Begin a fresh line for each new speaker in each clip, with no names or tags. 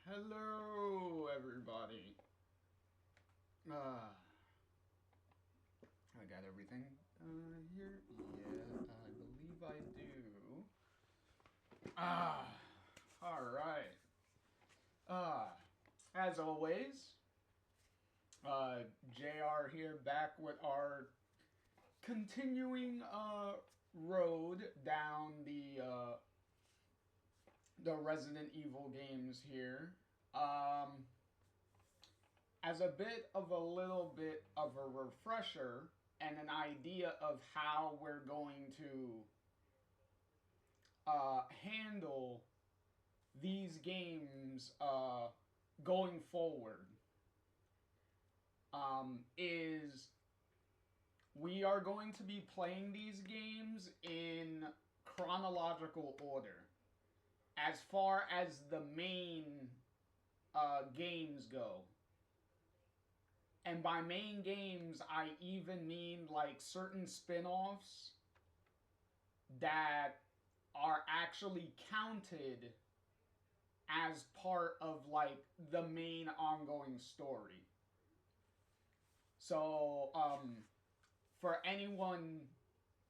Hello, everybody. I got everything here. Yeah, I believe I do. Ah, all right. Uh, as always, JR here back with our continuing road down the Resident Evil games here. Um, as a bit of a little bit of a refresher and an idea of how we're going to handle these games going forward, is we are going to be playing these games in chronological order as far as the main games go. And by main games, I even mean like certain spin offs that are actually counted as part of like the main ongoing story. So, for anyone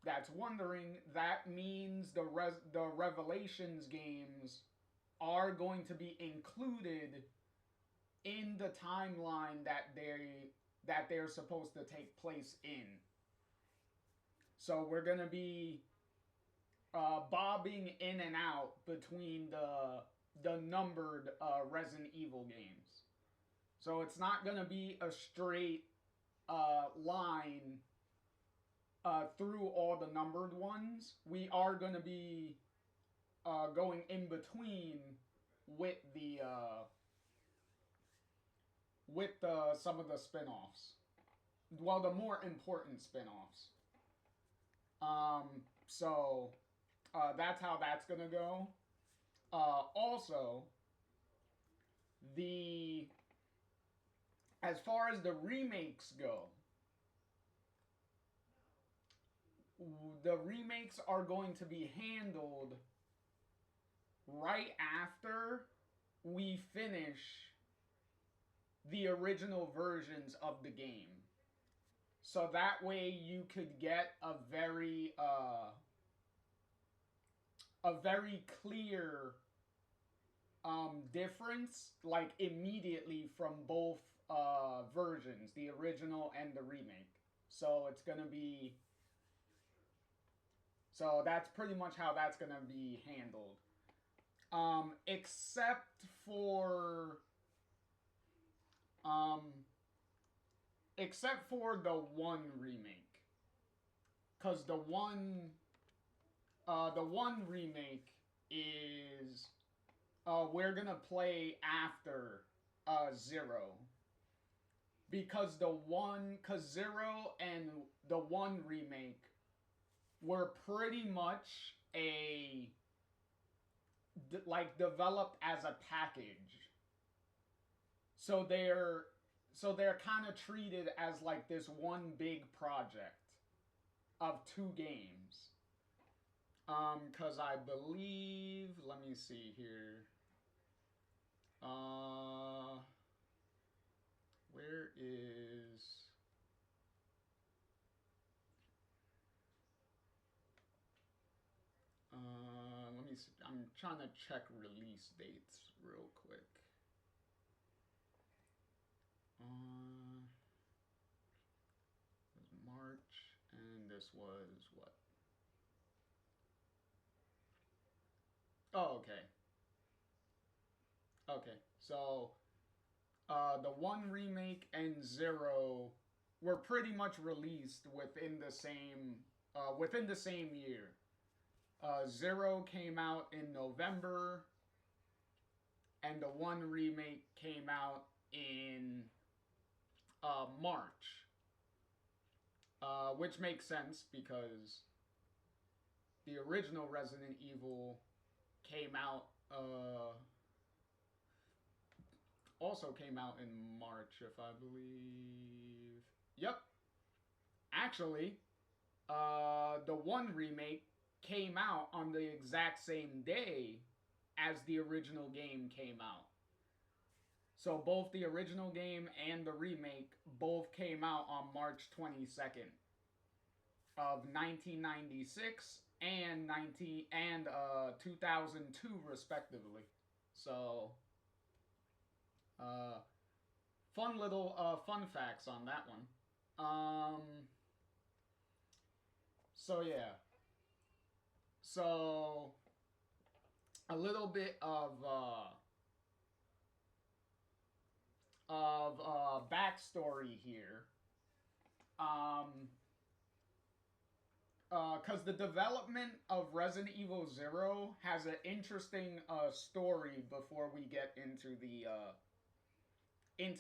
that's wondering, that means the Revelations games are going to be included in the timeline that they're supposed to take place in. So we're gonna be bobbing in and out between the numbered Resident Evil games. So it's not gonna be a straight line through all the numbered ones. We are gonna be going in between with the some of the spin-offs. Well, the more important spin-offs. So that's how that's gonna go. Also, the as far as the remakes go, the remakes are going to be handled right after we finish the original versions of the game. So that way you could get a very clear difference like immediately from both versions, the original and the remake. So it's gonna be so that's pretty much how that's gonna be handled. Except for um, except for the one remake, because the one remake is we're gonna play after Zero, because Zero and the one remake were pretty much like developed as a package. So they're kind of treated as like this one big project of two games. Cause I believe, let me see here. Uh, where is? Let me see. I'm trying to check release dates real quick. It was March, and this was what? Oh, okay. Okay, so the one remake and Zero were pretty much released within the same year. Zero came out in November, and the one remake came out in March, which makes sense because the original Resident Evil came out also came out in March, if I believe. Yep, actually, the one remake came out on the exact same day as the original game came out. So both the original game and the remake both came out on March 22nd of 1996 and 2002 respectively. So fun little fun facts on that one. So yeah. So a little bit of backstory here. Because the development of Resident Evil Zero has an interesting story before we get into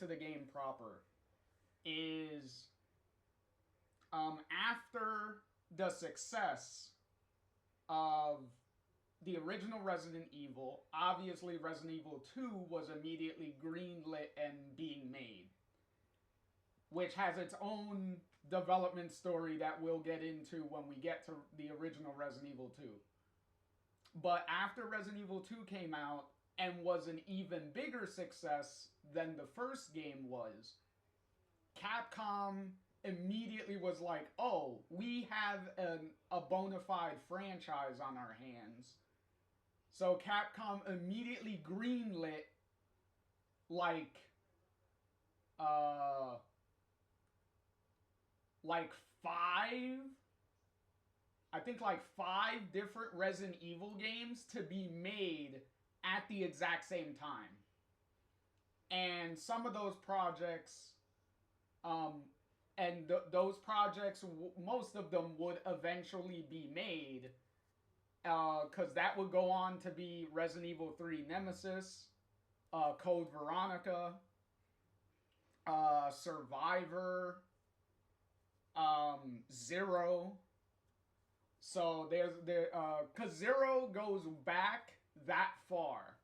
the game proper. Is after the success of the original Resident Evil, obviously Resident Evil 2 was immediately greenlit and being made, which has its own development story that we'll get into when we get to the original Resident Evil 2. But after Resident Evil 2 came out and was an even bigger success than the first game was, Capcom immediately was like, oh, we have a bona fide franchise on our hands. So Capcom immediately greenlit like 5 different Resident Evil games to be made at the exact same time. And some of those projects, those projects, most of them would eventually be made, because that would go on to be Resident Evil 3 Nemesis, Code Veronica, Survivor, Zero. So because Zero goes back that far.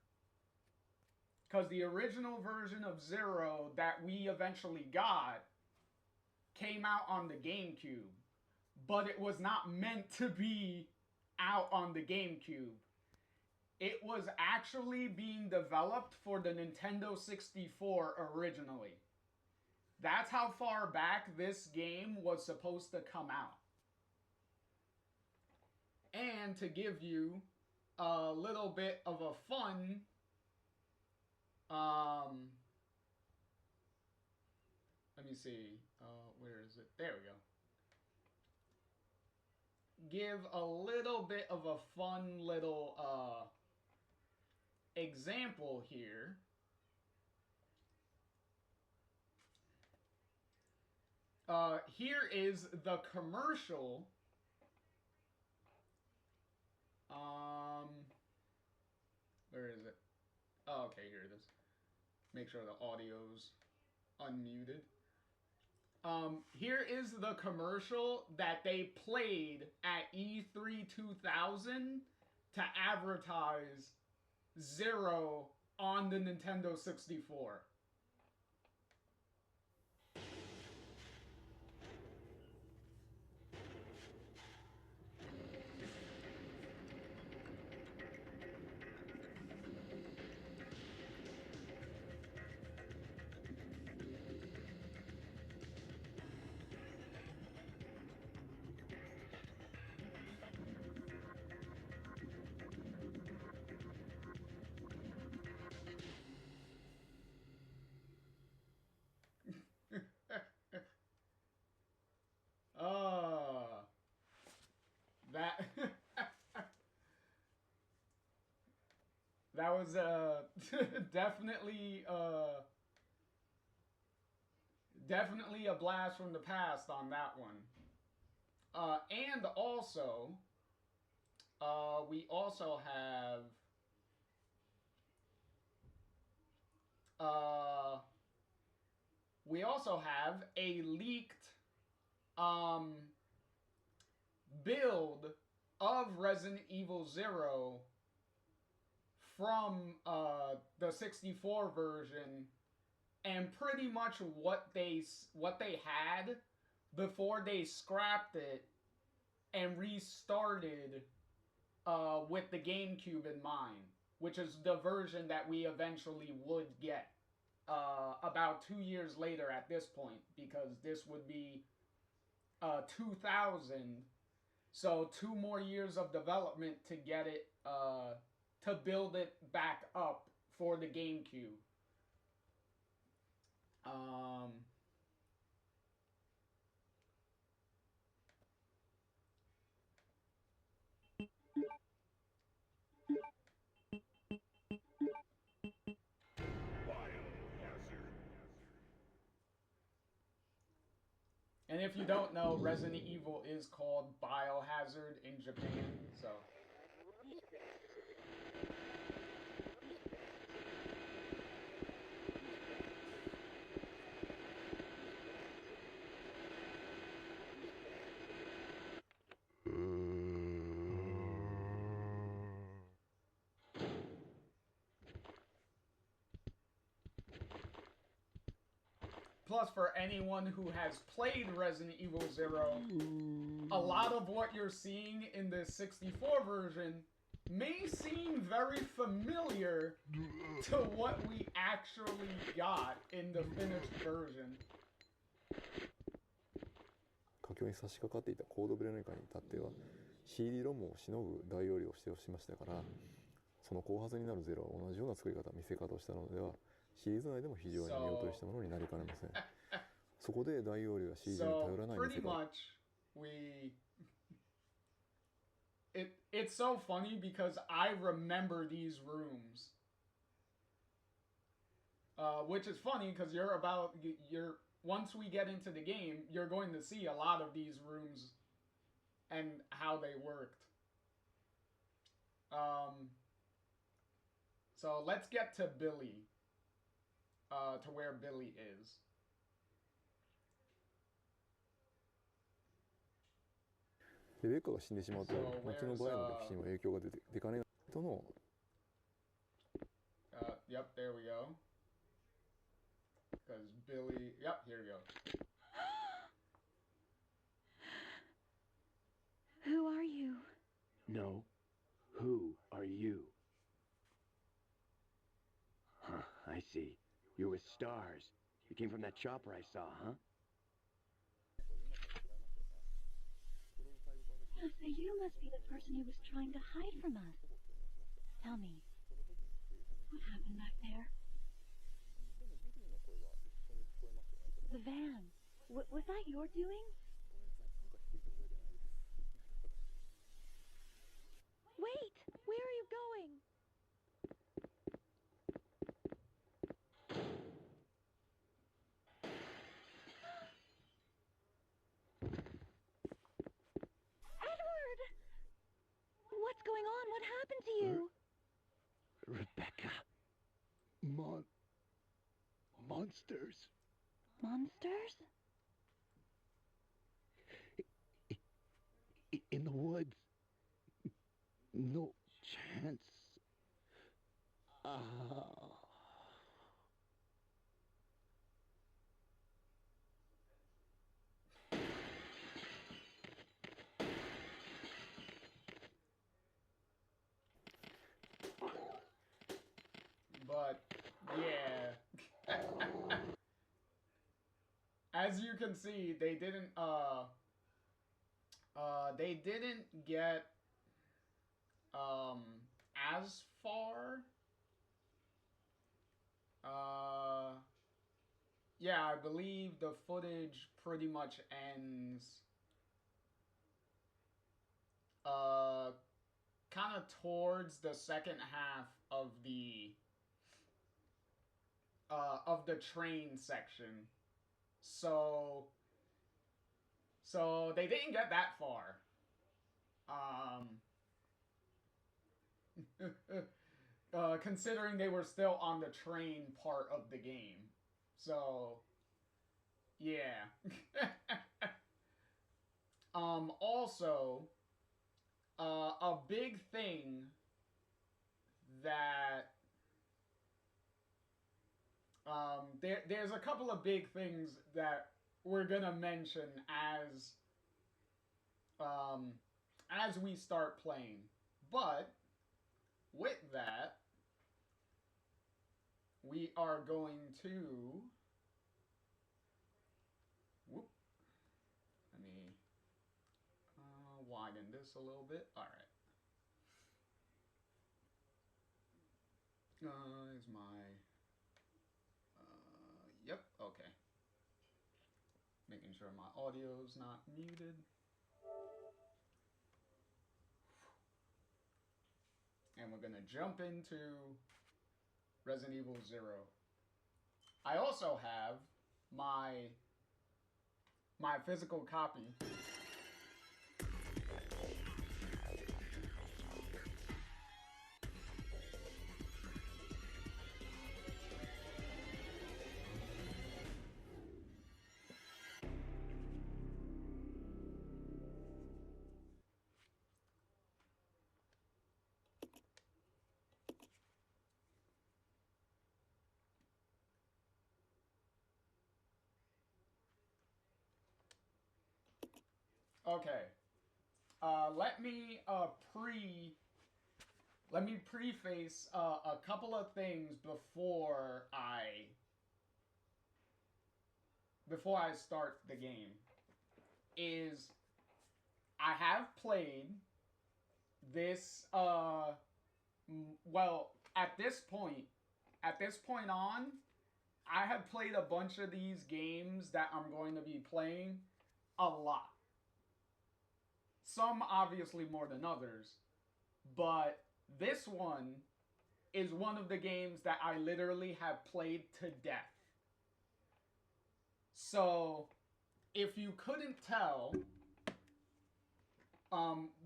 Because the original version of Zero that we eventually got came out on the GameCube, but it was not meant to be out on the GameCube. It was actually being developed for the Nintendo 64 originally. That's how far back this game was supposed to come out. And to give you a little bit of a fun let me see, where is it? There we go. Give a little bit of a fun little example here. Here is the commercial. Where is it? Oh, okay, here it is. Make sure the audio's unmuted. Here is the commercial that they played at E3 2000 to advertise Zero on the Nintendo 64. That was definitely a blast from the past on that one. And also, we also have a leaked build of Resident Evil Zero from the 64 version, and pretty much what they had before they scrapped it and restarted with the GameCube in mind, which is the version that we eventually would get about 2 years later at this point, because this would be 2000. So 2 more years of development to get it, to build it back up for the GameCube. Um, and if you don't know, Resident Evil is called Biohazard in Japan. So plus, for anyone who has played Resident Evil 0, a lot of what you're seeing in the 64 version may seem very familiar to what we actually got in the finished version.
佳境に差し掛かっていたコードベロニカに至っては CD ロムをしのぐ大容量を指定をしましたから、その後発になるゼロは同じような作り方見せ方をしたのではシリーズ内でも非常に見劣りしたものになりかねません。そこで大容量や CD に頼らない見せ方。
It's so funny because I remember these rooms. Which is funny because once we get into the game, you're going to see a lot of these rooms and how they worked. So let's get to Billy, to where Billy is.
レベッカが死んでしまうと後のバイオの歴史にも影響が出かねないとの。
Yep, there we go. Because Billy, yep, here we go.
Who are you?
No. Who are you? Huh, I see. You're with Stars. You came from that chopper I saw, huh?
So you must be the person he was trying to hide from us. Tell me, what happened back there? The van. Was that your doing? Wait! Where are you going? Edward! What's going on? What happened to you?
Rebecca. Monsters.
Monsters?
In the woods. No chance.
But yeah. As you can see, they didn't get as far. Yeah, I believe the footage pretty much ends kind of towards the second half of the train section. So they didn't get that far. Considering they were still on the train part of the game. So yeah. Also, a big thing that there's a couple of big things that we're gonna mention as we start playing, but with that, we are going to... Whoop. Let me widen this a little bit. All right. Is my... Yep, okay. Making sure my audio's not muted. And we're gonna jump into Resident Evil 0. I also have my physical copy. Okay. Let me preface a couple of things before I start the game. Is I have played this well, at this point on, I have played a bunch of these games that I'm going to be playing a lot. Some obviously more than others, but this one is one of the games that I literally have played to death. So, if you couldn't tell,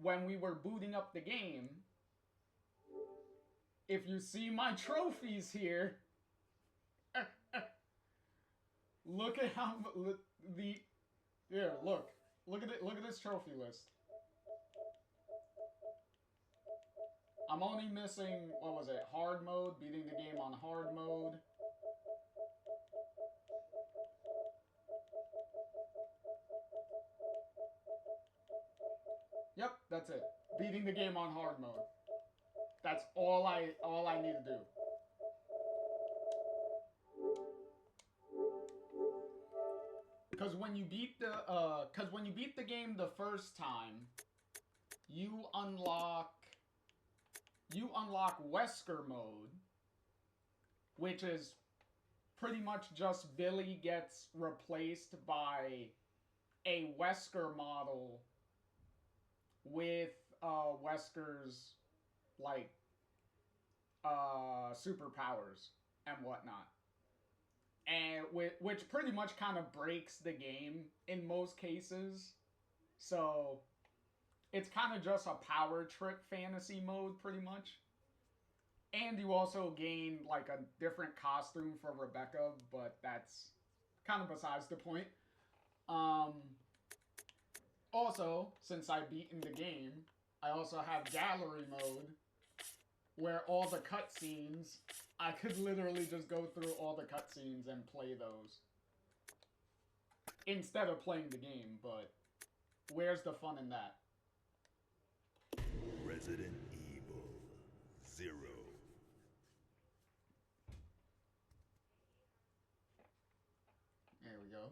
when we were booting up the game, if you see my trophies here, look at how look at it. Look at this trophy list. I'm only missing, what was it, hard mode, beating the game on hard mode. Yep, that's it. Beating the game on hard mode. That's all I need to do. Because when you beat the game the first time, you unlock Wesker mode, which is pretty much just Billy gets replaced by a Wesker model with Wesker's like superpowers and whatnot, and which pretty much kind of breaks the game in most cases. So it's kind of just a power trip fantasy mode, pretty much. And you also gain like a different costume for Rebecca, but that's kind of besides the point. Also, since I've beaten the game, I also have gallery mode, where all the cutscenes, I could literally just go through all the cutscenes and play those instead of playing the game, but where's the fun in that?
Resident Evil 0.
There we go.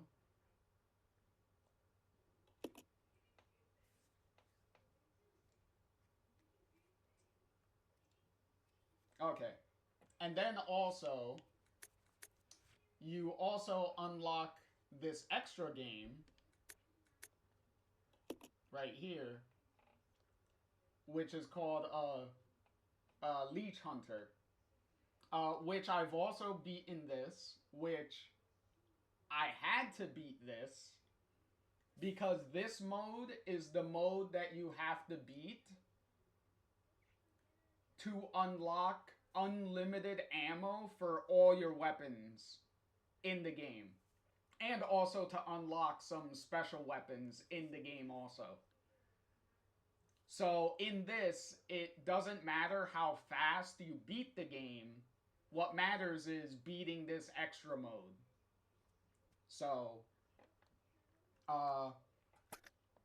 Okay. And then also, you also unlock this extra game right here, which is called Leech Hunter, which I've also beaten this, which I had to beat this because this mode is the mode that you have to beat to unlock unlimited ammo for all your weapons in the game. And also to unlock some special weapons in the game also. So in this, it doesn't matter how fast you beat the game. What matters is beating this extra mode. So,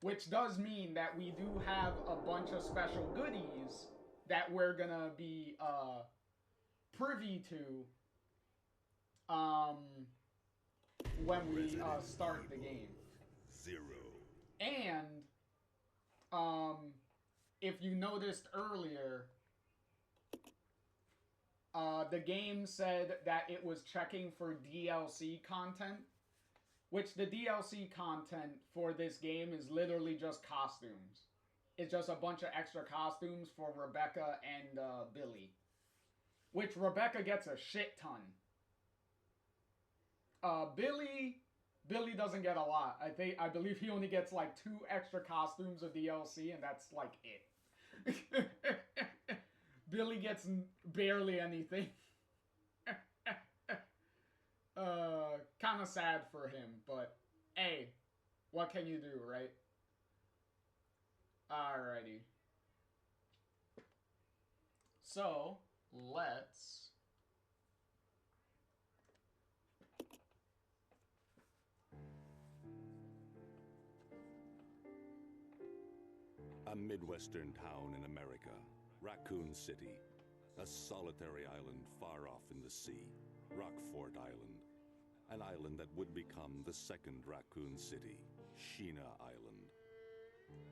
which does mean that we do have a bunch of special goodies that we're gonna be privy to um, when we start the game.
0.
And if you noticed earlier, the game said that it was checking for DLC content, which the DLC content for this game is literally just costumes. It's just a bunch of extra costumes for Rebecca and Billy, which Rebecca gets a shit ton. Billy doesn't get a lot. I believe he only gets like 2 extra costumes of DLC, and that's like it. Billy gets barely anything. Kind of sad for him, but hey, what can you do, right? Alrighty. So, let's...
A Midwestern town in America, Raccoon City. A solitary island far off in the sea, Rockfort Island. An island that would become the second Raccoon City, Sheena Island.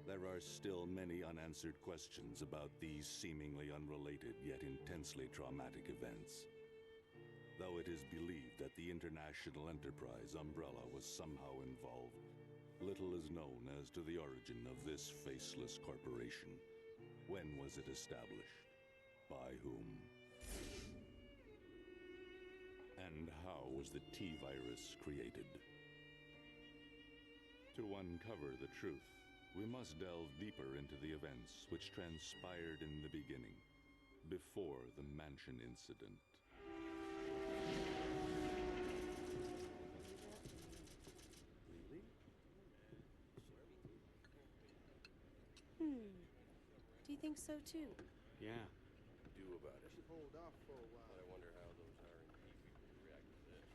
There are still many unanswered questions about these seemingly unrelated yet intensely traumatic events. Though it is believed that the International Enterprise umbrella was somehow involved, little is known as to the origin of this faceless corporation. When was it established? By whom? And how was the T-Virus created? To uncover the truth, we must delve deeper into the events which transpired in the beginning, before the Mansion incident.
Do you think so too?
Yeah.
Do about it.
Hold off for a while.
I wonder how those R&D people would react to this.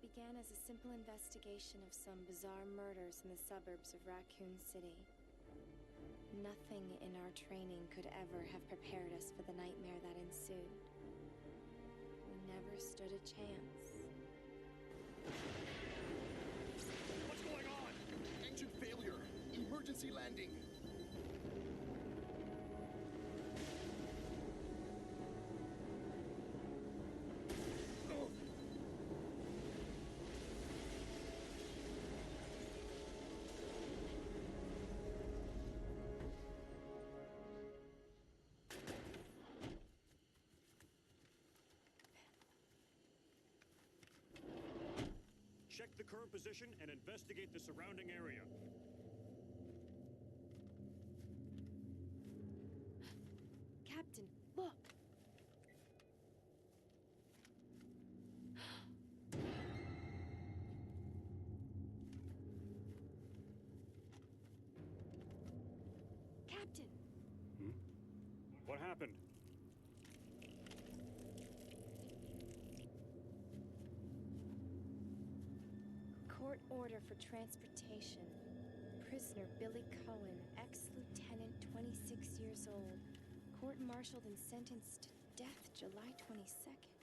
Began as a simple investigation of some bizarre murders in the suburbs of Raccoon City. Nothing in our training could ever have prepared us for the nightmare that ensued. We never stood a chance.
What's going on? Engine failure. Emergency landing.
Check the current position and investigate the surrounding area.
Captain, look! Captain!
What happened?
Court order for transportation. Prisoner Billy Cohen, ex-lieutenant, 26 years old. Court-martialed and sentenced to death July 22nd.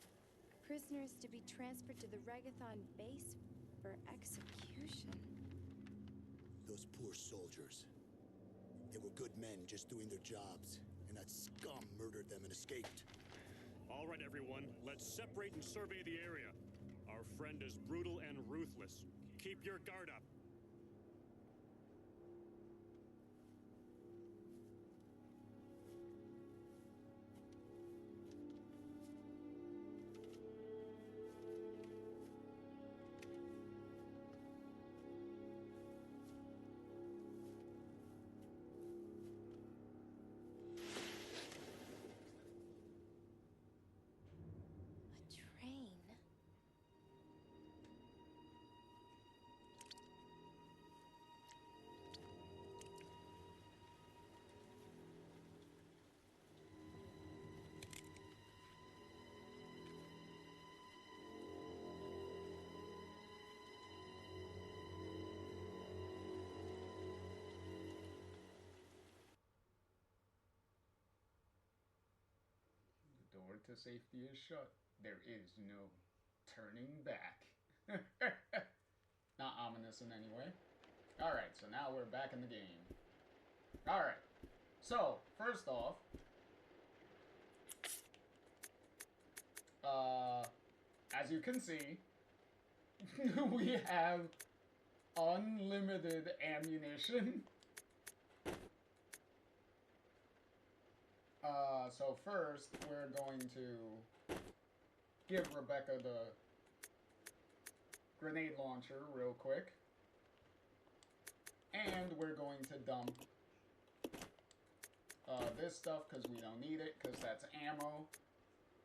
Prisoner is to be transferred to the Regathon base for execution.
Those poor soldiers. They were good men just doing their jobs, and that scum murdered them and escaped.
All right, everyone, let's separate and survey the area. Our friend is brutal and ruthless. Keep your guard up.
door to safety is shut, there is no turning back. Not ominous in any way. Alright, so now we're back in the game. Alright, so, first off, as you can see, we have unlimited ammunition. So first, we're going to give Rebecca the grenade launcher real quick. And we're going to dump this stuff because we don't need it, because that's ammo.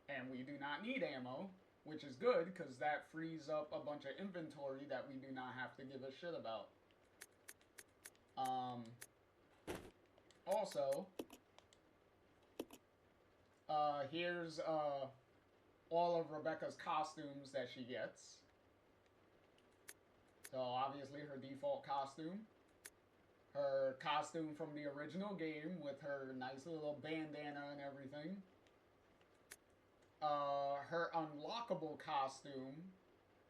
And we do not need ammo, which is good because that frees up a bunch of inventory that we do not have to give a shit about. Also, here's all of Rebecca's costumes that she gets. So obviously her default costume, her costume from the original game with her nice little bandana and everything, her unlockable costume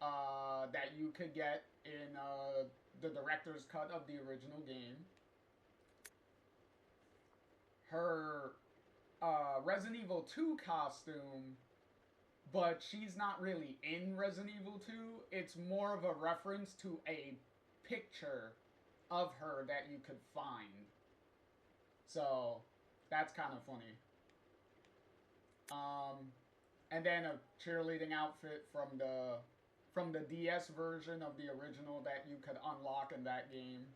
that you could get in the director's cut of the original game, her Resident Evil 2 costume, but she's not really in Resident Evil 2. It's more of a reference to a picture of her that you could find. So, that's kind of funny. And then a cheerleading outfit from the DS version of the original that you could unlock in that game.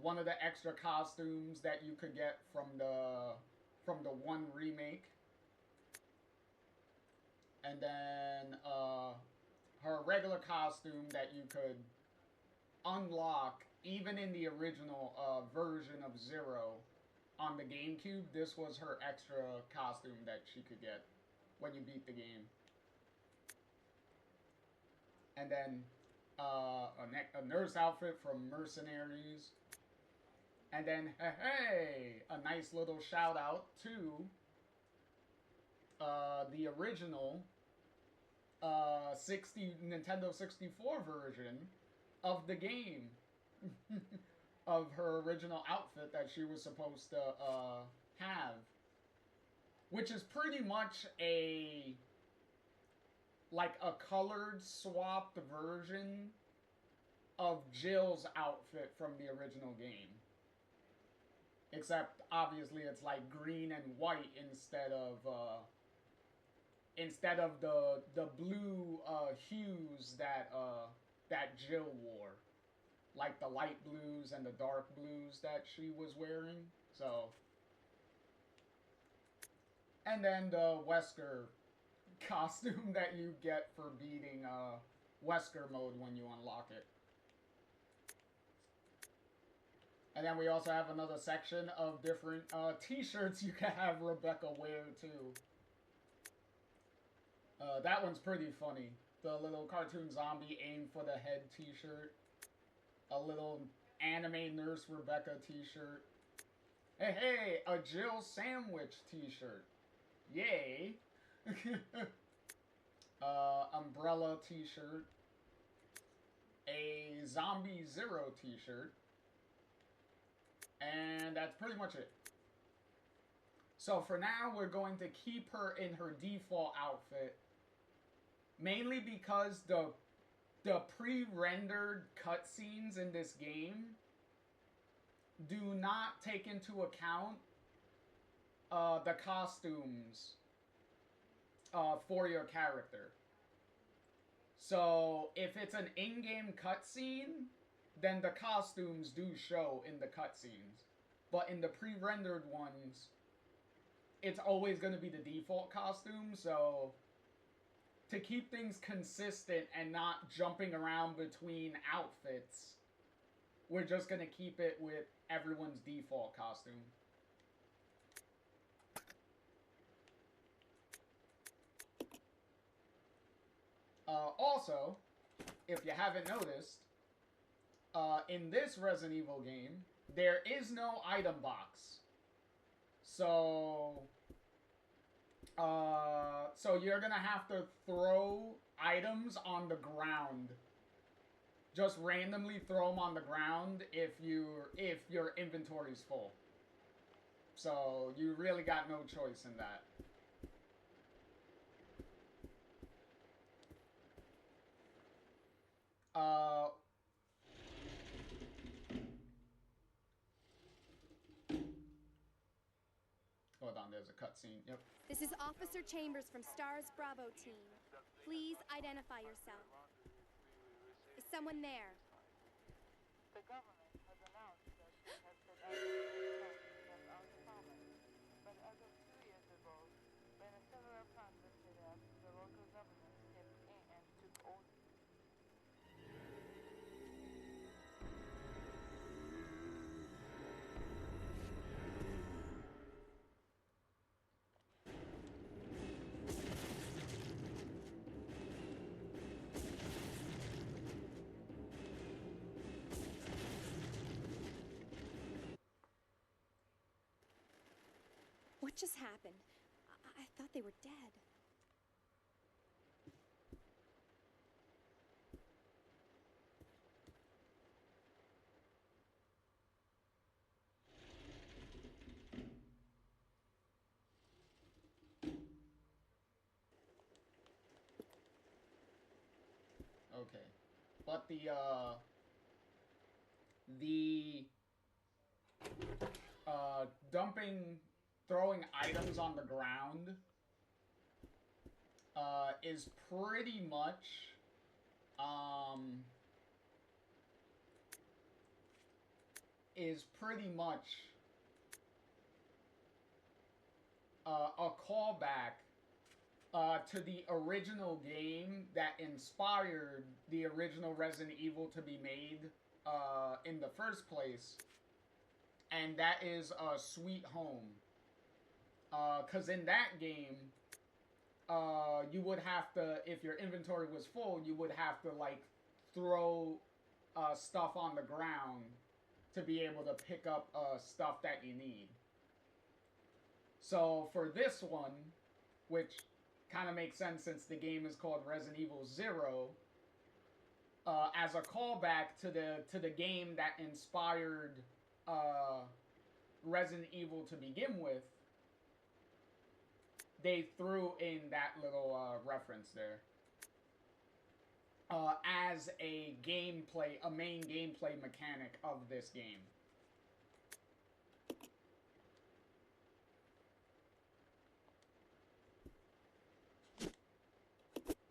One of the extra costumes that you could get from the 1 remake. And then her regular costume that you could unlock even in the original version of Zero on the GameCube. This was her extra costume that she could get when you beat the game. And then a nurse outfit from Mercenaries. And then, hey, a nice little shout out to the original Nintendo 64 version of the game. Of her original outfit that she was supposed to have. Which is pretty much like a colored swapped version of Jill's outfit from the original game. Except obviously it's like green and white instead of the blue hues that Jill wore. Like the light blues and the dark blues that she was wearing. So, and then the Wesker costume that you get for beating Wesker mode when you unlock it. And then we also have another section of different t-shirts you can have Rebecca wear too. That one's pretty funny. The little cartoon zombie aim for the head t-shirt. A little anime Nurse Rebecca t-shirt. Hey, a Jill sandwich t-shirt. Yay. Umbrella t-shirt. A Zombie Zero t-shirt. And that's pretty much it. So for now, we're going to keep her in her default outfit. Mainly because the pre-rendered cutscenes in this game do not take into account the costumes for your character. So if it's an in-game cutscene, then the costumes do show in the cutscenes. But in the pre-rendered ones, it's always going to be the default costume, so to keep things consistent and not jumping around between outfits, we're just going to keep it with everyone's default costume. Also, if you haven't noticed, in this Resident Evil game, there is no item box. So you're gonna have to throw items on the ground. Just randomly throw them on the ground if your inventory's full. So you really got no choice in that. Hold on, there's a cutscene. Yep.
This is Officer Chambers from STARS Bravo team. Please identify yourself. Is someone there?
The government has announced that it has set out that are common. But as of 2 years ago, when a similar plan was set up, the local government stepped in and took over.
What just happened? I thought they were dead.
Okay. But throwing items on the ground is pretty much a callback to the original game that inspired the original Resident Evil to be made in the first place, and that is Sweet Home. Because in that game, you would have to, if your inventory was full, you would have to, like, throw stuff on the ground to be able to pick up stuff that you need. So for this one, which kind of makes sense since the game is called Resident Evil 0, as a callback to the game that inspired Resident Evil to begin with, they threw in that little reference there as a main gameplay mechanic of this game.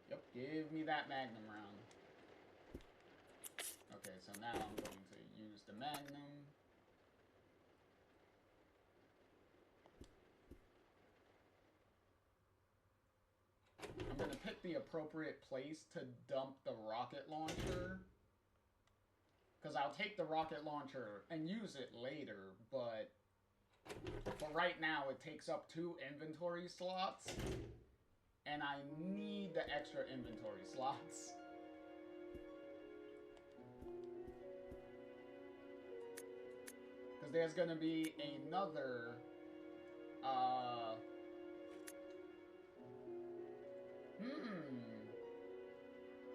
Yep, give me that Magnum round. Okay, so now I'm going to use the Magnum. I'm going to pick the appropriate place to dump the rocket launcher, because I'll take the rocket launcher and use it later, but for right now it takes up 2 inventory slots, and I need the extra inventory slots. Because there's going to be another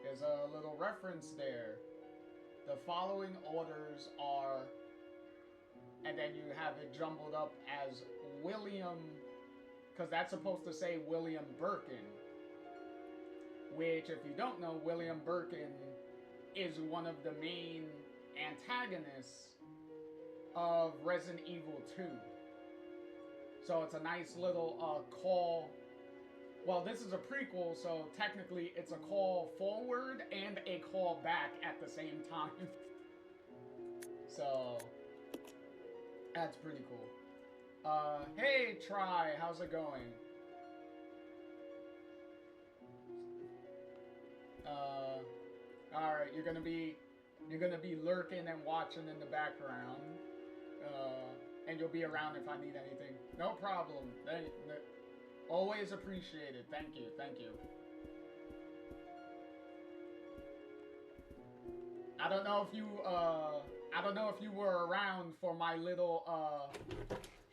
there's a little reference there. The following orders are, and then you have it jumbled up as William, because that's supposed to say William Birkin, which, if you don't know, William Birkin is one of the main antagonists of Resident Evil 2. So it's a nice little call. Well, this is a prequel, so technically it's a call forward and a call back at the same time. So that's pretty cool. Hey, Try, how's it going? Alright, you're gonna be lurking and watching in the background. And you'll be around if I need anything. No problem. Always appreciated. Thank you. Thank you. I don't know if you were around for my little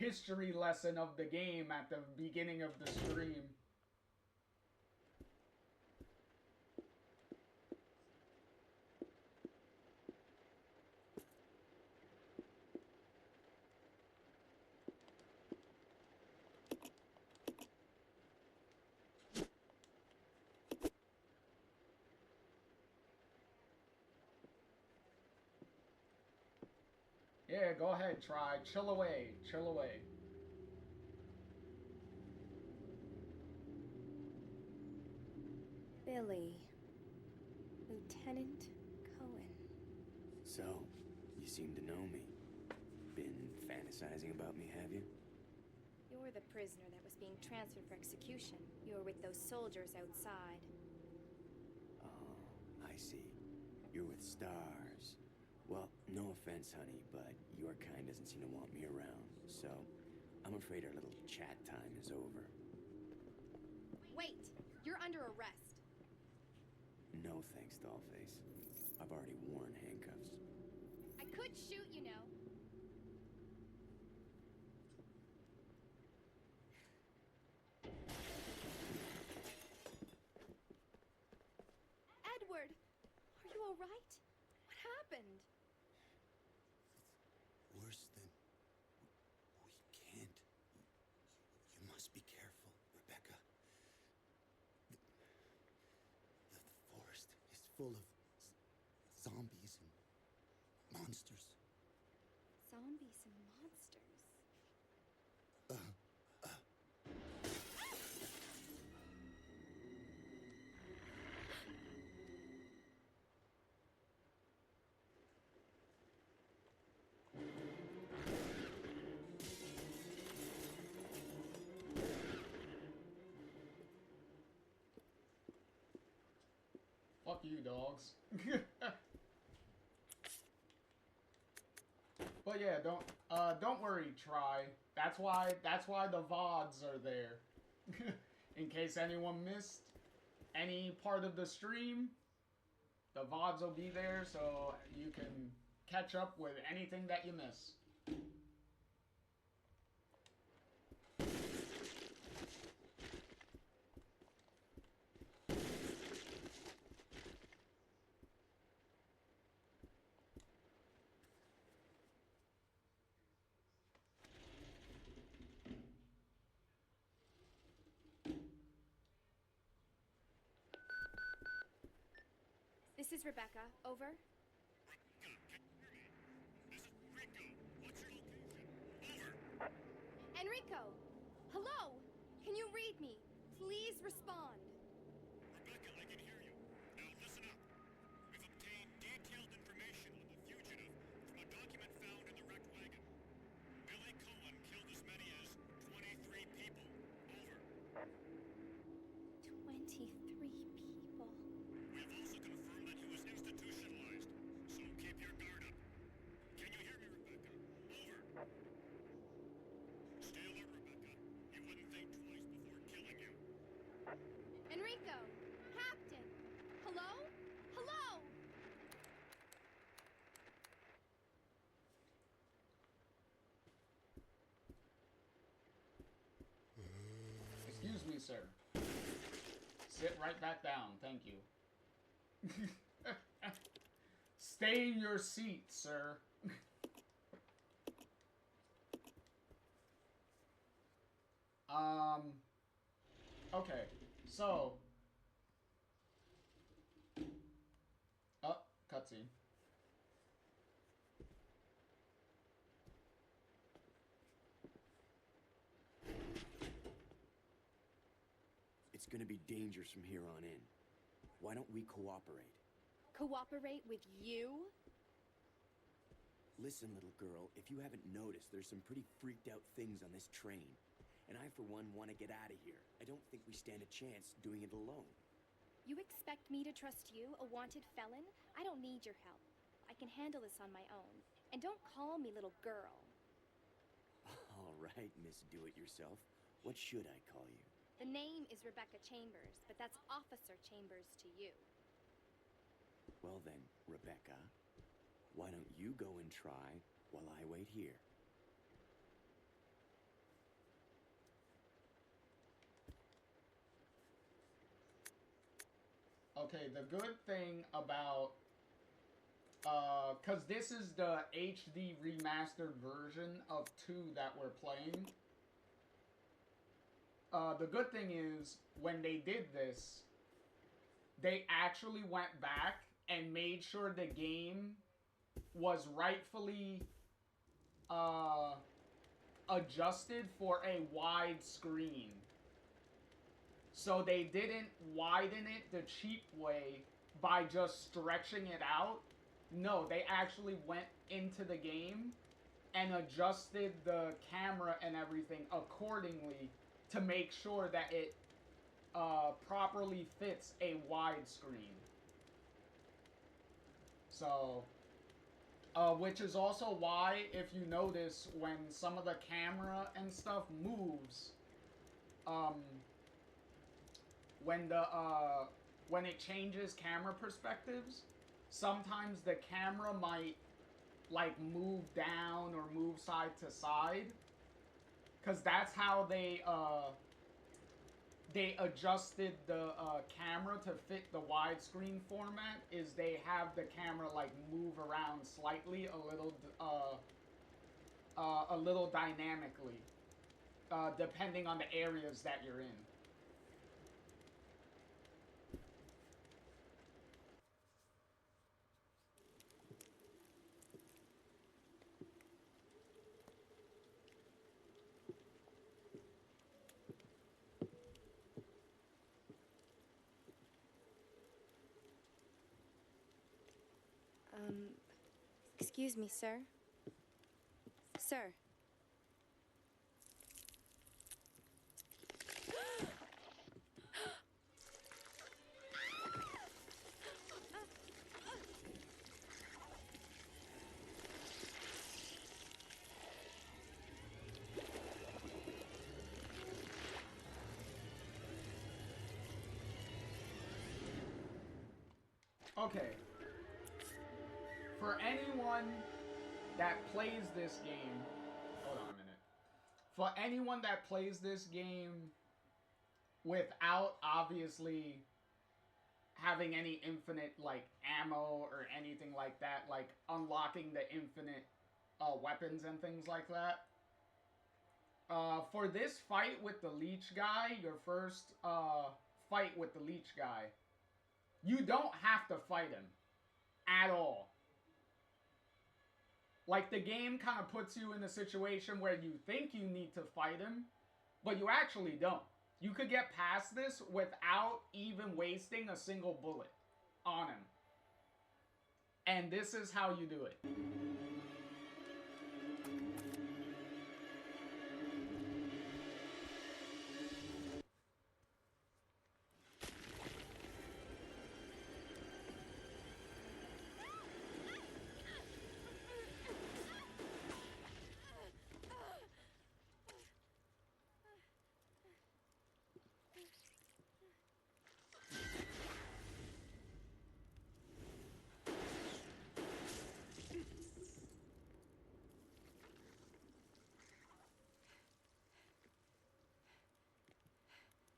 history lesson of the game at the beginning of the stream. Yeah, go ahead, try. Chill away. Chill away.
Billy. Lieutenant Cohen.
So, you seem to know me. Been fantasizing about me, have you?
You're the prisoner that was being transferred for execution. You were with those soldiers outside.
Oh, I see. You're with stars. Well, no offense, honey, but your kind doesn't seem to want me around, so I'm afraid our little chat time is over.
Wait! You're under arrest.
No thanks, Dollface. I've already worn handcuffs.
I could shoot, you know. Edward! Are you alright? What happened?
Worse than... We can't. You must be careful, Rebecca. The forest is full of zombies and monsters.
Zombies and monsters.
Fuck you, dogs. But yeah, don't worry, Try. That's why the VODs are there. In case anyone missed any part of the stream, the VODs will be there so you can catch up with anything that you miss.
This is Rebecca. Over. Enrico! Hello! Can you read me? Please respond.
Rebecca, I can hear you. Now listen up. We've obtained detailed information on the fugitive from a document found in the wrecked wagon. Billy Cohen killed as many as 23 people. Over.
23 people.
We have also confirmed that he was institutionalized, so keep your guard up. Can you hear me, Rebecca? Over. Stay alert, Rebecca. He wouldn't think twice before killing you.
Enrico! Captain! Hello? Hello!
Excuse me, sir. Sit right back down, thank you. Stay in your seat, sir. Okay, so... Oh, cutscene.
It's gonna be dangerous from here on in. Why don't we cooperate?
Cooperate with you?
Listen, little girl, if you haven't noticed, there's some pretty freaked out things on this train. And I, for one, want to get out of here. I don't think we stand a chance doing it alone.
You expect me to trust you, a wanted felon? I don't need your help. I can handle this on my own. And don't call me little girl.
All right, Miss Do-It-Yourself. What should I call you?
The name is Rebecca Chambers, but that's Officer Chambers to you.
Well then, Rebecca, why don't you go and try while I wait here?
Okay, the good thing about because this is the HD remastered version of 2 that we're playing. The good thing is, when they did this, they actually went back and made sure the game was rightfully adjusted for a wide screen. So they didn't widen it the cheap way by just stretching it out. No, they actually went into the game and adjusted the camera and everything accordingly to make sure that it properly fits a widescreen. So, which is also why, if you notice, when some of the camera and stuff moves, when it changes camera perspectives, sometimes the camera might like move down or move side to side, because that's how they adjusted the camera to fit the widescreen format. Is they have the camera like move around slightly a little dynamically, depending on the areas that you're in.
Excuse me, sir. Sir.
Okay. For anyone that plays this game, hold on a minute. For anyone that plays this game without obviously having any infinite like ammo or anything like that, like unlocking the infinite weapons and things like that. For this fight with the leech guy, your first fight with the leech guy, you don't have to fight him at all. Like, the game kind of puts you in a situation where you think you need to fight him, but you actually don't. You could get past this without even wasting a single bullet on him. And this is how you do it.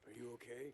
Are you okay?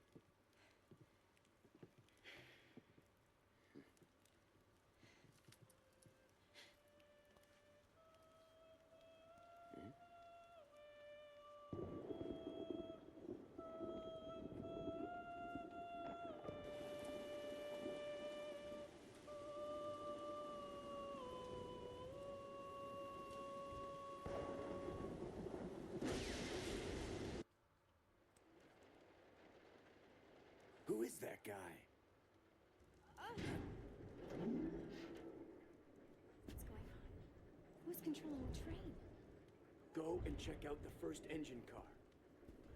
Who is that guy?
What's going on? Who's controlling the train?
Go and check out the first engine car.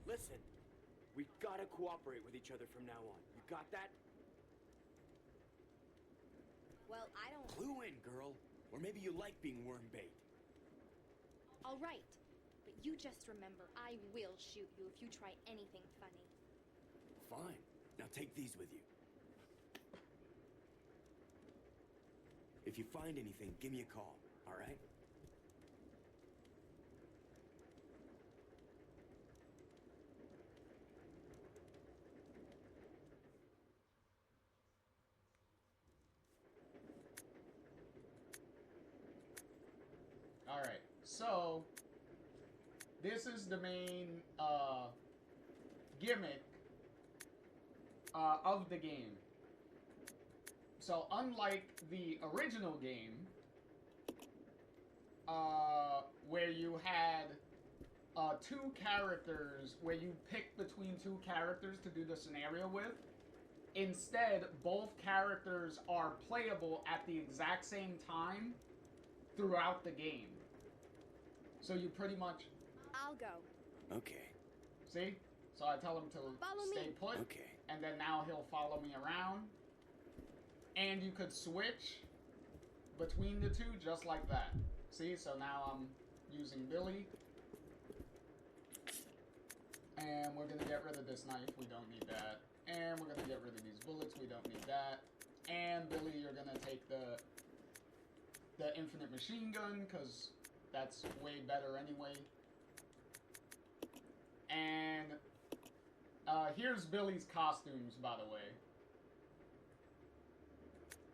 Listen, we gotta cooperate with each other from now on. You got that?
Well, I don't...
Clue in, girl. Or maybe you like being worm bait.
All right. But you just remember, I will shoot you if you try anything funny.
Fine. Now take these with you. If you find anything, give me a call, all right?
so this is the main gimmick of the game. So unlike the original game, where you had two characters, where you pick between two characters to do the scenario with, instead, both characters are playable at the exact same time throughout the game. So you pretty much...
I'll go.
Okay.
See? So I tell him to
Follow
stay
me.
put,
Okay.
and then now he'll follow me around. And you could switch between the two just like that. See? So now I'm using Billy. And we're gonna get rid of this knife, we don't need that. And we're gonna get rid of these bullets, we don't need that. And Billy, you're gonna take the infinite machine gun, because that's way better anyway. And here's Billy's costumes, by the way.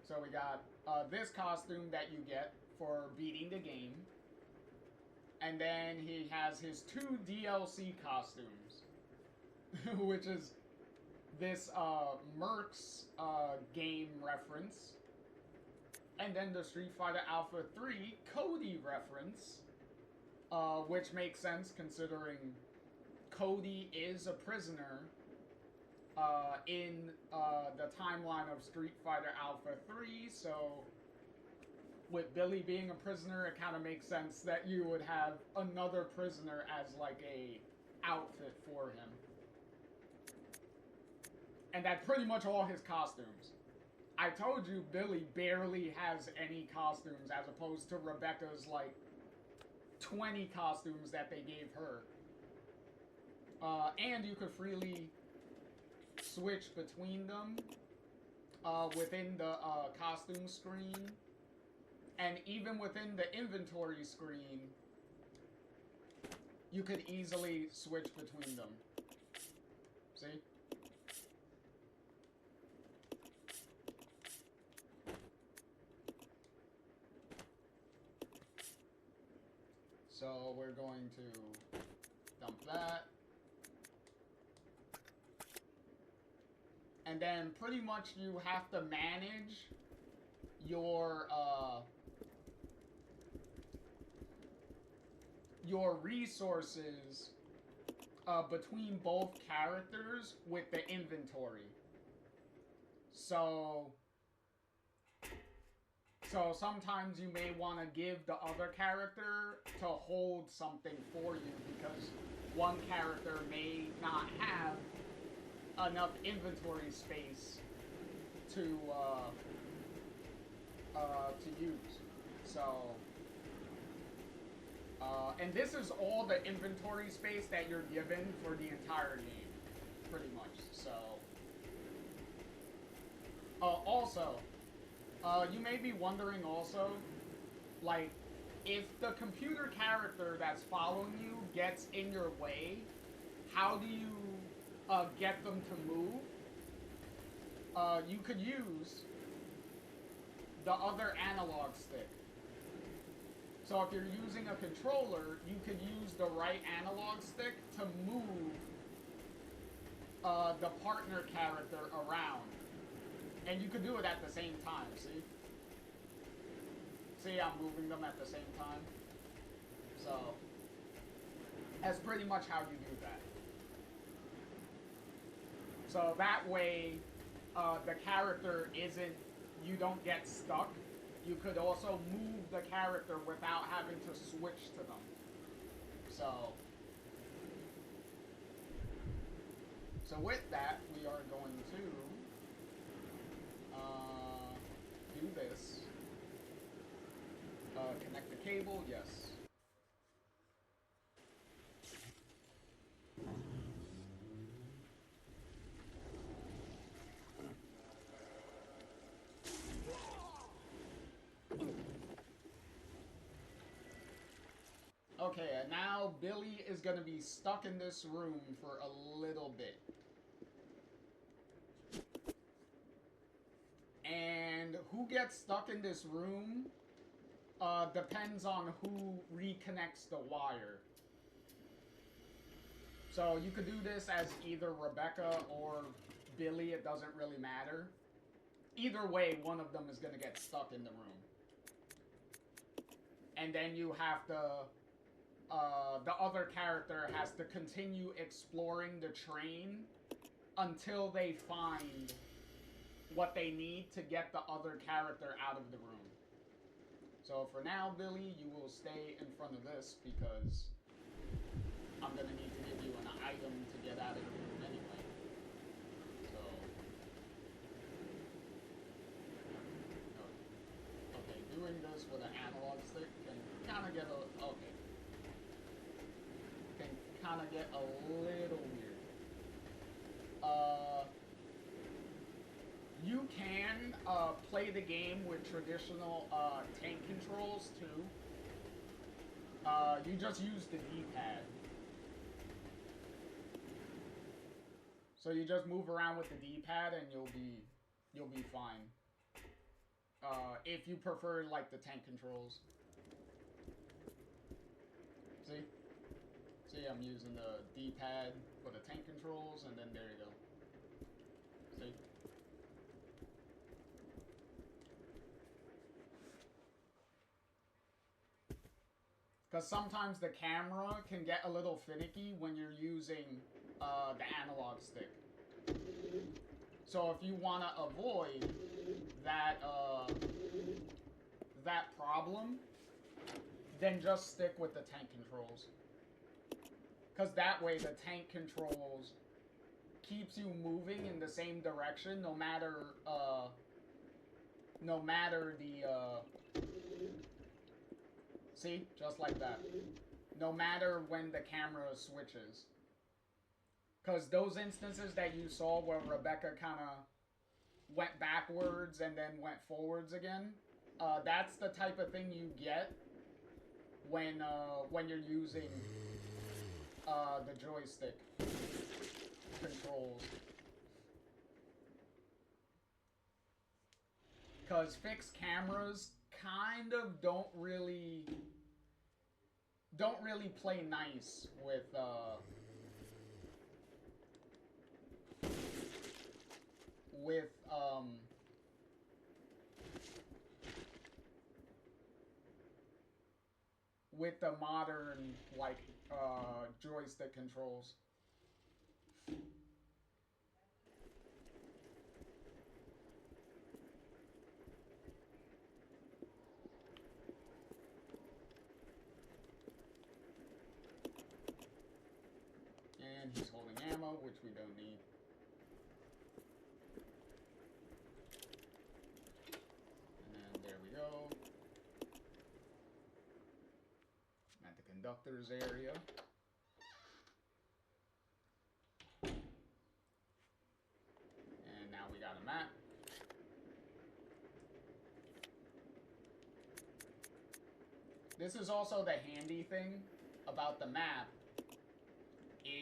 So we got this costume that you get for beating the game. And then he has his 2 DLC costumes, which is this Mercs game reference, and then the Street Fighter Alpha 3 Cody reference, which makes sense considering Cody is a prisoner in the timeline of Street Fighter Alpha 3, so with Billy being a prisoner, it kind of makes sense that you would have another prisoner as like a outfit for him. And that's pretty much all his costumes. I told you Billy barely has any costumes as opposed to Rebecca's like 20 costumes that they gave her. And you could freely switch between them within the costume screen. And even within the inventory screen, you could easily switch between them. See? So we're going to dump that. And then pretty much you have to manage your resources between both characters with the inventory. So sometimes you may want to give the other character to hold something for you because one character may not have enough inventory space to use. So and this is all the inventory space that you're given for the entire game, pretty much. So also, you may be wondering also, like, if the computer character that's following you gets in your way, how do you get them to move? You could use the other analog stick. So if you're using a controller, you could use the right analog stick to move the partner character around. And you could do it at the same time, see? See, I'm moving them at the same time. So, that's pretty much how you do that. So that way, the character isn't, you don't get stuck. You could also move the character without having to switch to them. So with that, we are going to do this. Connect the cable, yes. Okay, and now Billy is going to be stuck in this room for a little bit. And who gets stuck in this room depends on who reconnects the wire. So you could do this as either Rebecca or Billy, it doesn't really matter. Either way, one of them is going to get stuck in the room. And then you have to, the other character has to continue exploring the train until they find what they need to get the other character out of the room. So for now, Billy, you will stay in front of this because I'm going to need to give you an item to get out of the room anyway. So, okay, doing this with an analog stick can kind of get a little weird. You can play the game with traditional tank controls too. You just use the D-pad. So you just move around with the D-pad and you'll be fine. If you prefer like the tank controls. See? See, I'm using the D-pad for the tank controls and then there you go. See? Because sometimes the camera can get a little finicky when you're using the analog stick. So if you want to avoid that that problem, then just stick with the tank controls. Because that way the tank controls keeps you moving in the same direction no matter the see, just like that. No matter when the camera switches. Because those instances that you saw where Rebecca kind of went backwards and then went forwards again, that's the type of thing you get when you're using the joystick controls. Because fixed cameras kind of don't really play nice with the modern like joystick controls. And he's holding ammo, which we don't need. And then there we go. At the conductor's area. And now we got a map. This is also the handy thing about the map.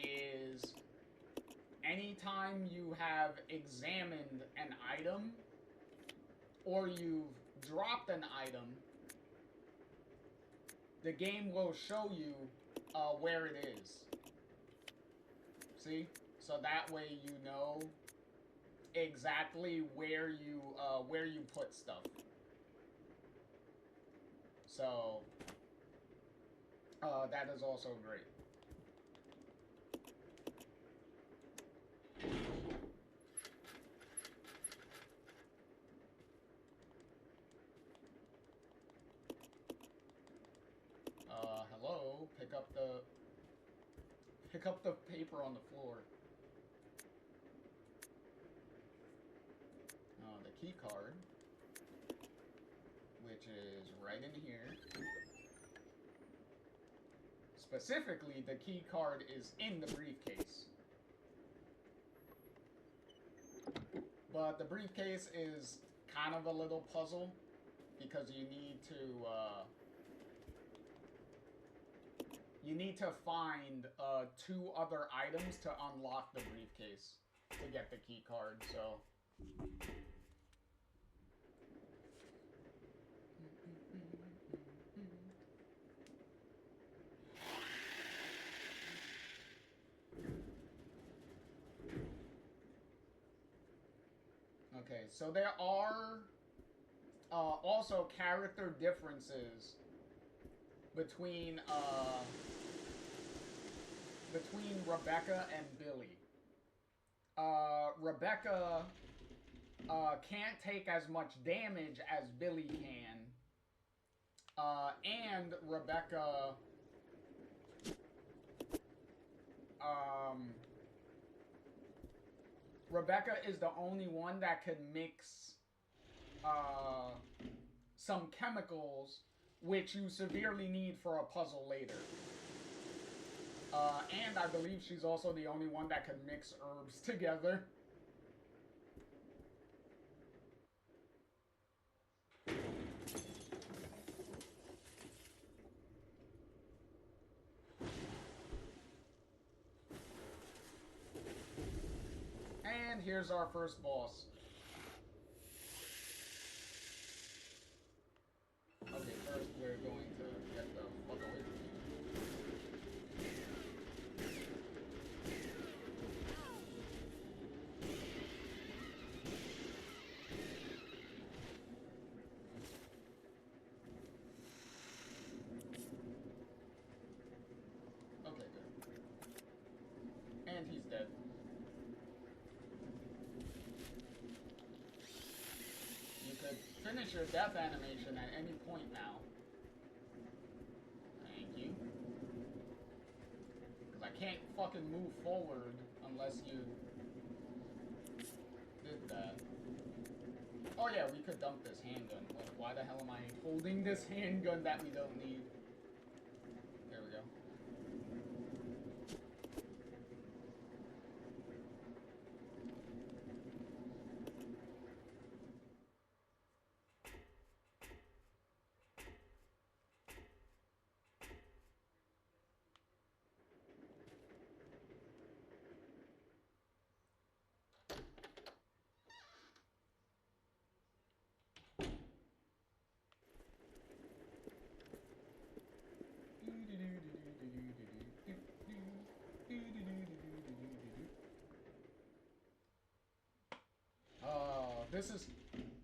Is anytime you have examined an item or you've dropped an item, the game will show you where it is. See? So that way you know exactly where you put stuff. So that is also great. Hello, pick up the paper on the floor. The key card, which is right in here. Specifically, the key card is in the briefcase. But the briefcase is kind of a little puzzle because you need to find 2 other items to unlock the briefcase to get the key card, so. Okay, so there are also character differences between Rebecca and Billy. Rebecca can't take as much damage as Billy can. And Rebecca Rebecca is the only one that can mix some chemicals which you severely need for a puzzle later. And I believe she's also the only one that can mix herbs together. And here's our first boss. Okay, first we're going to get the fuck away from you. Okay, good. And he's dead. You could finish your death animation at any point now. Thank you. Because I can't fucking move forward unless you did that. Oh yeah, we could dump this handgun. Why the hell am I holding this handgun that we don't need? There we go.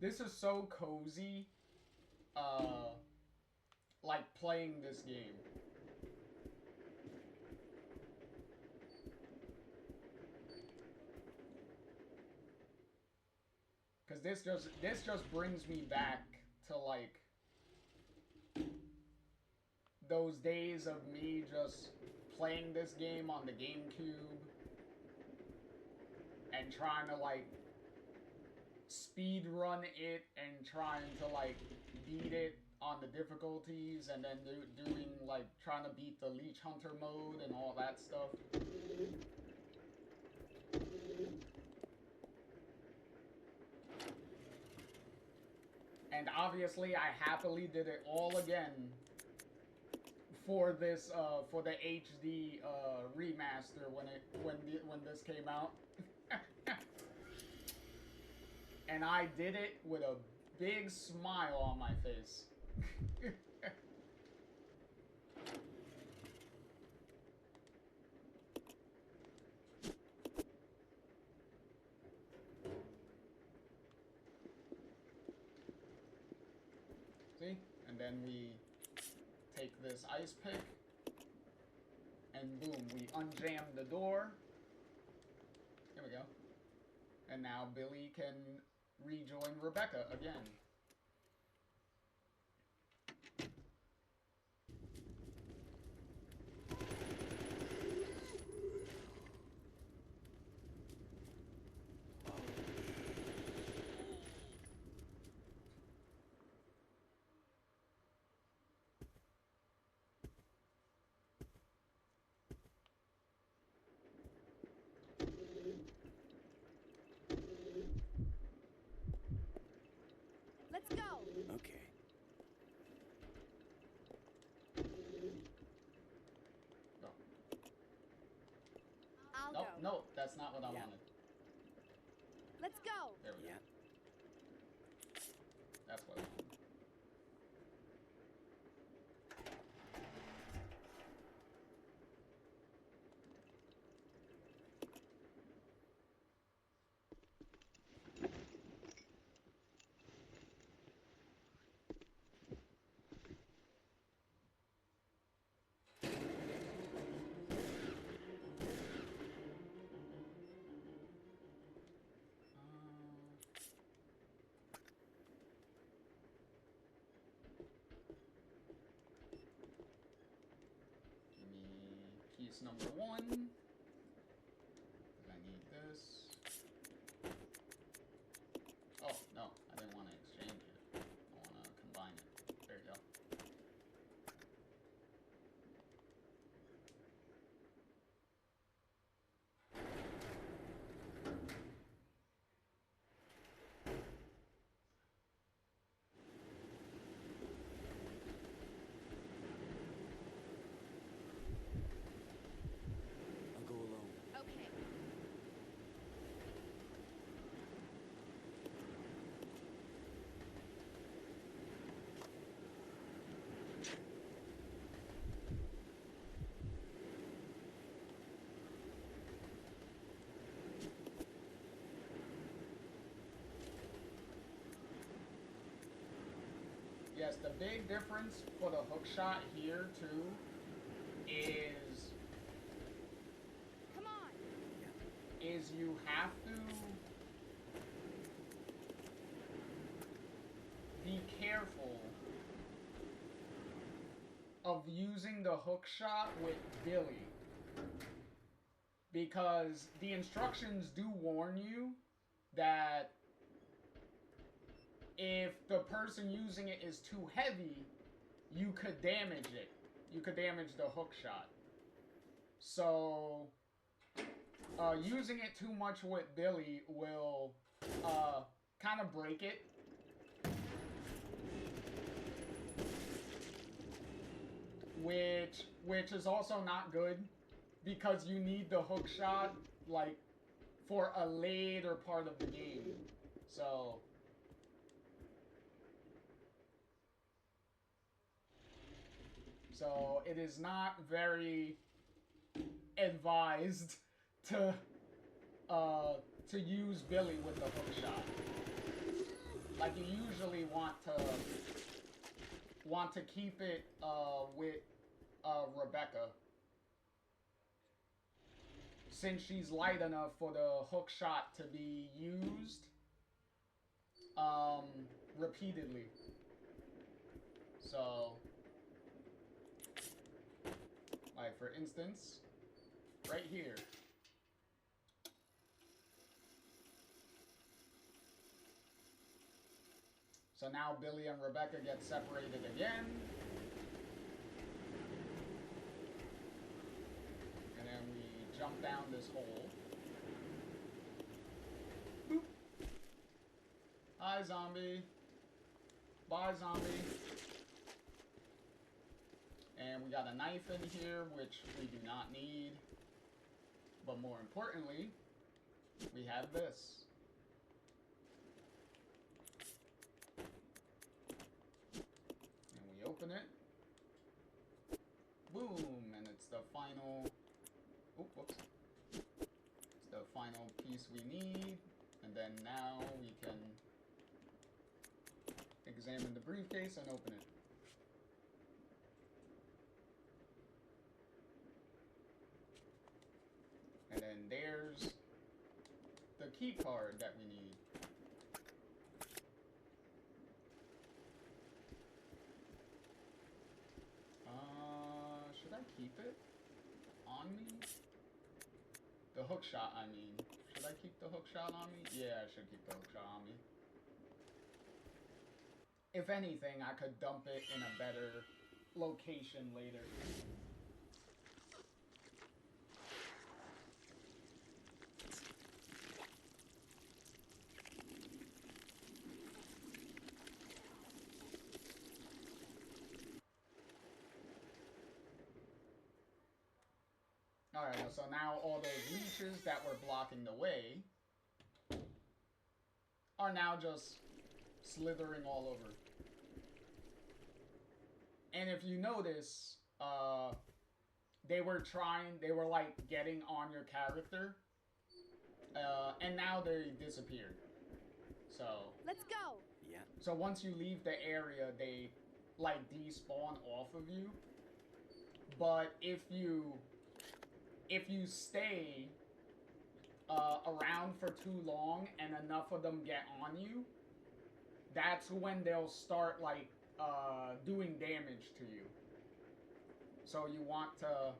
This is so cozy, like playing this game. Cause this just brings me back to like those days of me just playing this game on the GameCube and trying to like speed run it and trying to like beat it on the difficulties, and then doing like trying to beat the Leech Hunter mode and all that stuff. And obviously I happily did it all again for this for the HD remaster when this came out. And I did it with a big smile on my face. See? And then we take this ice pick, and boom, we unjam the door. Here we go. And now Billy can rejoin Rebecca again.
Let's go.
Okay.
Go.
I'll
No,
go.
no, that's not what I
Yeah.
wanted.
Let's go.
There we go.
Yeah.
That's what I wanted. device number 1. I need this. Oh, no, I didn't want to exchange it. I want to combine it. There you go.
I'll go alone.
Okay.
Yes, the big difference for the hook shot here, too, is
Come on.
you have to be careful of using the hook shot with Billy, because the instructions do warn you that if the person using it is too heavy, you could damage it. You could damage the hook shot. So, using it too much with Billy will kind of break it. Which is also not good, because you need the hook shot, like, for a later part of the game. So it is not very advised to use Billy with the hook shot. Like, you usually want to keep it with Rebecca, since she's light enough for the hook shot to be used repeatedly. So, like, for instance, right here. So now Billy and Rebecca get separated again. And then we jump down this hole. Boop. Hi, zombie. Bye, zombie. And we got a knife in here, which we do not need. But more importantly, we have this. And we open it. Boom! And it's the final... Oop, whoops. It's the final piece we need. And then now we can examine the briefcase and open it. And then there's the key card that we need. Should I keep it on me? The hook shot, I mean. Should I keep the hook shot on me? Yeah, I should keep the hook shot on me. If anything, I could dump it in a better location later. Alright, so now all those leeches that were blocking the way are now just slithering all over. And if you notice, they were like getting on your character, and now they disappeared. So
let's go.
Yeah.
So once you leave the area, they like despawn off of you. But if you stay around for too long and enough of them get on you, that's when they'll start like doing damage to you. So you want to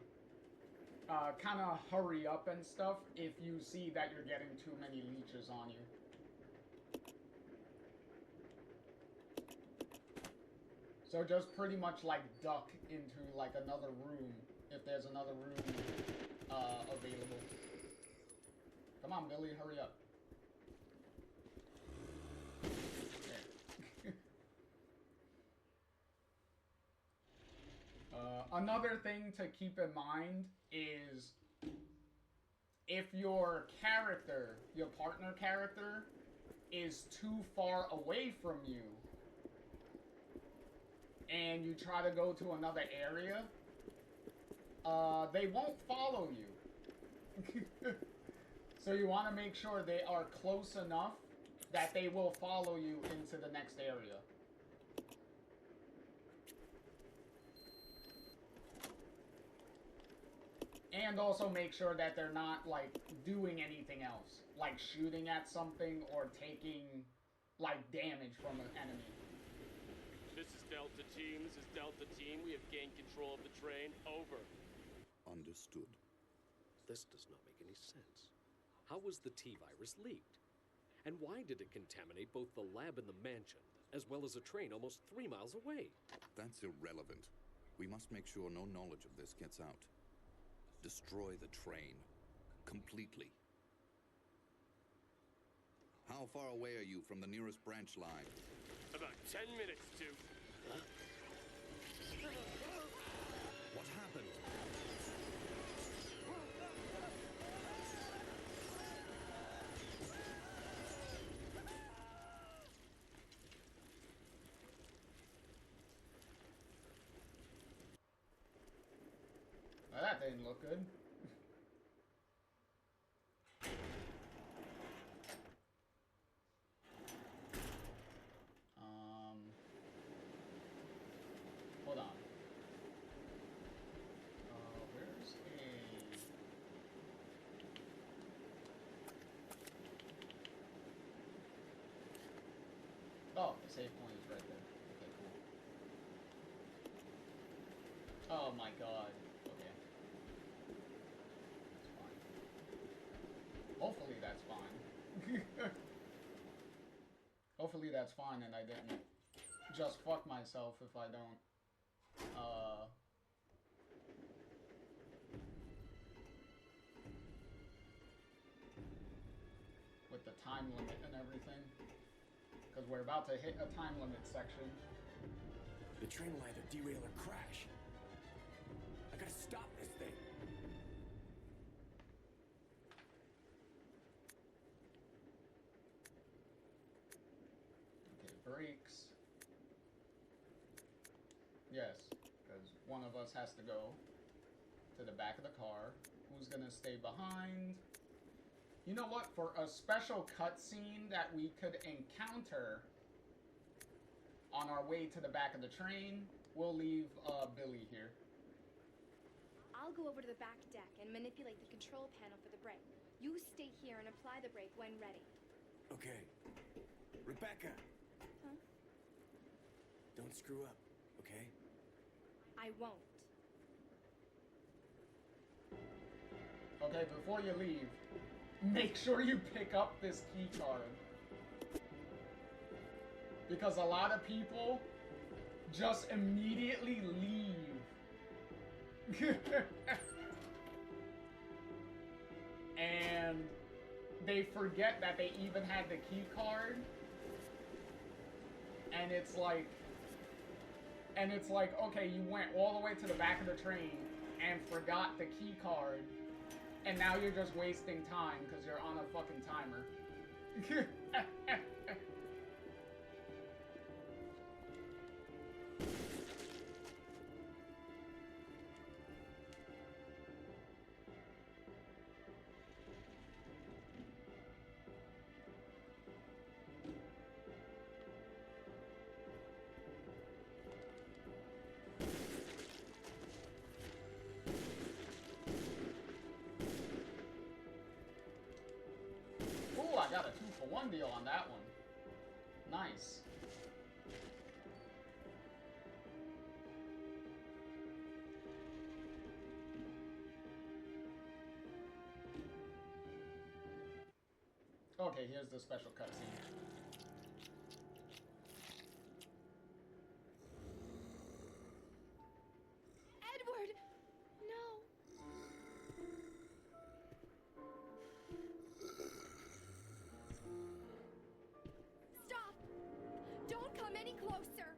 kind of hurry up and stuff if you see that you're getting too many leeches on you. So just pretty much like duck into like another room if there's another room available. Come on, Billy, hurry up. Another thing to keep in mind is if your character, your partner character, is too far away from you and you try to go to another area, they won't follow you. So you want to make sure they are close enough that they will follow you into the next area. And also make sure that they're not, like, doing anything else. Like shooting at something or taking, like, damage from an enemy.
This is Delta Team. This is Delta Team. We have gained control of the train. Over.
Understood.
This does not make any sense. How was the T-virus leaked? And why did it contaminate both the lab and the mansion, as well as a train almost 3 miles away?
That's irrelevant. We must make sure no knowledge of this gets out. Destroy the train. Completely. How far away are you from the nearest branch line?
About 10 minutes to...
Huh? What happened?
Well, that didn't look good. Hold on. Where's a... Oh, the save point is right there. Okay, cool. Oh my god. Okay. That's fine. Hopefully that's fine. Hopefully that's fine and I didn't just fuck myself if I don't. With the time limit and everything. Because we're about to hit a time limit section.
The train will either derail or crash. I gotta stop this thing.
Okay, brakes. Yes, because one of us has to go to the back of the car. Who's gonna stay behind? You know what? For a special cutscene that we could encounter on our way to the back of the train, we'll leave Billy here.
I'll go over to the back deck and manipulate the control panel for the brake. You stay here and apply the brake when ready.
Okay. Rebecca!
Huh?
Don't screw up, okay?
I won't.
Okay, before you leave, make sure you pick up this key card. Because a lot of people just immediately leave. And they forget that they even had the key card. And it's like, okay, you went all the way to the back of the train and forgot the key card. And now you're just wasting time because you're on a fucking timer. Ooh, I got a 2-for-1 deal on that one. Nice. Okay, here's the special cutscene.
Edward! No. Stop! Don't come any closer!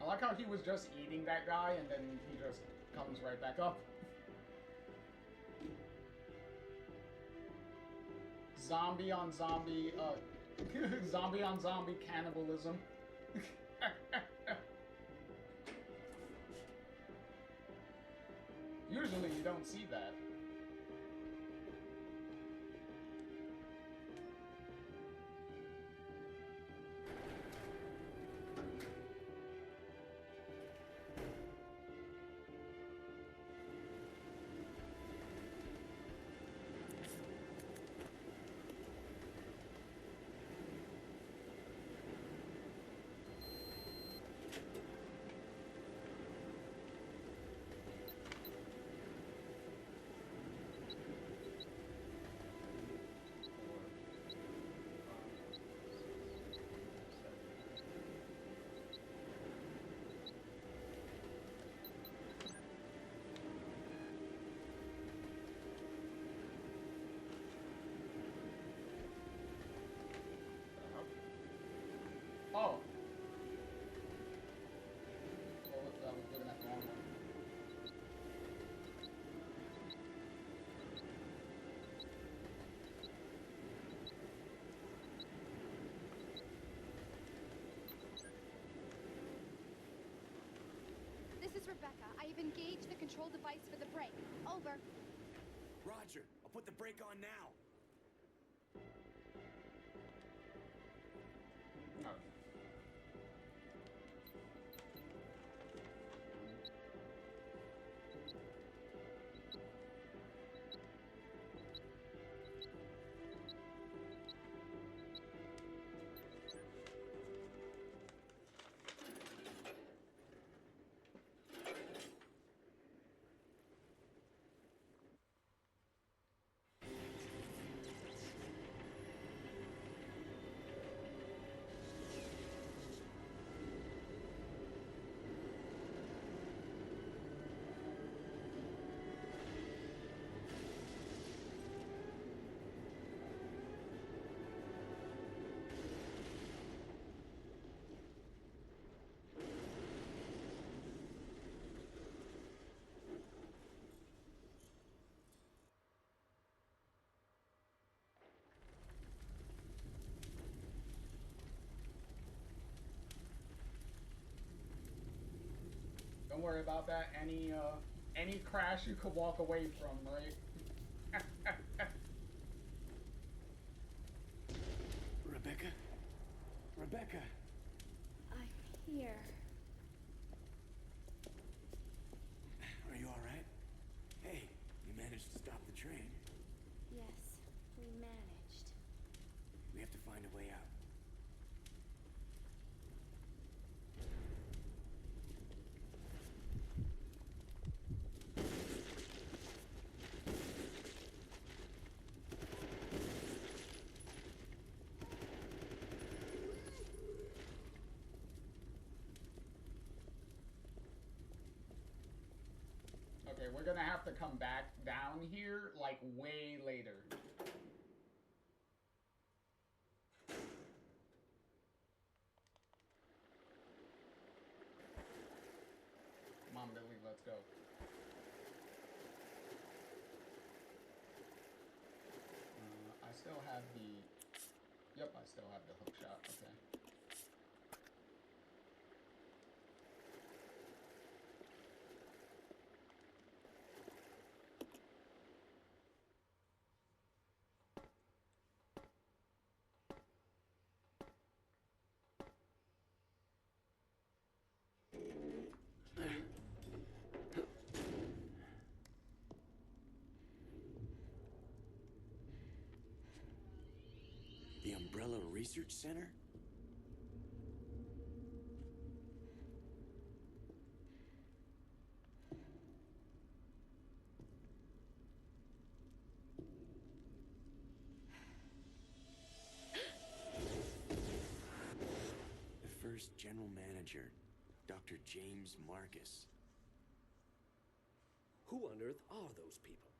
I like how he was just eating that guy and then he just comes right back up. Zombie on zombie, zombie on zombie cannibalism. Usually you don't see that. Oh. Well, I was looking at the wrong one.
This is Rebecca. I have engaged the control device for the brake. Over.
Roger, I'll put the brake on now.
Don't worry about that. Any crash you could walk away from, right?
Rebecca? Rebecca!
I'm here.
Are you alright? Hey, you managed to stop the train.
Yes, we managed.
We have to find a way out.
Okay, we're gonna have to come back down here, like, way later. Come on, Billy, let's go. I still have the... Yep, I still have the hook shot, okay.
The Umbrella Research Center? Star's general manager, Dr. James Marcus.
Who on earth are those people?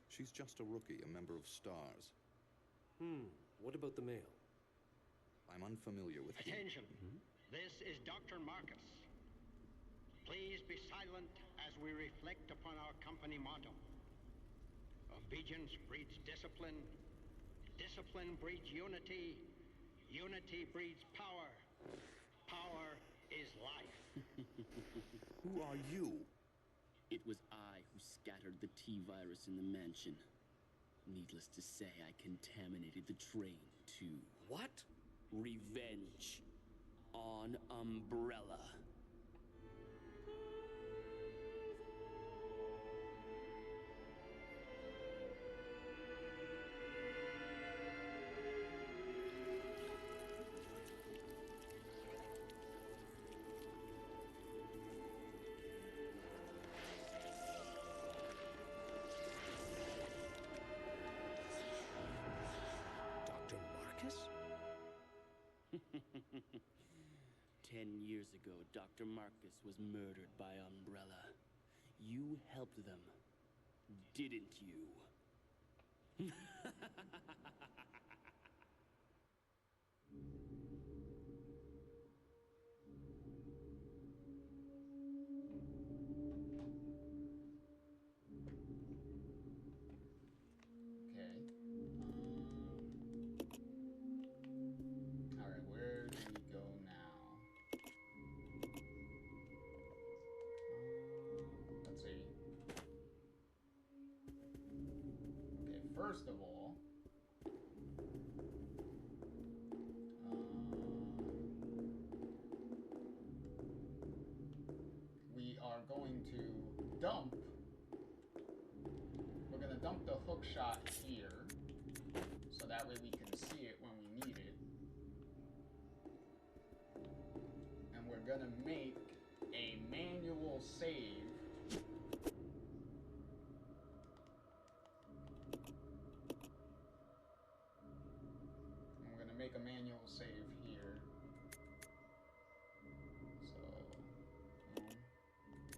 She's just a rookie, a member of STARS.
What about the male?
I'm unfamiliar with him.
Attention. This is Dr. Marcus. Please be silent as we reflect upon our company motto. Obedience breeds discipline. Discipline breeds unity. Unity breeds power. Power is life.
Who are you?
It was I who scattered the T-virus in the mansion. Needless to say, I contaminated the train, too.
What?
Revenge. On Umbrella.
Dr. Marcus?
10 years ago, Dr. Marcus was murdered by Umbrella. You helped them, didn't you?
Alright, where do we go now? Let's see. Okay, first of all, we are going to dump. We're going to dump the hook shot here, so that way we can see it when we need it. And we're going to make a manual save. And we're going to make a manual save here. So, boom. And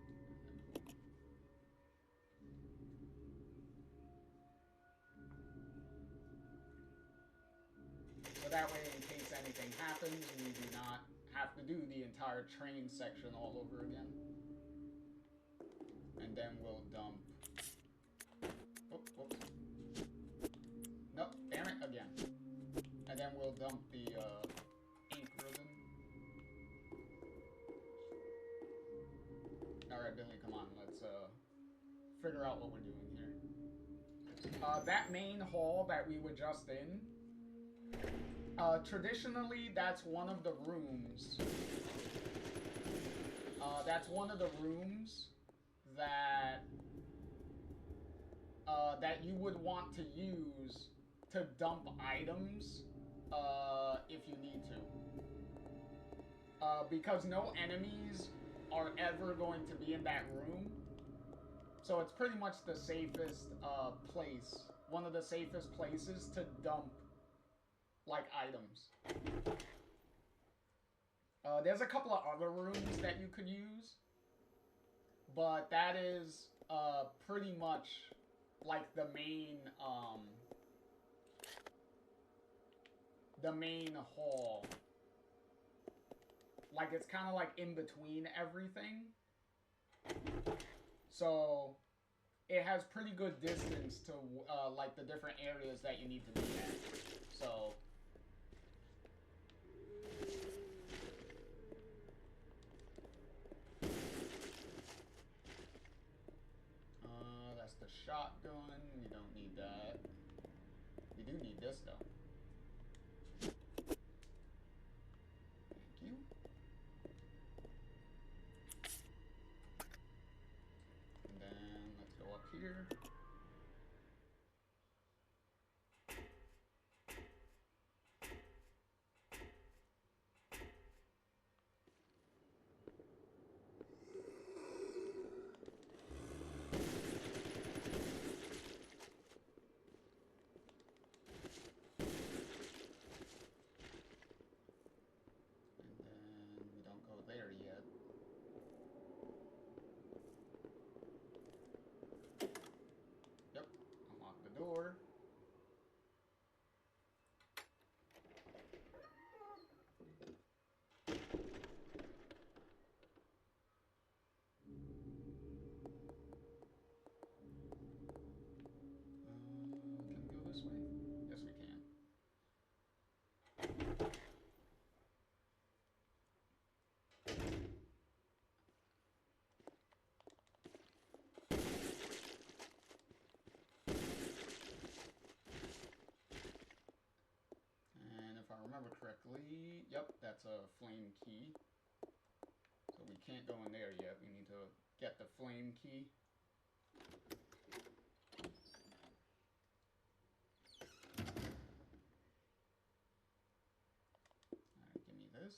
boom. So that way, in case anything happens, we do not have to do the entire train section all over again. And then we'll dump... Oops. Nope, damn it, again. And then we'll dump the ink ribbon. Alright, Billy, come on, let's figure out what we're doing here. That main hall that we were just in, traditionally, that's one of the rooms. That's one of the rooms that that you would want to use to dump items if you need to. Because no enemies are ever going to be in that room. So it's pretty much the safest place. One of the safest places to dump like items. There's a couple of other rooms that you could use, but that is pretty much like the main hall. Like it's kind of like in between everything. So it has pretty good distance to like the different areas that you need to be at. So that's the shotgun. We don't need that. We do need this though. Thank you. And then let's go up here. remember correctly, yep, that's a flame key. So we can't go in there yet. We need to get the flame key. Alright, give me this.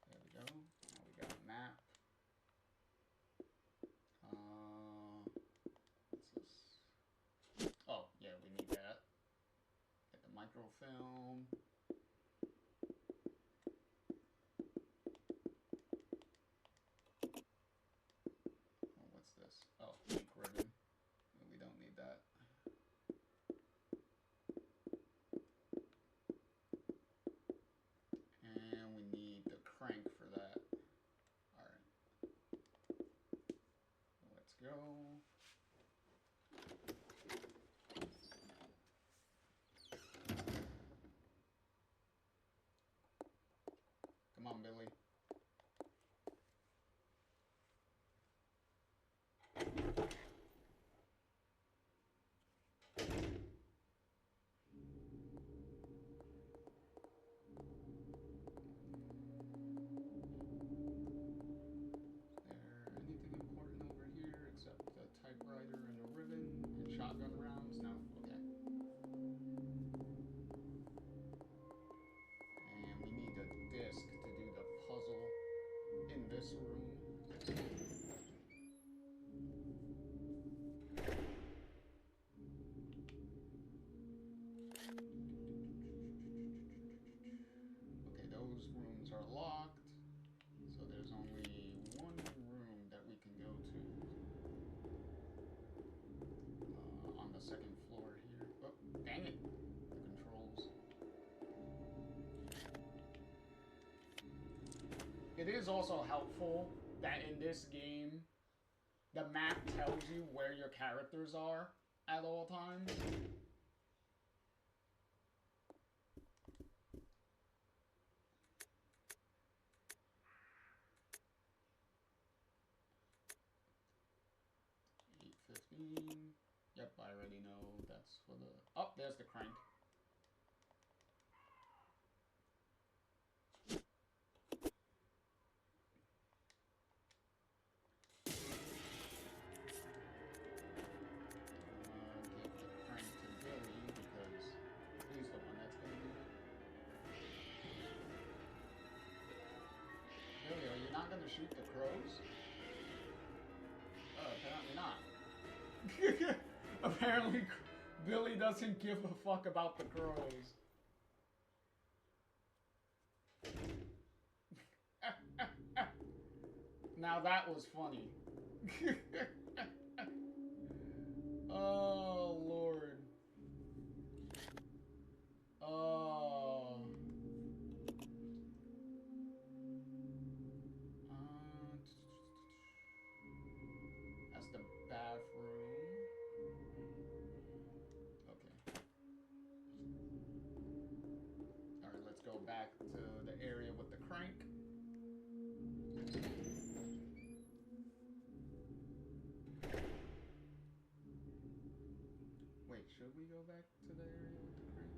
There we go. Now we got a map. What's this? Oh, yeah, we need that. Get the microfilm. Oh, what's this? Oh, ink ribbon. We don't need that. And we need the crank for that. Alright. Let's go. Come on, Billy. Anything important over here except the typewriter and the ribbon and shotgun rounds? No? Okay. And we need a disc to do the puzzle in this room. Okay, those rooms are locked. So there's only one room that we can go to on the second floor here. Oh, dang it! The controls. It is also helpful that in this game, the map tells you where your characters are at all times. 15. Yep, I already know that's for the... Oh, there's the crank. Give the crank to Billy because he's the one that's gonna do it. Billy, are you not gonna shoot the crows? Apparently not. Apparently, Billy doesn't give a fuck about the crows. Now that was funny. Oh, Lord. Oh. That's the bathroom. Okay. Alright, let's go back to the area with the crank. Wait, should we go back to the area with the crank?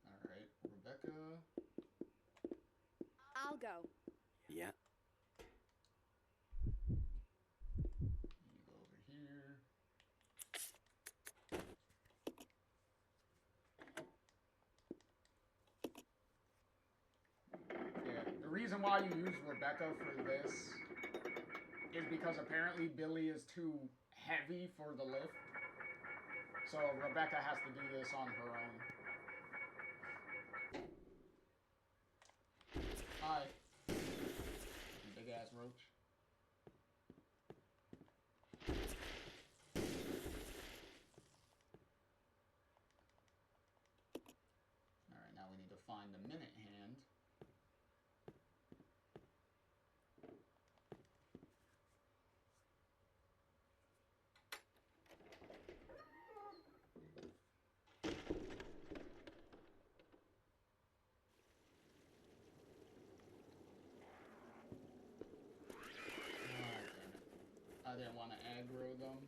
Alright, Rebecca.
I'll go.
Yeah.
You go over here. Yeah, the reason why you use Rebecca for this is because apparently Billy is too heavy for the lift. So Rebecca has to do this on her own. Hi. Big ass roach. find the minute hand. I didn't want to aggro them.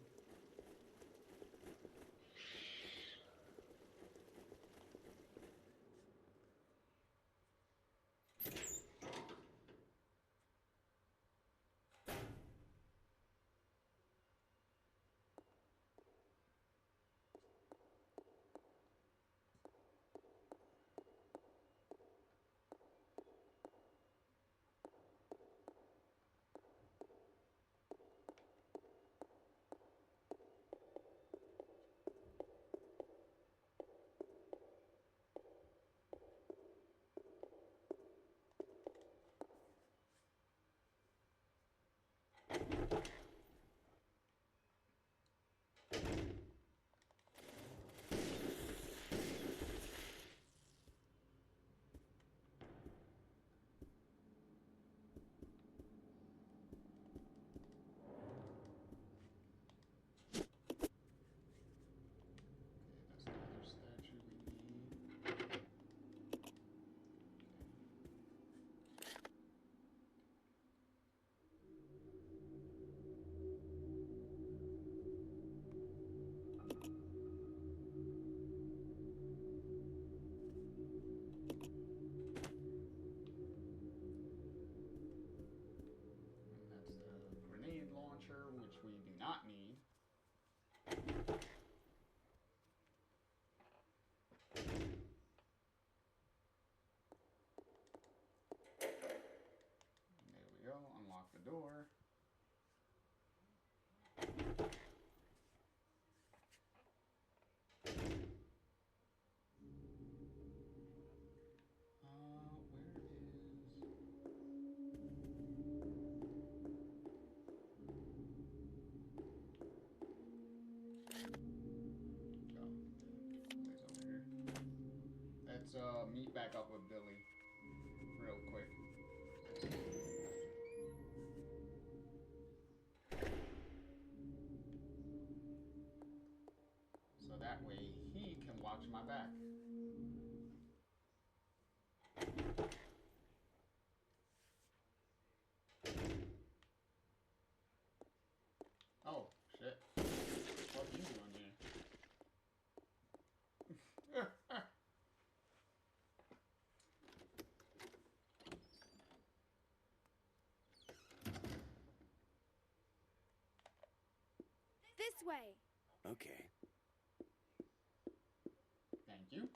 Which we do not need. There we go, unlock the door. Meet back up with Billy real quick. So that way he can watch my back. Oh, shit. What are you doing here?
This way.
Okay.
Thank you.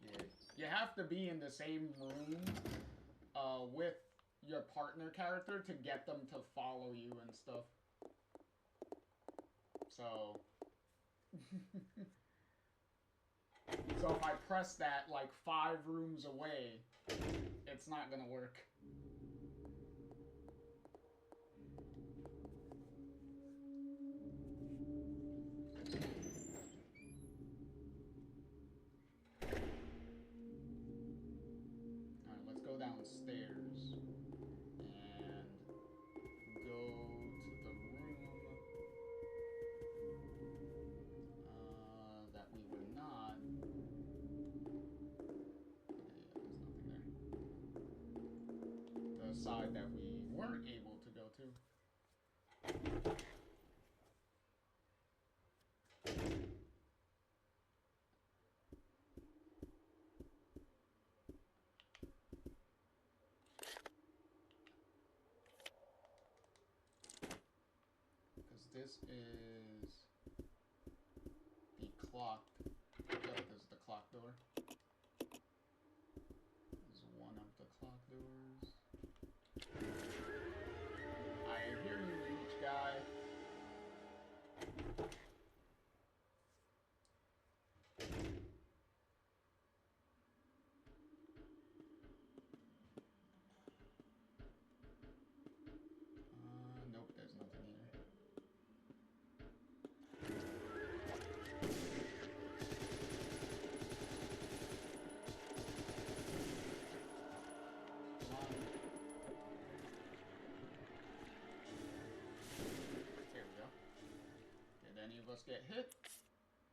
Yeah. You have to be in the same room with your partner character to get them to follow you and stuff. So... So if I press that like 5 rooms away, it's not gonna work. Alright, let's go downstairs and go to the room that we were not. The side that we weren't able to go to. Because this is the clock. Yep, this is the clock door. This is one of the clock doors. I hear you, Reach guy. Nope, there's nothing here. of us get hit?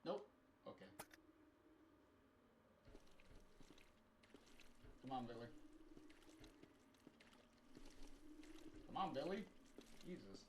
Nope. Okay. Come on, Billy. Come on, Billy. Jesus.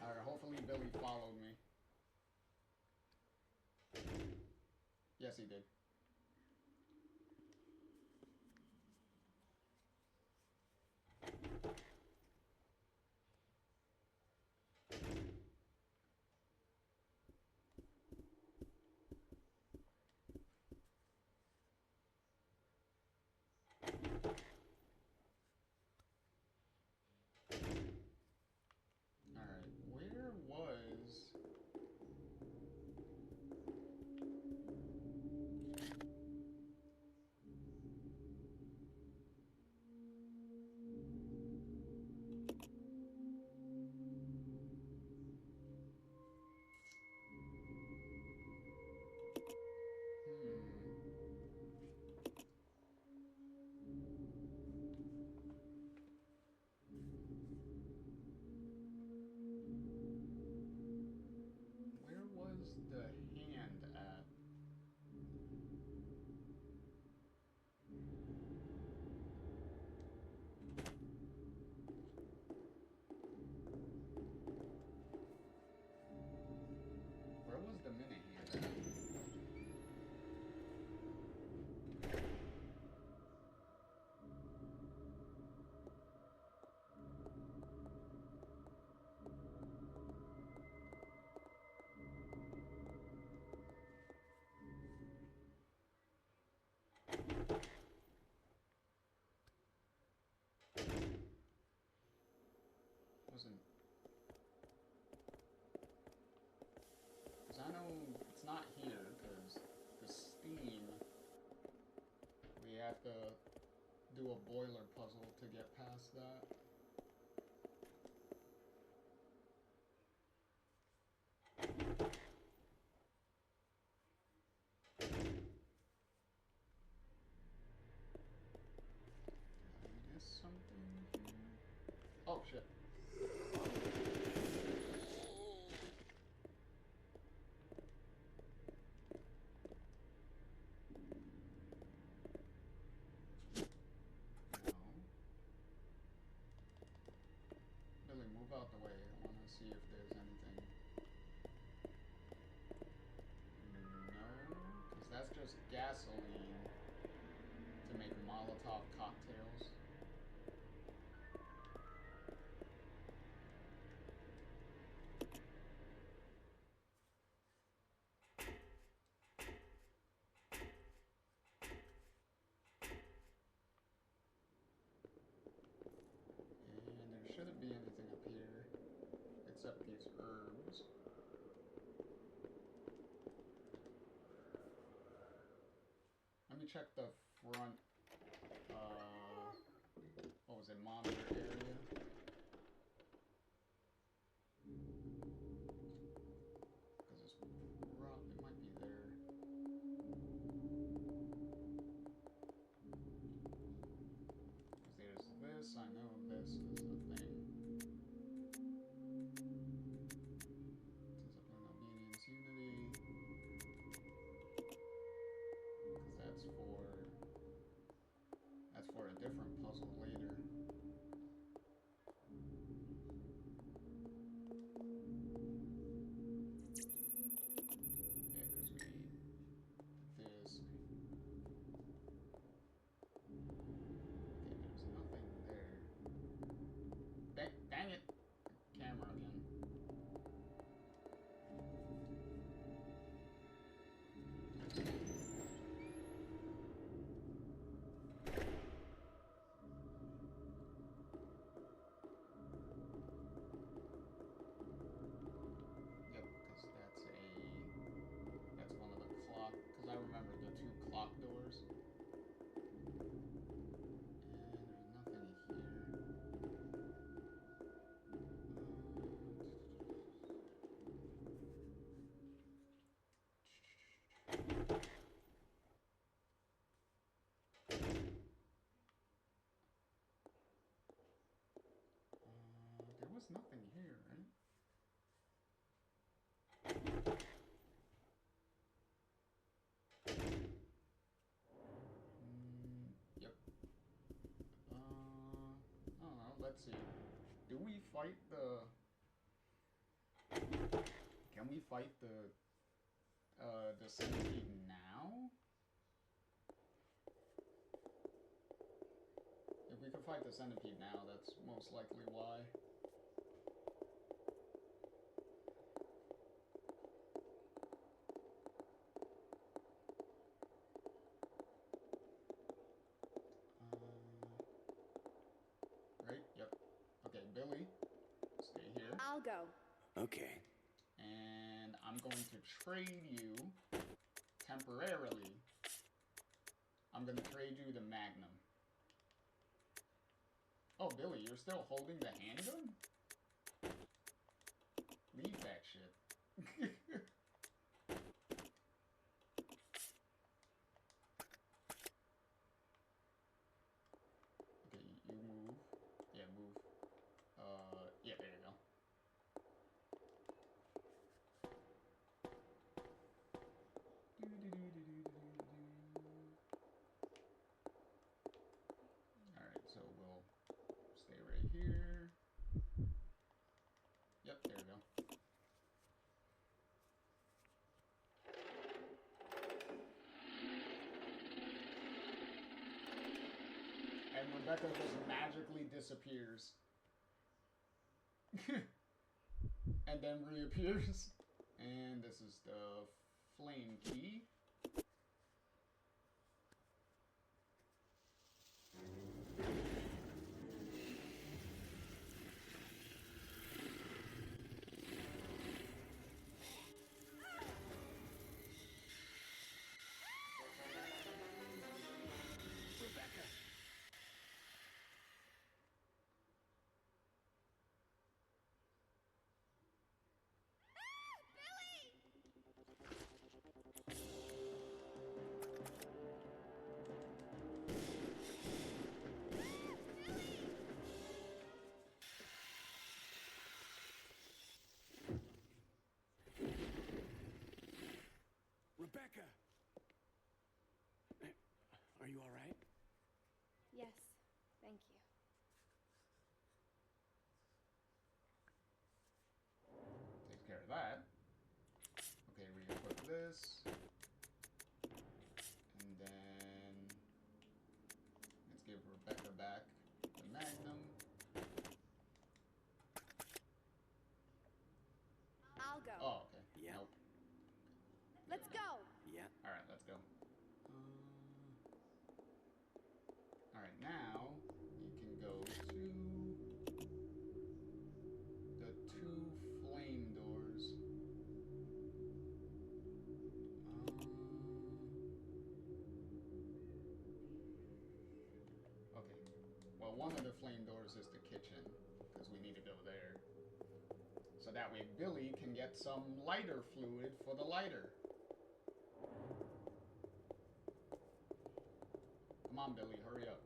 Alright, hopefully Billy followed me. Yes, he did. Alright, where was... Where was the hand at? Where was the minute hand at? Wasn't... Because I know it's not here, because the steam, we have to do a boiler puzzle to get past that. Did I miss something here? Oh, shit. Billy, move out the way. I want to see if there's anything. No, because that's just gasoline to make Molotov cocktails. And there shouldn't be anything up here except these herbs. Let me check the front there's nothing here, right? Yep. I don't know. Let's see. Do we fight the? Can we fight the centipede now? If we could fight the centipede now, that's most likely why. Right? Yep. Okay, Billy, stay here.
I'll go.
Okay.
And I'm going to trade you temporarily. I'm going to trade you the Magnum. Oh, Billy, you're still holding the handgun? Leave that shit. Okay, you move. Yeah, move. Yeah, there you go. Alright, so we'll stay right here. Yep, there we go. And Rebecca just magically disappears. And then reappears. And this is the flame key.
Rebecca! Rebecca! Are you all right?
Yes, thank you.
Takes care of that. Okay, re-equip this. And then let's give Rebecca back the Magnum.
I'll go.
Oh, okay.
Yeah.
Nope.
Let's go.
Yeah.
Alright, let's go. Alright, now you can go to the two flame doors. Okay. Well, one of the flame doors is the kitchen, because we need to go there. So that way Billy can get some lighter fluid for the lighter. Come on, Billy, hurry up.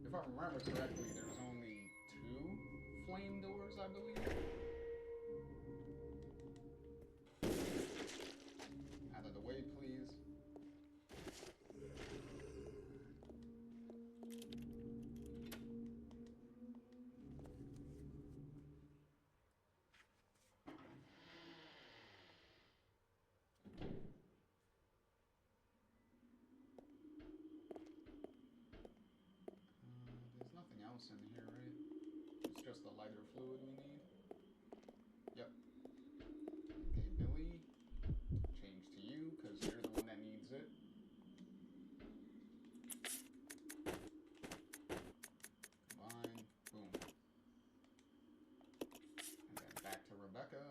If I remember correctly, there's only two flame doors, I believe. Out of the way, please. There's nothing else in here, right? It's just the lighter fluid we need. Yep. Okay, Billy. Change to you, because you're the one that needs it. Combine. Boom. And then back to Rebecca.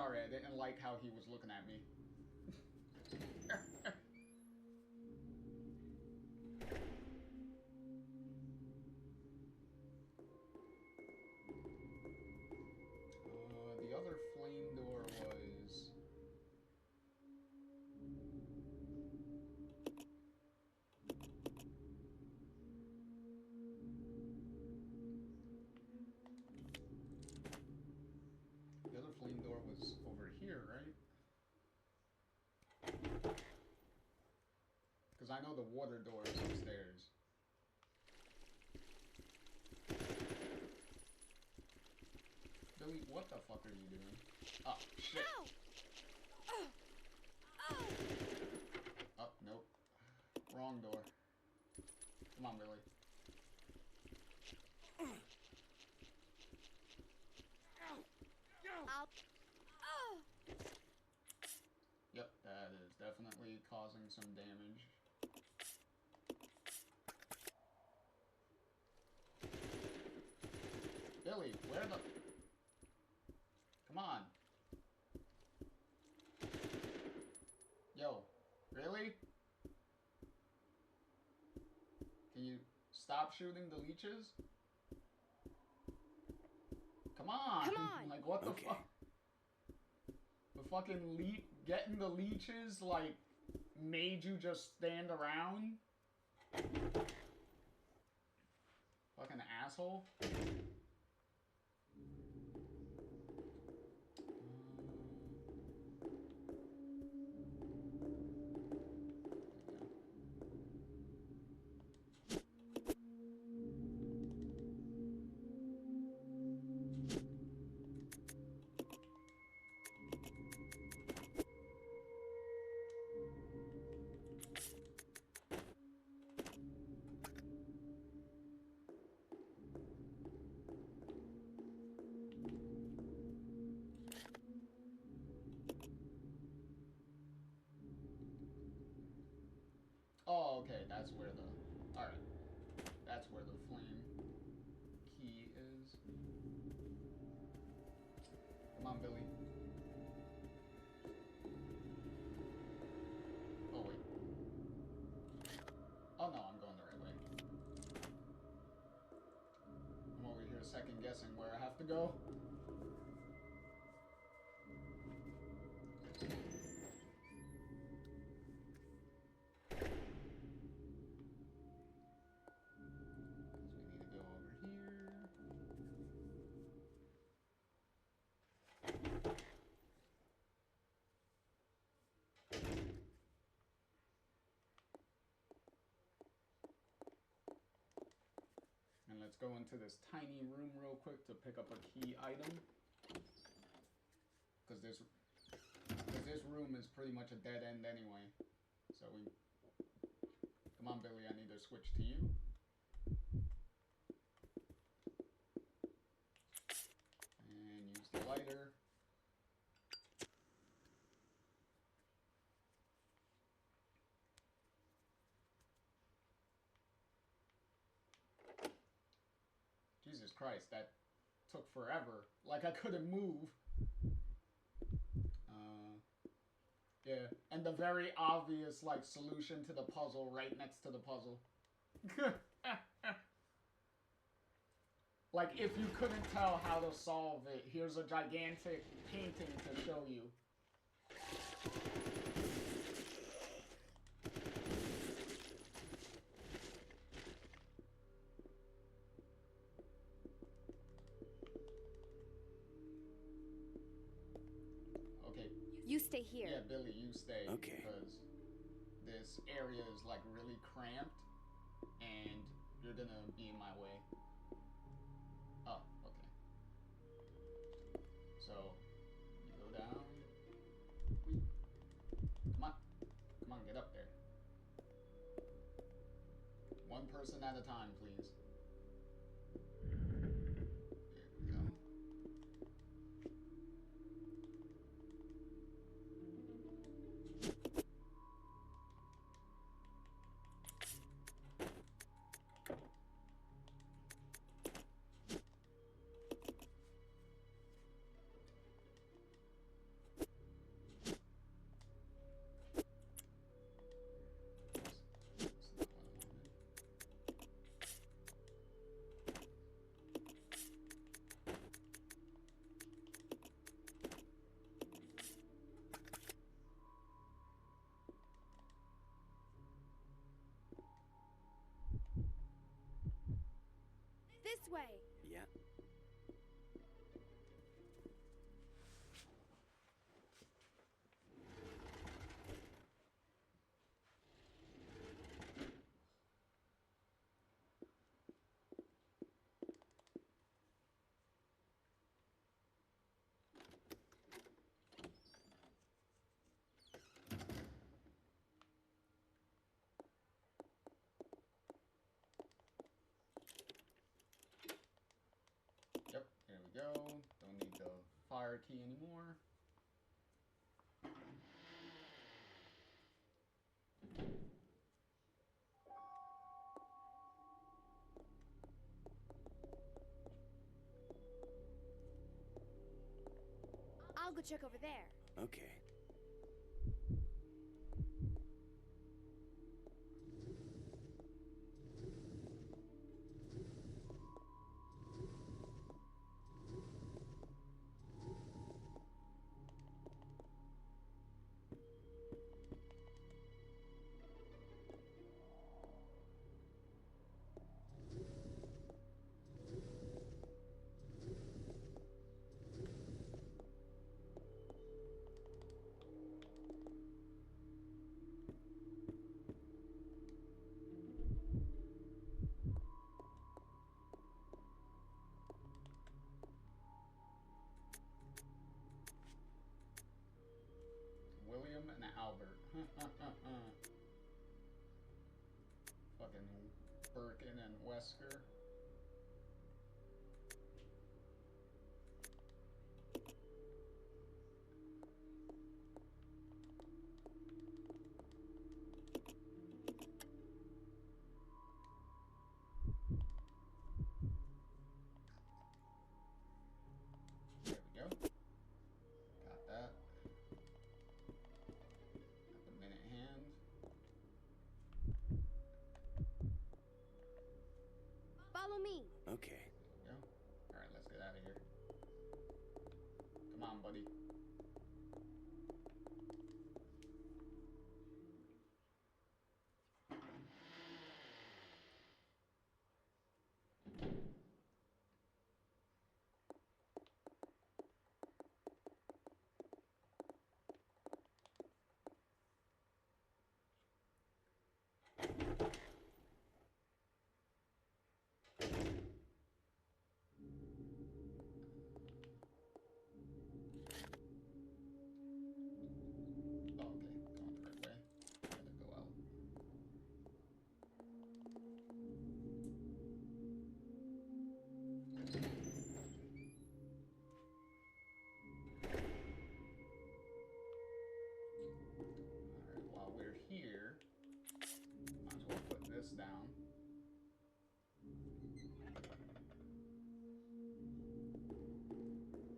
sorry, I didn't like how he was looking at me. The other flame door was... The other flame door was over here, right? Because I know the water door is upstairs. Billy, what the fuck are you doing? Oh, shit. Oh, nope. Wrong door. Come on, Billy. Yep, that is definitely causing some damage. Billy, where the... Come on. Yo, really? Can you stop shooting the leeches? Come on!
Come on!
Like, what the fuck? The fucking getting the leeches, like, made you just stand around? Fucking asshole. Oh, okay, that's where the... Alright. That's where the flame key is. Come on, Billy. Oh, wait. Oh, no, I'm going the right way. I'm over here second guessing where I have to go. And let's go into this tiny room real quick to pick up a key item. Because this room is pretty much a dead end anyway. So we... Come on, Billy, I need to switch to you. And use the lighter. Jesus Christ, that took forever. Like I couldn't move. Yeah, and the very obvious, like, solution to the puzzle right next to the puzzle. Like, if you couldn't tell how to solve it, here's a gigantic painting to show you.
You stay here.
Yeah, Billy, you stay.
Okay.
Because this area is, like, really cramped, and you're gonna be in my way. Oh, okay. So, you go down. Come on. Come on, get up there. One person at a time, please.
way.
Yeah.
Yep, there we go. Don't need the fire key anymore.
I'll go check over there.
Okay.
William and Albert. Fucking Birkin and Wesker. There we go. Got that. Got the minute hand.
Follow me.
Okay.
There we go. Alright, let's get out of here. Come on, buddy. Oh, okay, going the right way. Gotta go out. Alright, while we're here, might as well put this down.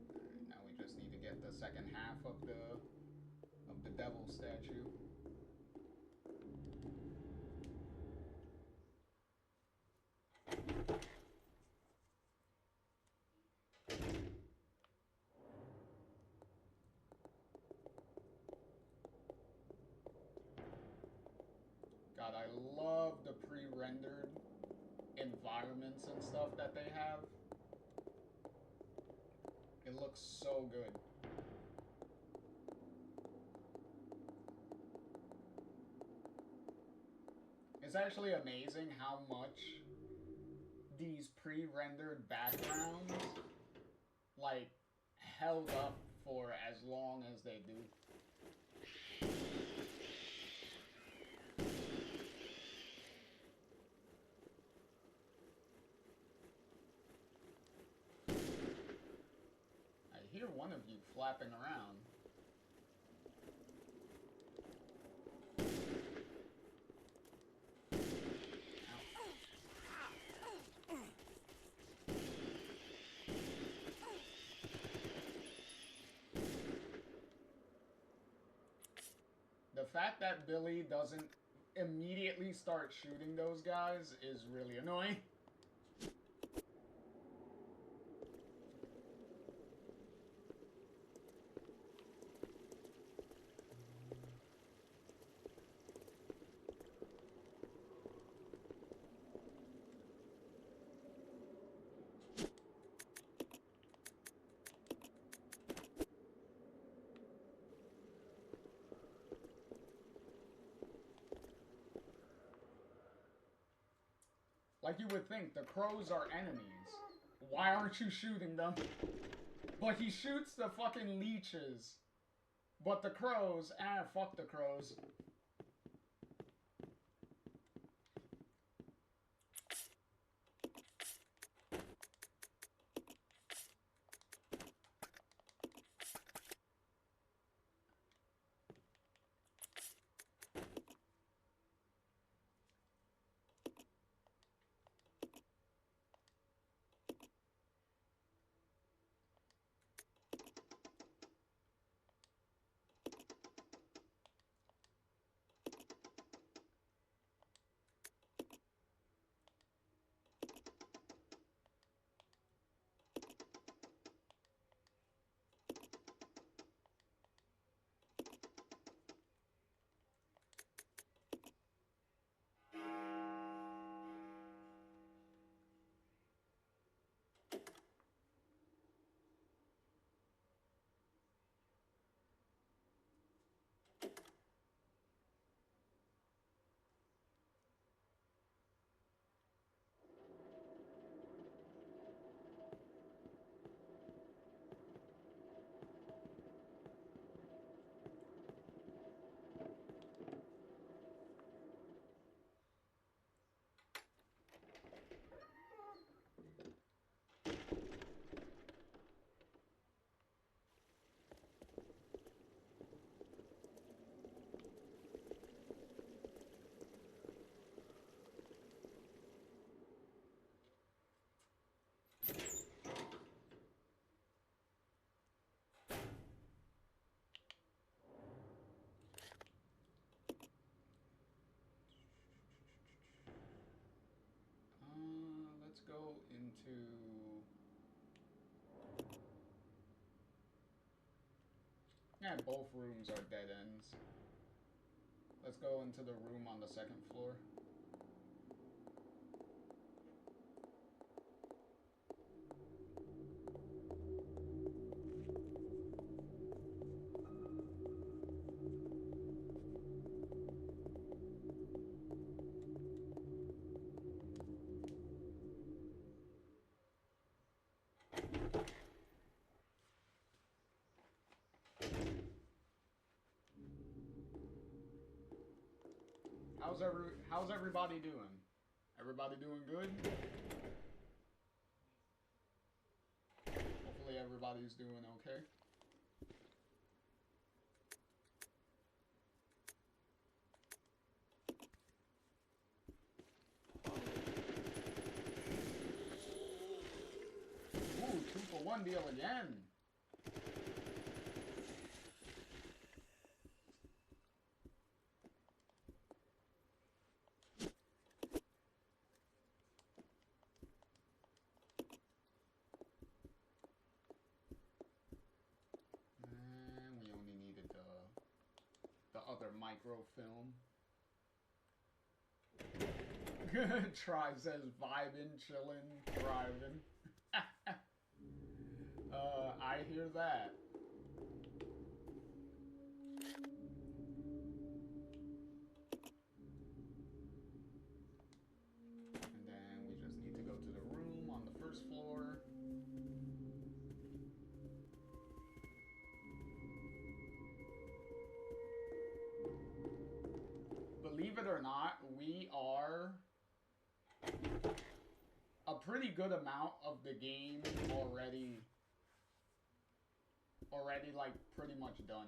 Alright, now we just need to get the second half of the devil statue. God, I love the pre-rendered environments and stuff that they have. It looks so good. It's actually amazing how much these pre-rendered backgrounds like held up for as long as they do. I hear one of you flapping around. The fact that Billy doesn't immediately start shooting those guys is really annoying. Like you would think, the crows are enemies. Why aren't you shooting them? But he shoots the fucking leeches. But the crows, fuck the crows. Let's go into... Yeah, both rooms are dead ends. Let's go into the room on the second floor. How's everybody doing? Everybody doing good? Hopefully everybody's doing okay. Ooh, 2-for-1 deal again. Other microfilm. Try says vibing, chilling, thriving. I hear that. And then we just need to go to the room on the first floor. Believe it or not, we are a pretty good amount of the game already like pretty much done.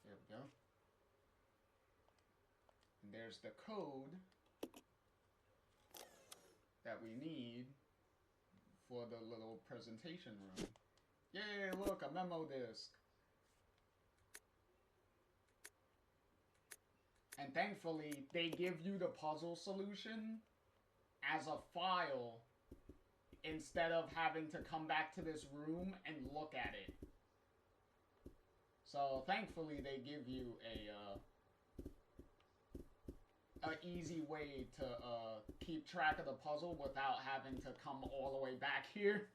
There we go. And there's the code that we need for the little presentation room. Yay, look, a memo disc. And thankfully, they give you the puzzle solution as a file instead of having to come back to this room and look at it. So thankfully, they give you a easy way to keep track of the puzzle without having to come all the way back here.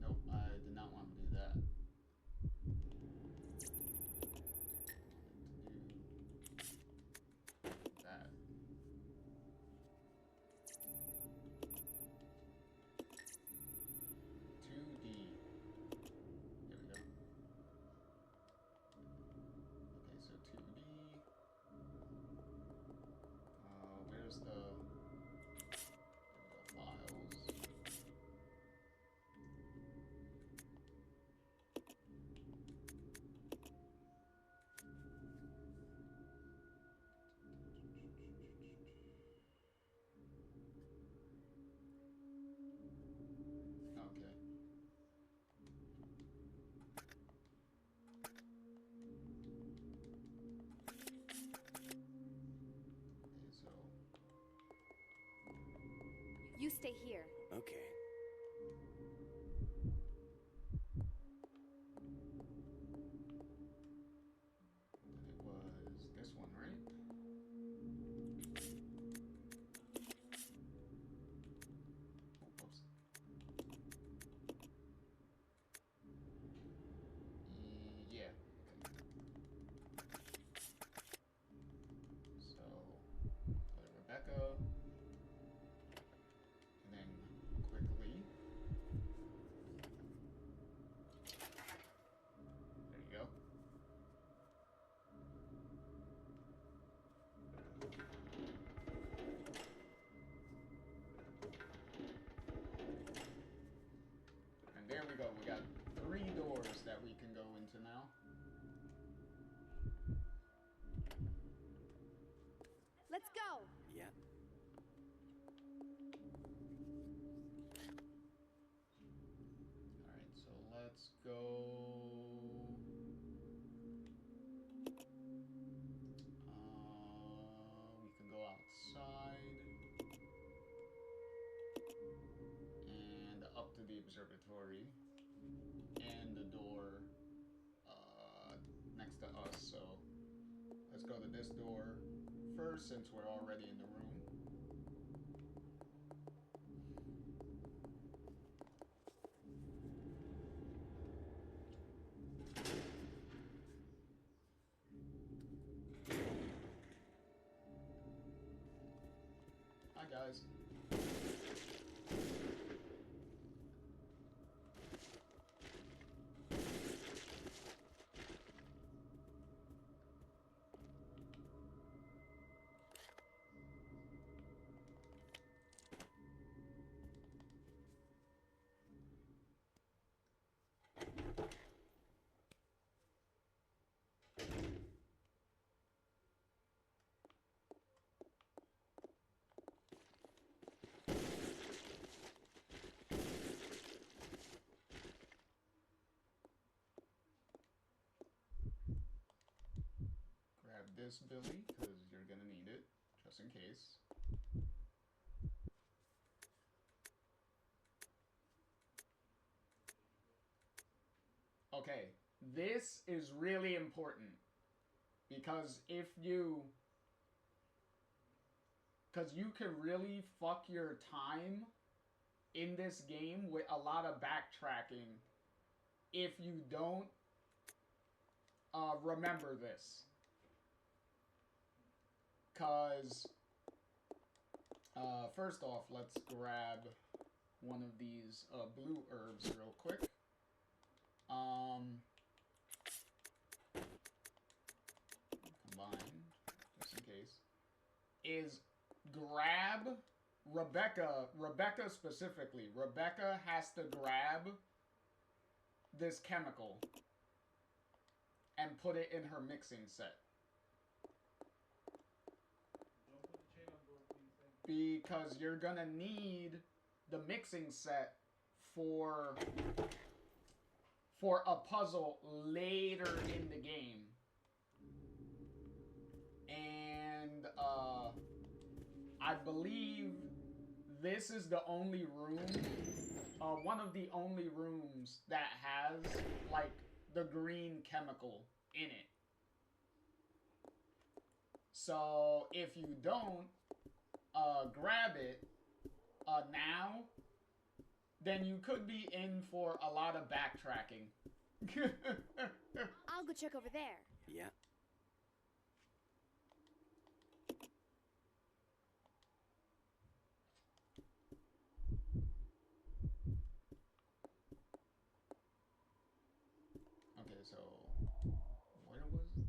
Nope, I did not want to do that. That. 2D. There we go. Okay, so 2D. Where's the... There we go, files. Okay. Okay, so
You stay here.
Okay.
it was this one, right? Oh, oops. Yeah. Okay. So, Rebecca. And then quickly. There you go. And there we go. We got 3 doors that we can go into now.
Let's go.
Yeah.
Alright, so let's go. We can go outside. And up to the observatory. And the door next to us, so let's go to this door first since we're already in the room. Hi guys. Grab this, Billy, because you're gonna need it, just in case. Okay, this is really important, because if you because you can really fuck your time in this game with a lot of backtracking if you don't remember this. Because, first off, let's grab one of these blue herbs real quick. Combine, just in case. Is grab Rebecca specifically. Rebecca has to grab this chemical and put it in her mixing set. Because you're gonna need the mixing set for a puzzle later in the game. And I believe this is the only room, one of the only rooms that has like the green chemical in it. So if you don't grab it now, then you could be in for a lot of backtracking.
I'll go check over there.
Yeah.
Okay, so where was the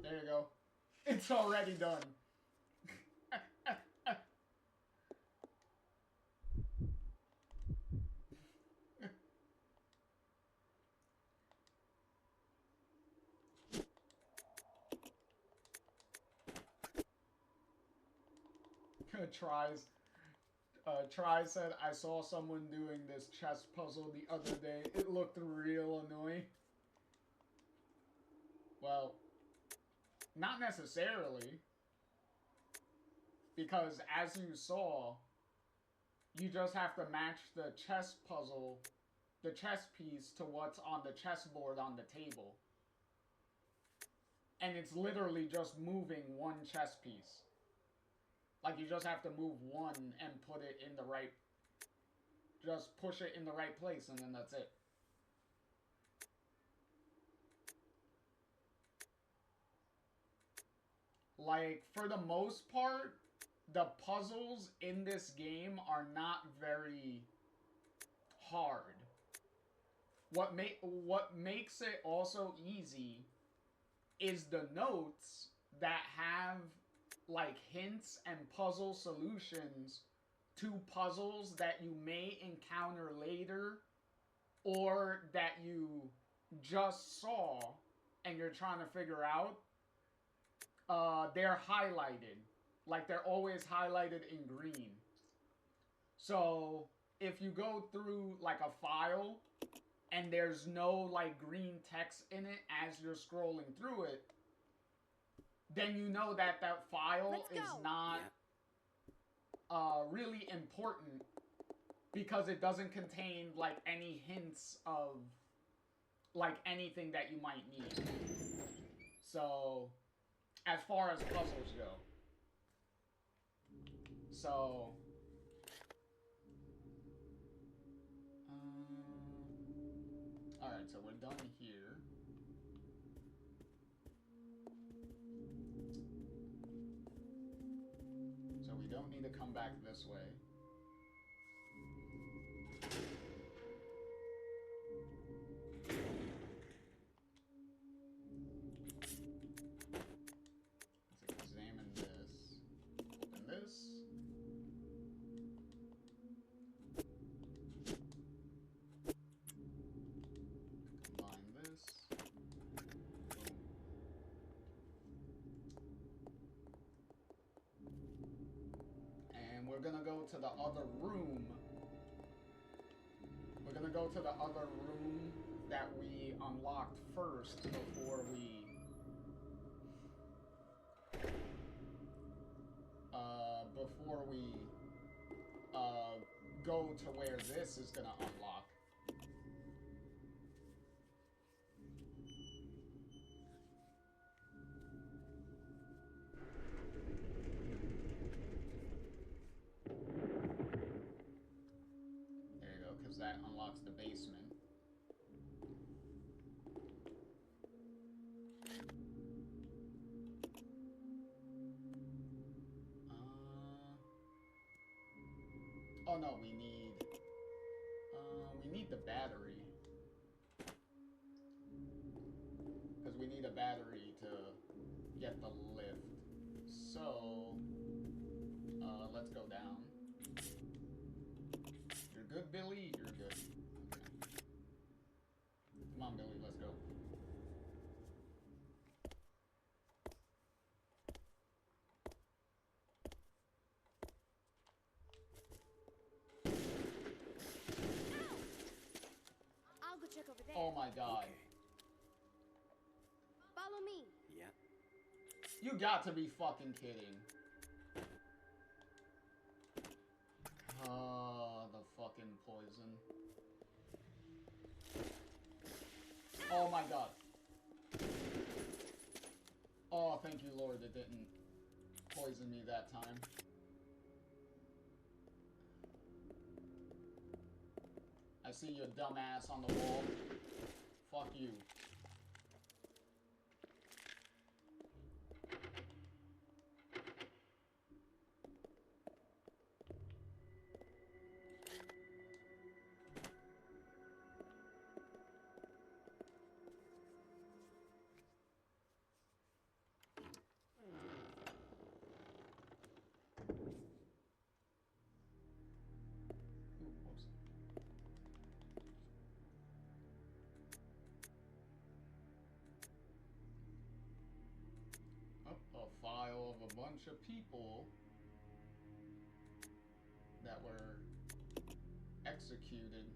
There you go. It's already done. Try said, I saw someone doing this chess puzzle the other day. It looked real annoying. Well, not necessarily. Because as you saw, you just have to match the chess puzzle, the chess piece, to what's on the chessboard on the table. And it's literally just moving one chess piece. Like, you just have to move one and put it in the right... Just push it in the right place, and then that's it. Like, for the most part, the puzzles in this game are not very hard. What makes it also easy is the notes that have like hints and puzzle solutions to puzzles that you may encounter later or that you just saw and you're trying to figure out. They're highlighted. Like, they're always highlighted in green. So if you go through like a file and there's no like green text in it as you're scrolling through it, then you know that that file is not really important because it doesn't contain like any hints of like anything that you might need. So as far as puzzles go. So alright, so we're done here. So we don't need to come back this way. Let's examine this. Open this. Combine we're gonna go to the other room. We're gonna go to the other room that we unlocked first before we go to where this is gonna unlock. There you go, because that unlocks the basement. Oh no, we need the battery. Because we need a battery to get the lift. So, let's go down. You're good, Billy? You're good. Okay. Come on, Billy, let's go.
Check over there.
Oh my god.
Okay.
Follow me.
Yeah.
You got to be fucking kidding. The fucking poison. Oh my god. Oh, thank you, Lord, it didn't poison me that time. I see your dumb ass on the wall. Fuck you. A file of a bunch of people that were executed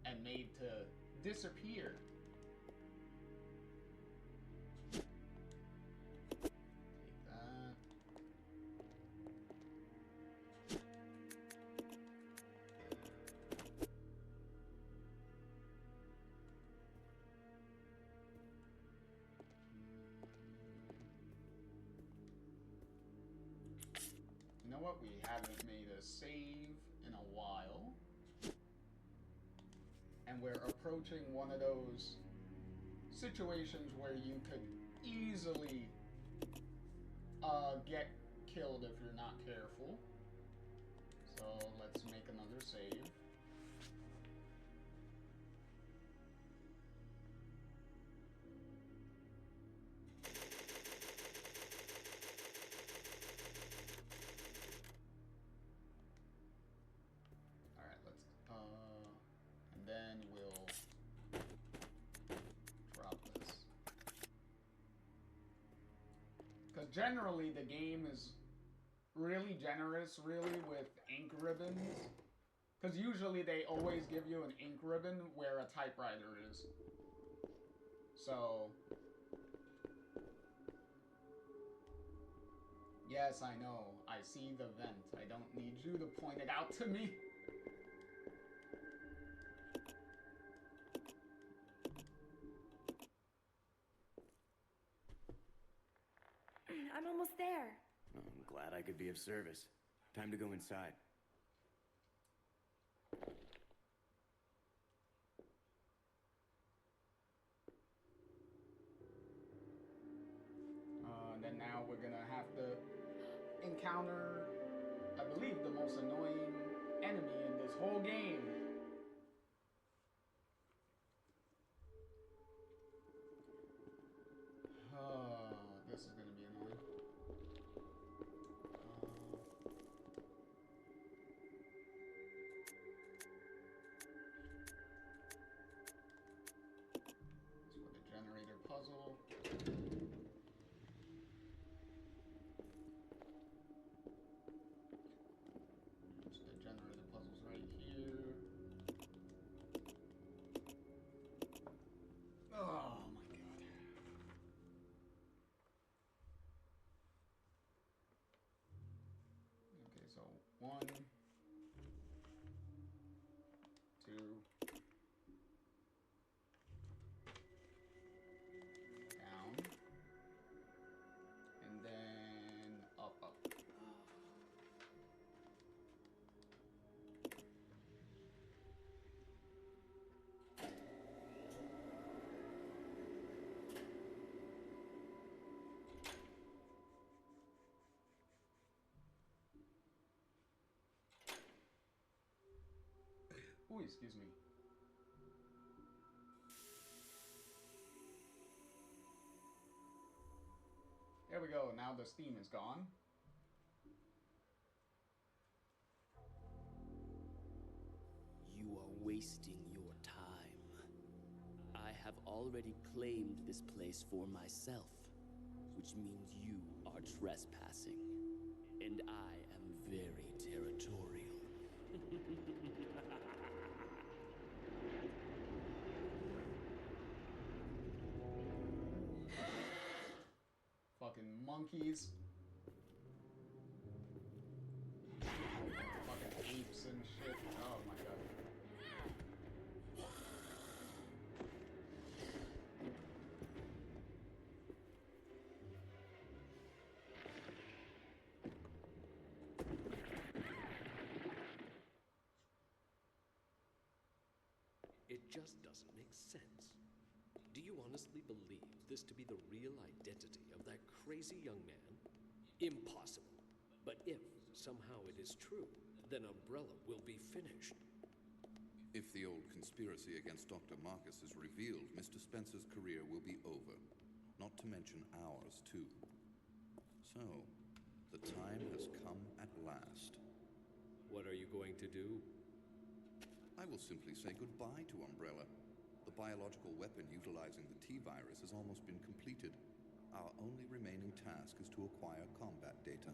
and made to disappear. Take that. You know what? We haven't made a save in a while. And we're approaching one of those situations where you could easily get killed if you're not careful. So let's make another save. Then we'll drop this. Because generally the game is really generous, really, with ink ribbons. Because usually they always give you an ink ribbon where a typewriter is. So... Yes, I know. I see the vent. I don't need you to point it out to me.
I'm almost there.
I'm glad I could be of service. Time to go inside.
Then now we're gonna have to encounter, I believe, the most annoying enemy in this whole game. This is gonna be annoying. Let's put a generator puzzle. Ooh, excuse me. There we go. Now the steam is gone.
You are wasting your time. I have already claimed this place for myself, which means you are trespassing. And I am very territorial.
Fucking monkeys. Fucking apes and shit. Oh my god.
It just doesn't make sense. Do you honestly believe this to be the real identity of that crazy young man? Impossible. But if somehow it is true, then Umbrella will be finished.
If the old conspiracy against Dr. Marcus is revealed, Mr. Spencer's career will be over. Not to mention ours, too. So, the time has come at last.
What are you going to do?
I will simply say goodbye to Umbrella. The biological weapon utilizing the T-virus has almost been completed. Our only remaining task is to acquire combat data.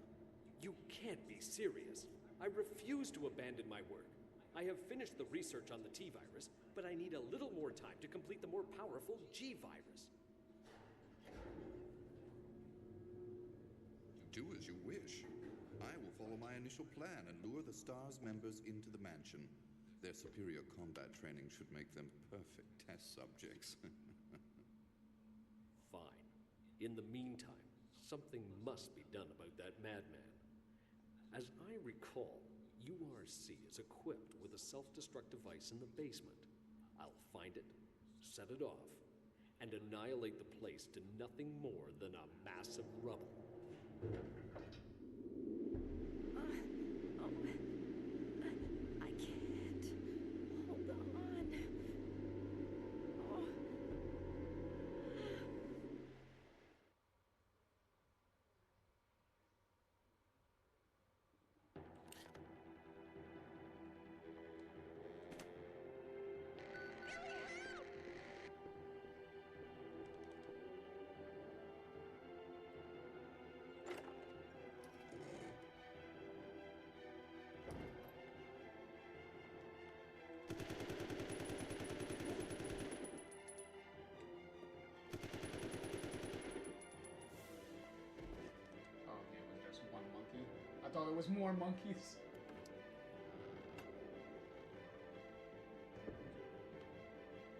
You can't be serious. I refuse to abandon my work. I have finished the research on the T-virus, but I need a little more time to complete the more powerful G-virus.
Do as you wish. I will follow my initial plan and lure the STARS members into the mansion. Their superior combat training should make them perfect test subjects.
Fine. In the meantime, something must be done about that madman. As I recall, URC is equipped with a self-destruct device in the basement. I'll find it, set it off, and annihilate the place to nothing more than a mass of rubble.
I can't. Hold on. Oh.
I thought it was more monkeys.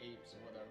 Apes, whatever.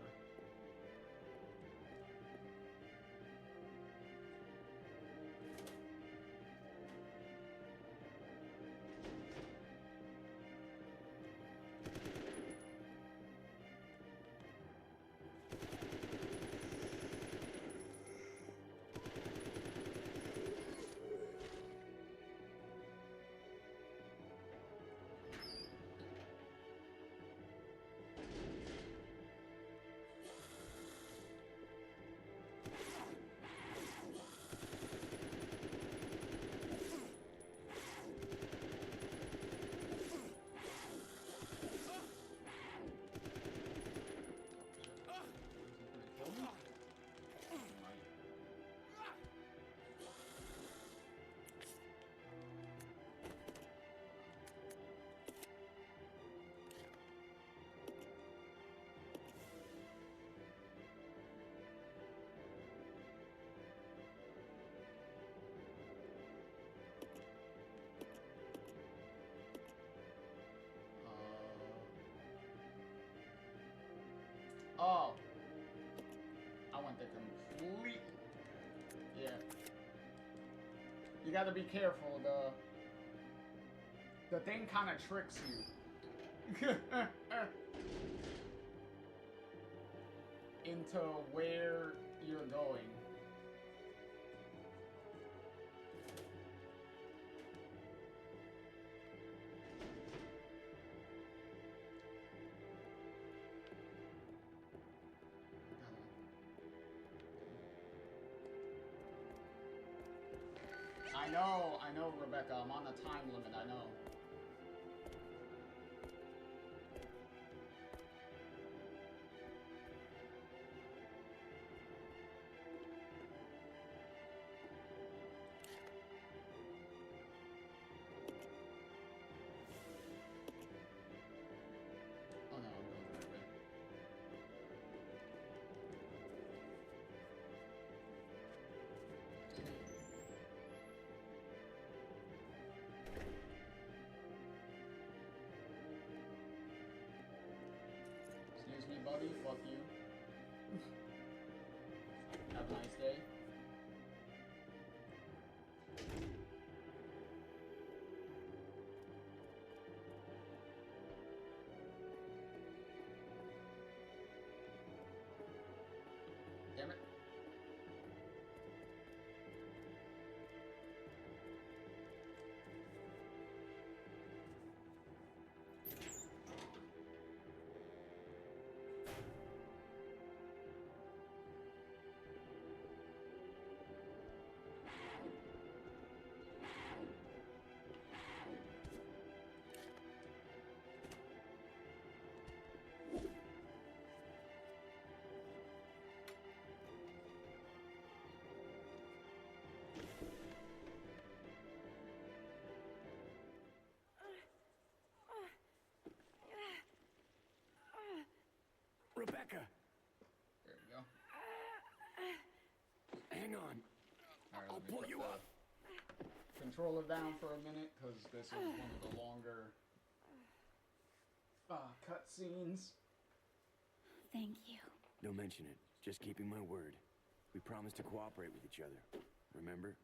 Oh. I went the complete... Yeah. You gotta be careful. The thing kind of tricks you. Into where you're going. know, Rebecca. I'm on a time limit, I know. Oh no, I'm going the right way. Excuse me, buddy. Fuck you. Have a nice day. Damn it.
Rebecca!
There we go.
Hang on.
Alright,
I'll
let me
pull
put
you
the
up.
controller down for a minute, because this is one of the longer cutscenes.
Thank you.
Don't mention it. Just keeping my word. We promised to cooperate with each other. Remember?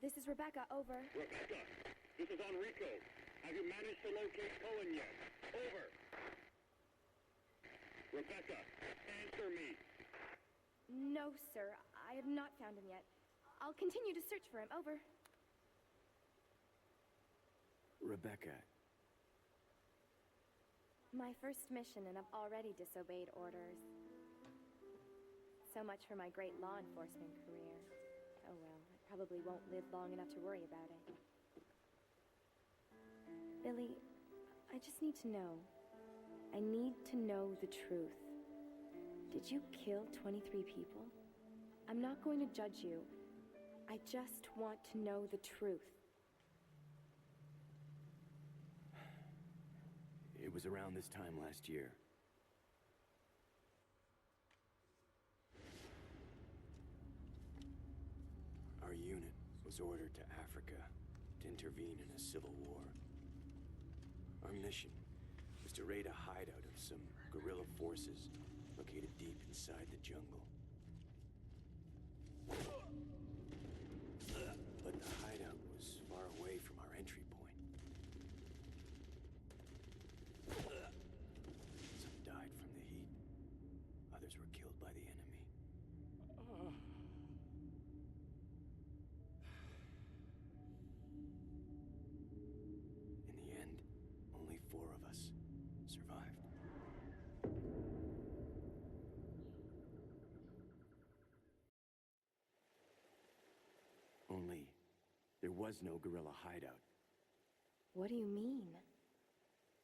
This is Rebecca, over.
Rebecca, this is Enrico. Have you managed to locate Cohen yet? Over. Rebecca, answer me.
No, sir. I have not found him yet. I'll continue to search for him, over.
Rebecca,
My first mission, and I've already disobeyed orders. So much for my great law enforcement career. Oh well, I probably won't live long enough to worry about it. Billy, I just need to know. I need to know the truth. Did you kill 23 people? I'm not going to judge you. I just want to know the truth.
it was around this time last year. Our unit was ordered to Africa to intervene in a civil war. Our mission was to raid a hideout of some guerrilla forces located deep inside the jungle. But the hideout was far away from our entry point. Some died from the heat. Others were killed by the enemy. In the end, only 4 of us survived. Only, there was no guerrilla hideout.
What do you mean?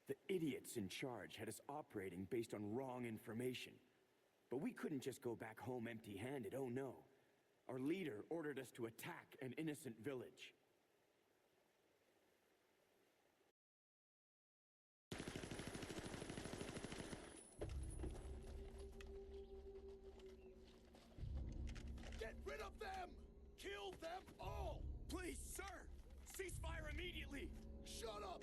The idiots in charge had us operating based on wrong information. But we couldn't just go back home empty-handed, oh no. Our leader ordered us to attack an innocent village.
Get rid of them! Kill them all!
Please, sir! Ceasefire immediately!
Shut up!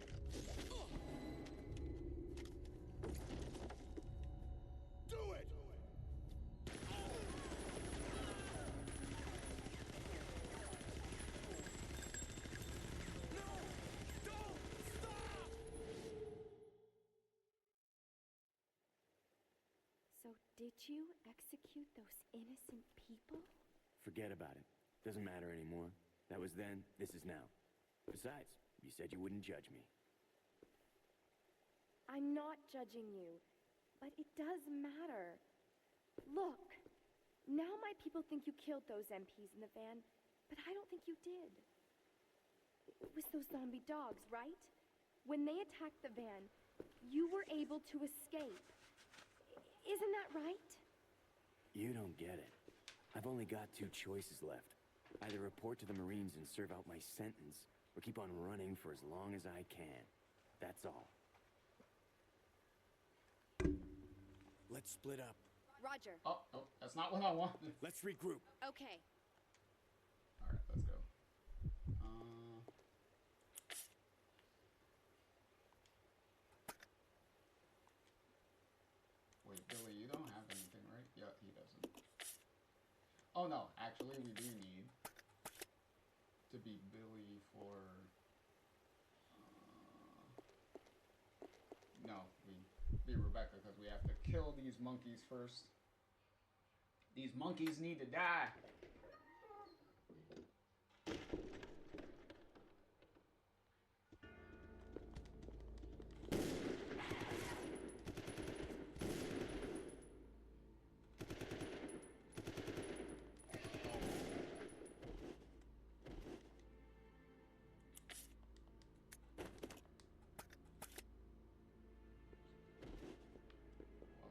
Do it!
No! Don't! Stop!
So did you execute those innocent people?
Forget about it. Doesn't matter anymore. That was then, this is now. Besides, you said you wouldn't judge me.
I'm not judging you, but it does matter. Look, Now my people think you killed those MPs in the van, but I don't think you did. It was those zombie dogs, right? When they attacked the van, you were able to escape. Isn't that right?
You don't get it. I've only got two choices left. Either report to the Marines and serve out my sentence, or keep on running for as long as I can. That's all. Let's split up.
Roger.
Oh, that's not what I wanted.
Let's regroup.
Okay.
Alright, let's go. Wait, Billy, you don't have anything, right? Yeah, he doesn't. Oh no, actually we do need to be Billy for... no, we be Rebecca because we have to kill these monkeys first. These monkeys need to die.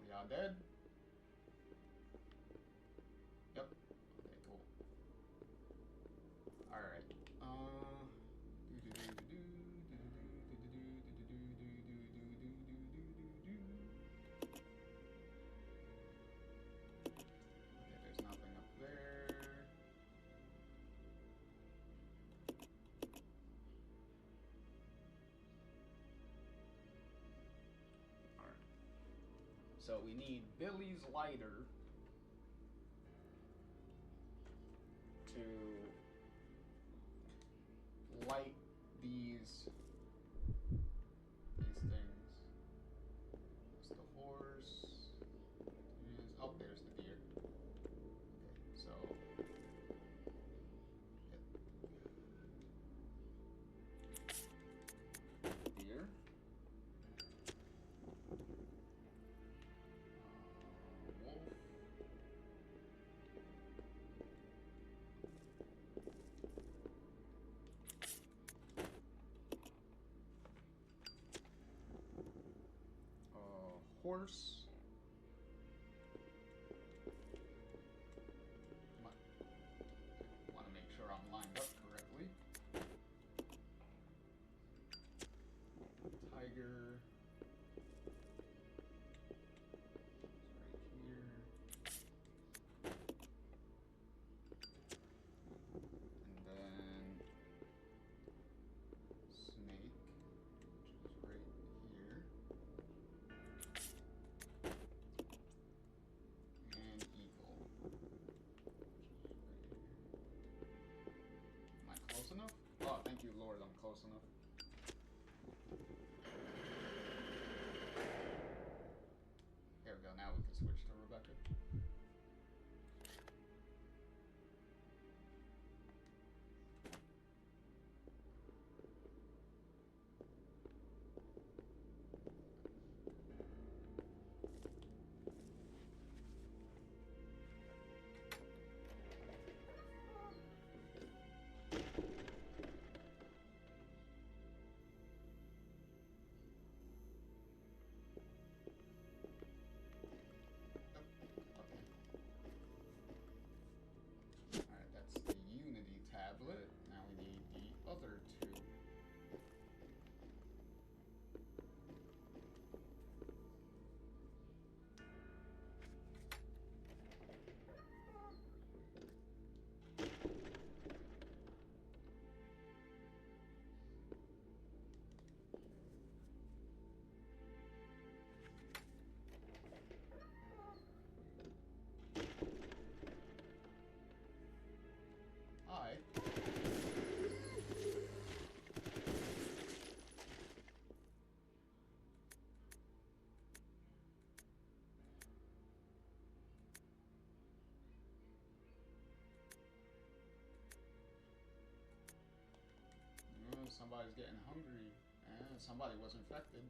Y'all dead? Yep. Okay, cool. Alright. Okay, there's nothing up there. Alright. So we need Billy's lighter to light these things. It's the horse. Oh, there's the deer. Okay, so deer. Wolf. Horse. Want to make sure I'm lined up correctly. Tiger. It's right here. And then snake, which is right here. And eagle, which is right here. Am I close enough? Oh, thank you, Lord, I'm close enough. Here we go, now we can switch to Rebecca. Alright, that's the Unity tablet. Now we need the other two. Hi. Somebody's getting hungry. Somebody was infected.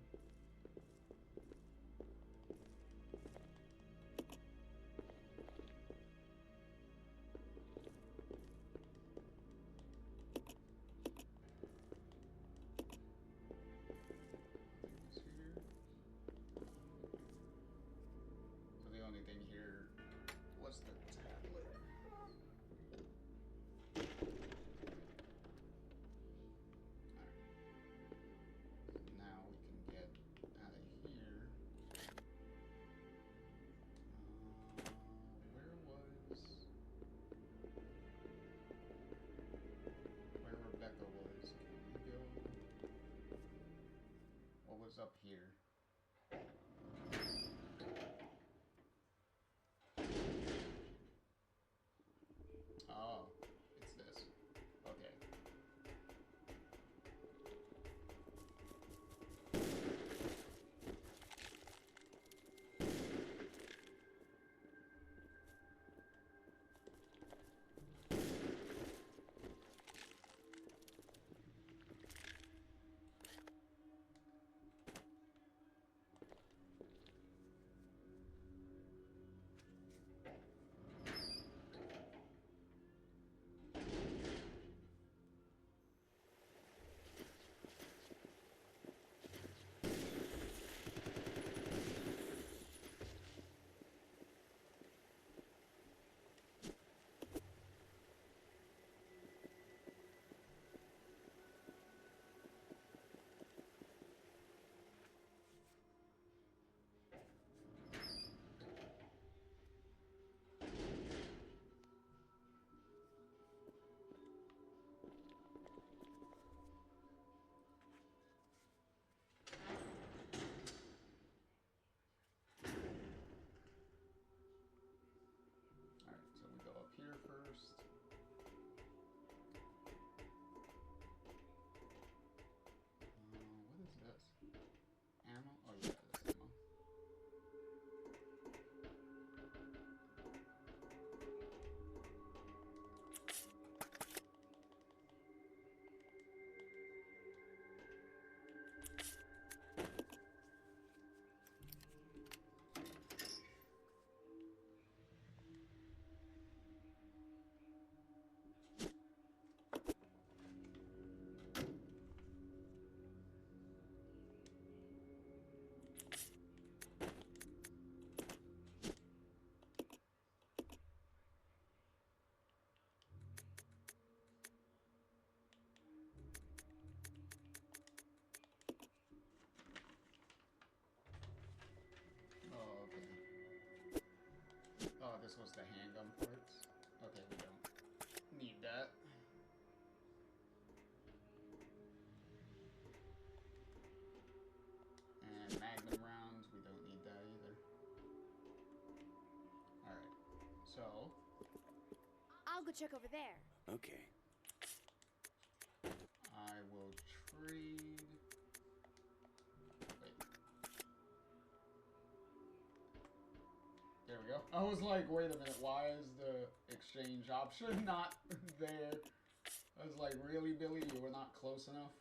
Oh, this was the handgun parts. Okay, we don't need that. And magnum rounds, we don't need that either. Alright, so...
I'll go check over there.
Okay.
I will trade... Wait. There we go. I was like, wait a minute, why is the exchange option not there? I was like, really, Billy? You were not close enough?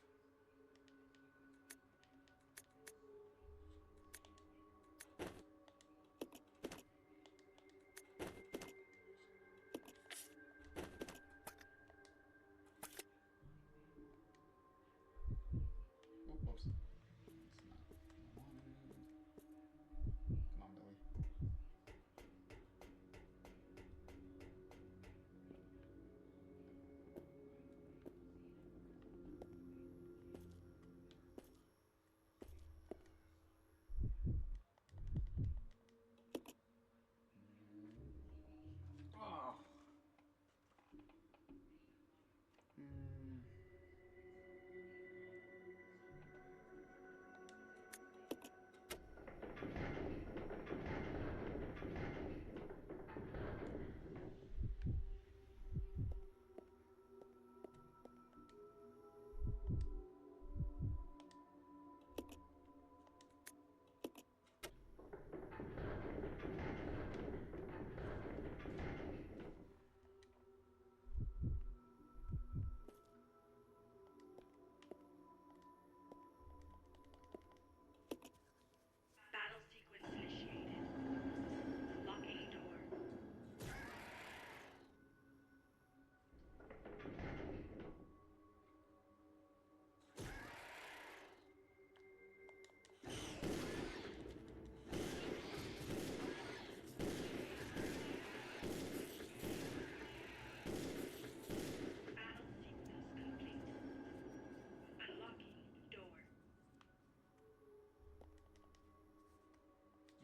Whoops. Come on, Billy. Oh.
Battle sequence initiated. Locking door. Battle sequence complete. Unlocking door.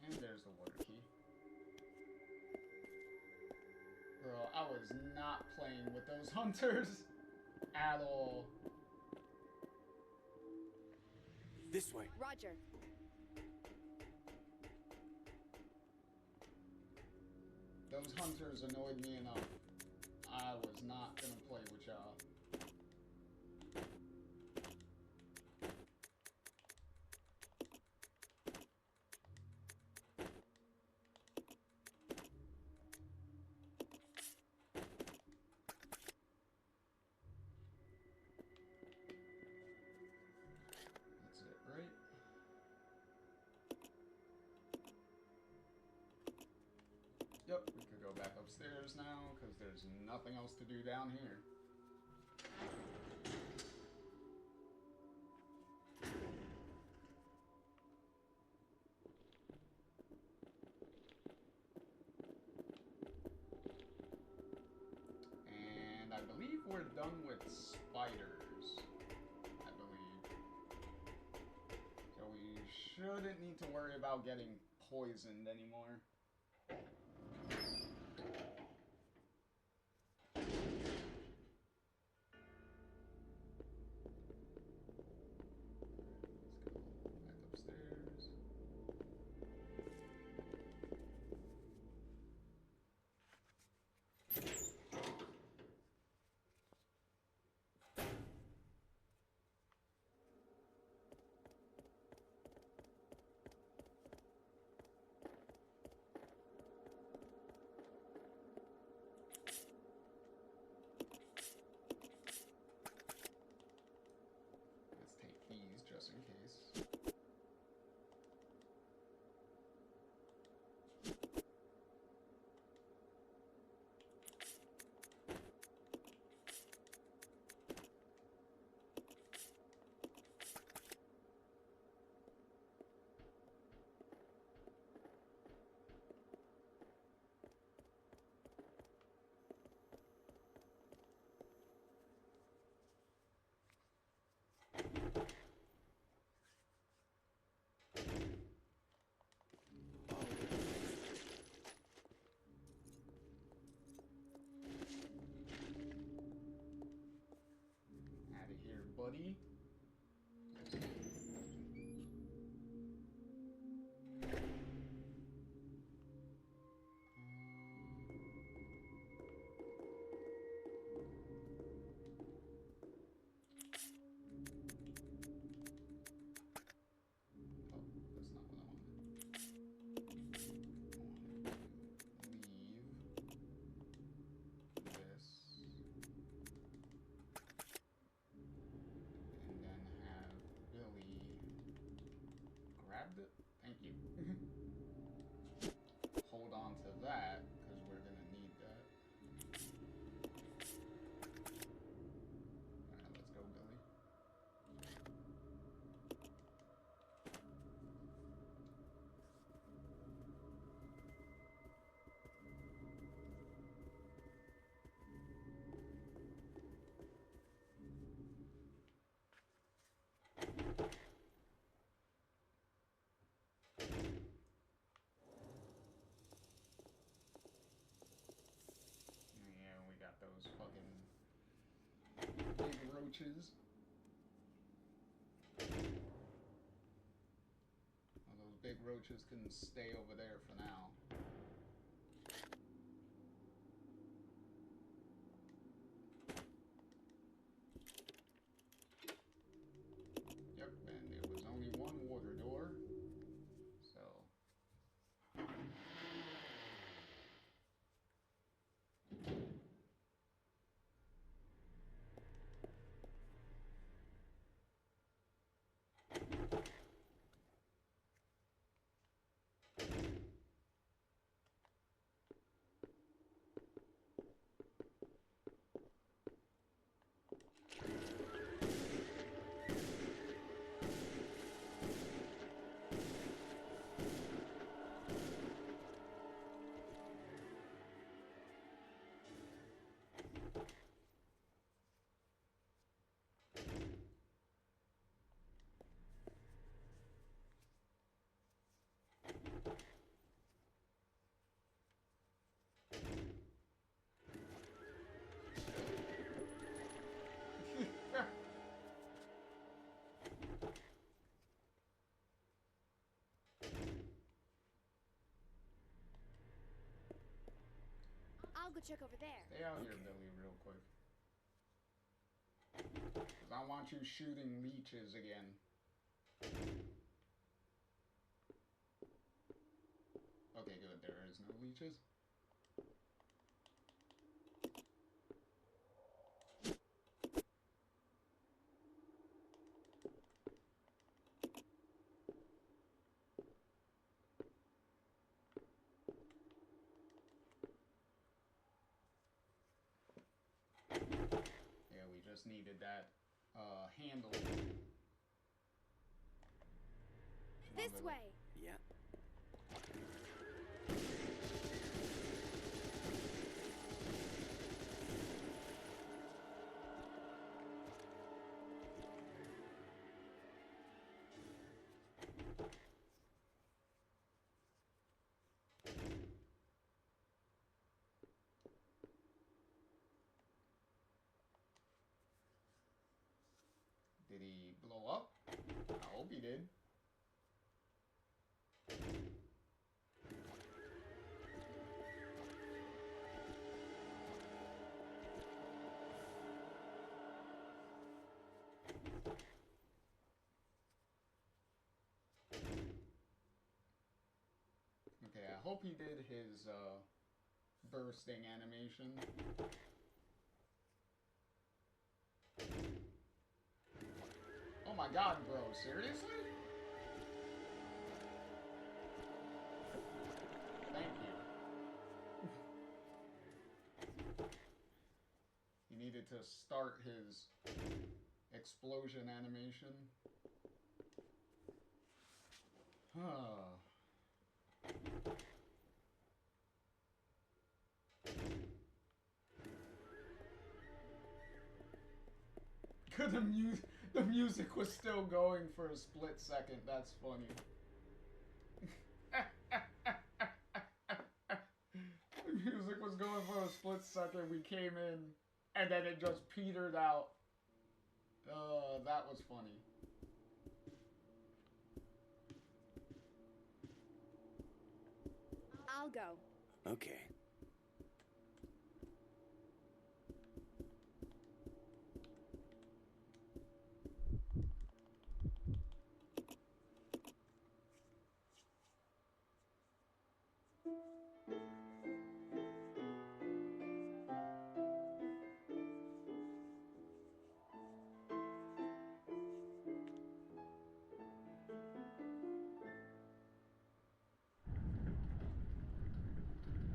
And there's the water key. Bro, I was not playing with those hunters at all.
This way.
Roger.
Those hunters annoyed me enough. I was not gonna play with y'all. That's it, right? Yep, we could go back upstairs now, because there's nothing else to do down here. And I believe we're done with spiders. I believe. So we shouldn't need to worry about getting poisoned anymore. Let's go back upstairs. roaches. Well, those big roaches can stay over there for now. Yep, and there was only one water door. So...
I'll go check over there.
Stay out here, Billy, real quick. 'Cause I want you shooting leeches again. Okay, good. There is no leeches. Yeah, we just needed that handle.
This way.
Yeah.
Did he blow up? I hope he did. Okay, I hope he did his bursting animation. Oh my god, bro, seriously? Thank you. He needed to start his explosion animation. Huh. The music was still going for a split second. That's funny. The music was going for a split second. We came in, and then it just petered out. That was funny.
I'll go.
Okay.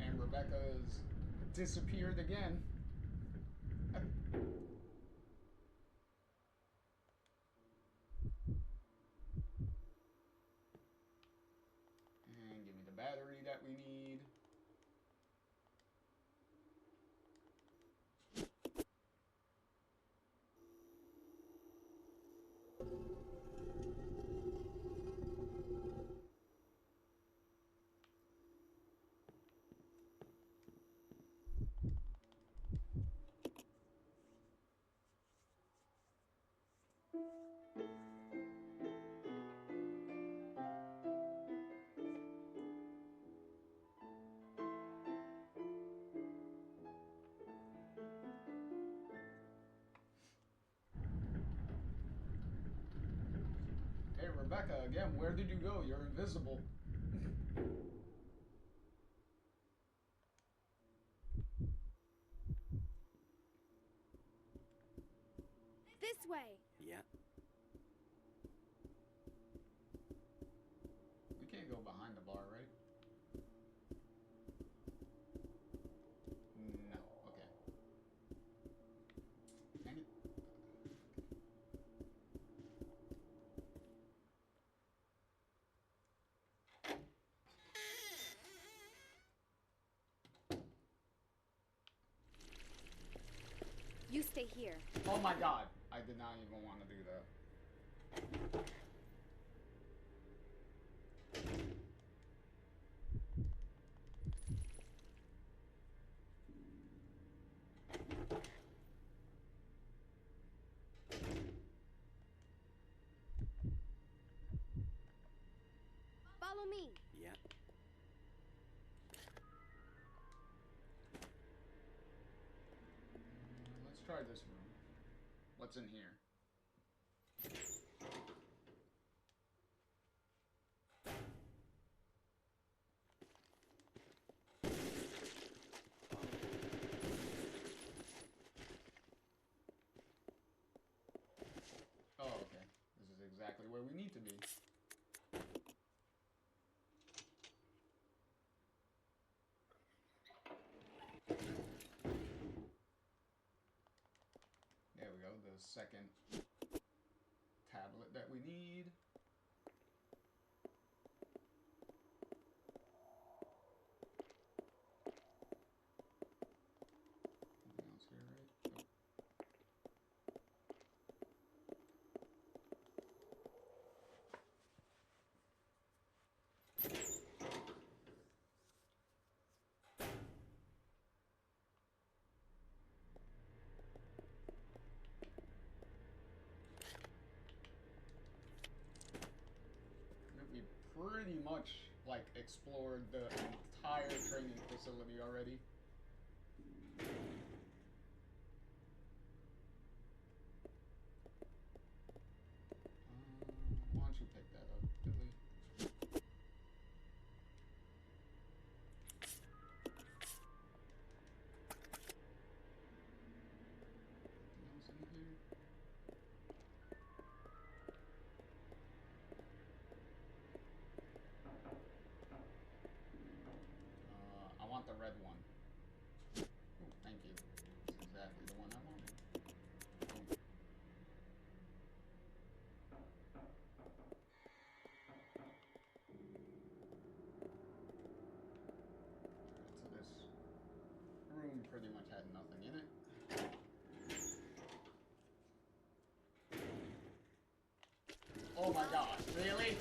And Rebecca's disappeared again. And give me the battery that we need. Rebecca, again, where did you go? You're invisible.
This way.
Yeah.
We can't go behind the bar, right? No. Okay. Dang it.
You stay here.
Oh my god. I did not even want to do that.
Follow me.
Yeah.
Let's try this room. What's in here? Oh, okay. This is exactly where we need to be. There we go, the second tablet that we need. Anything else here, right? Nope. We pretty much like explored the entire training facility already. Why don't you pick that up, Billy? Anything else in here? I want the red one. Ooh, thank you. That's exactly the one I wanted. Boom. So this room pretty much had nothing in it. Oh my gosh, really?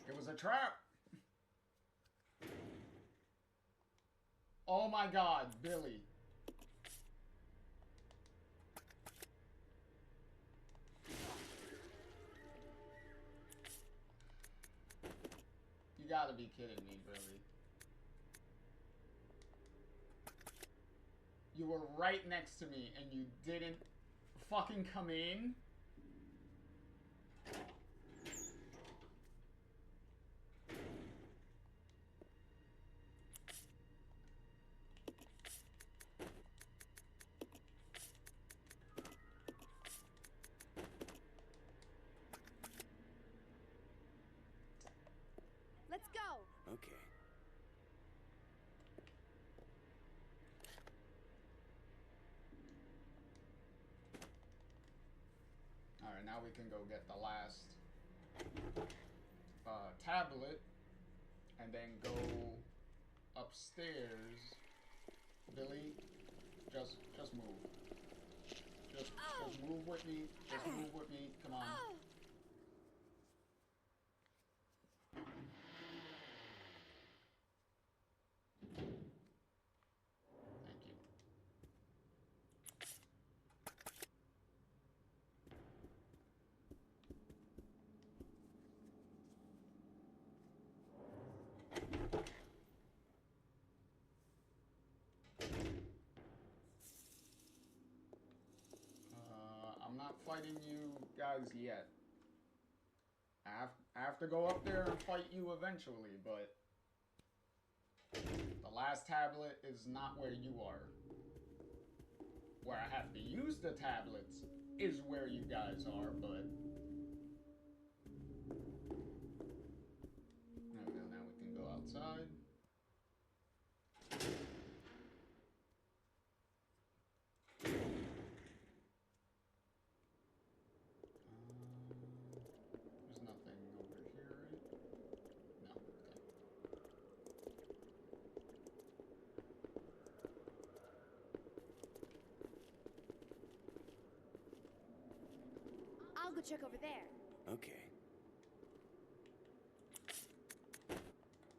It was a trap. Oh my god, Billy. You gotta be kidding me, Billy. You were right next to me and you didn't fucking come in?
Let's go.
Okay.
Alright, now we can go get the last tablet and then go upstairs. Billy, just move. Just move with me. Just move with me. Come on. Thank you. fighting you guys yet. I have to go up there and fight you eventually, but the last tablet is not where you are. Where I have to use the tablets is where you guys are, but... There we go, now we can go outside. There's nothing over here, right? No, okay.
I'll go check over there.
Okay.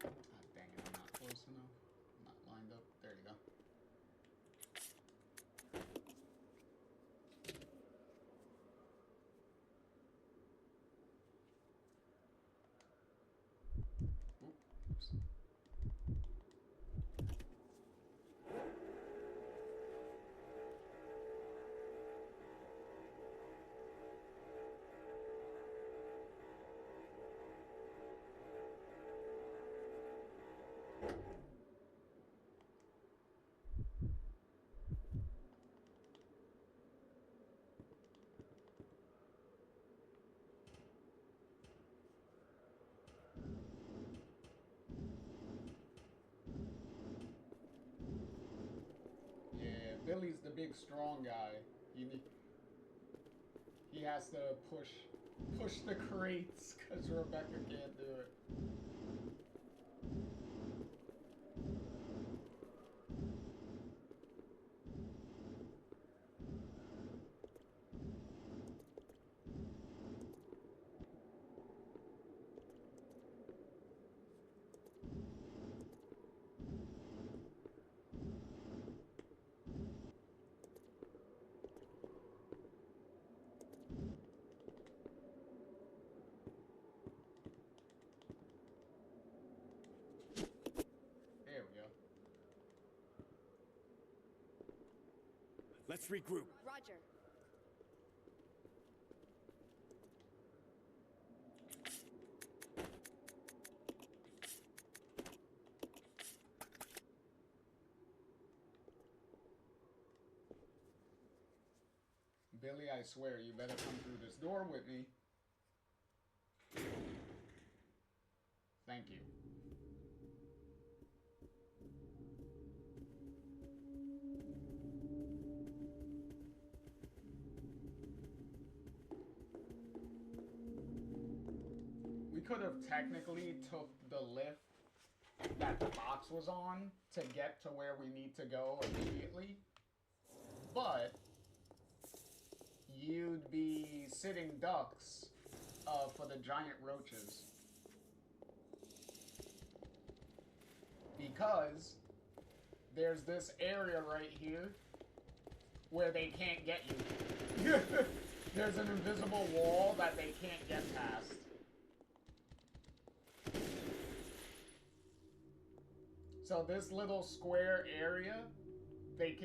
God dang it, I'm not close enough. I'm not lined up. There you go. Oops. Yeah, Billy's the big strong guy. He has to push the crates because Rebecca can't do it. There we go.
Let's regroup.
Roger.
Billy, I swear, you better come through this door with me. Thank you. We could have technically took the lift that the box was on to get to where we need to go immediately, but you'd be sitting ducks for the giant roaches. Because there's this area right here where they can't get you. There's an invisible wall that they can't get past. So this little square area, they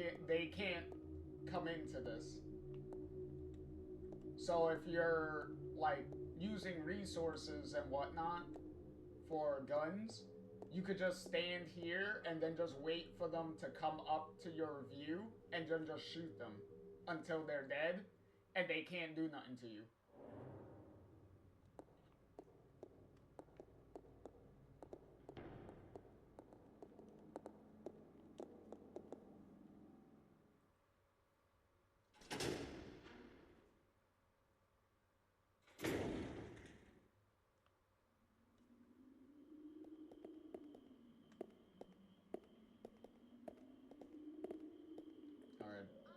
can't come into this. So if you're like using resources and whatnot for guns, you could just stand here and then just wait for them to come up to your view and then just shoot them until they're dead and they can't do nothing to you.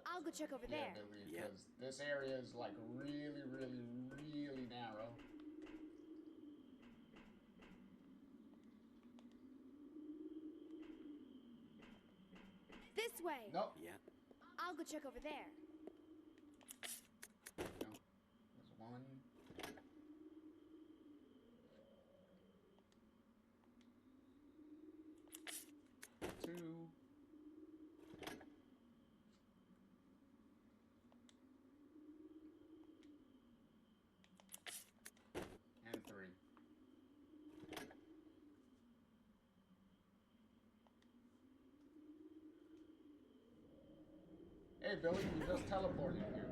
I'll go check over there.
Because this area is like really, really, really narrow.
This way.
Nope.
Yeah.
I'll go check over there.
No. There's one. Two. Hey, Billy, you just teleported here.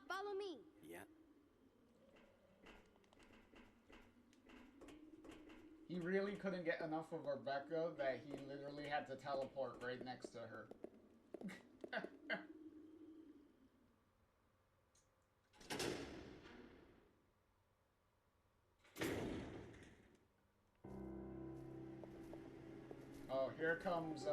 Follow me.
Yeah.
He really couldn't get enough of Rebecca that he literally had to teleport right next to her. Oh, here comes,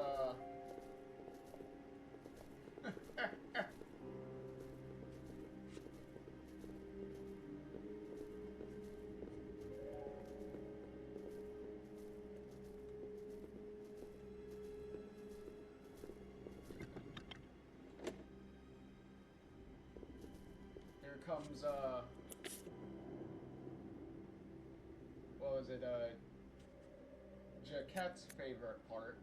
here comes, what was it, Jaquette's favorite part.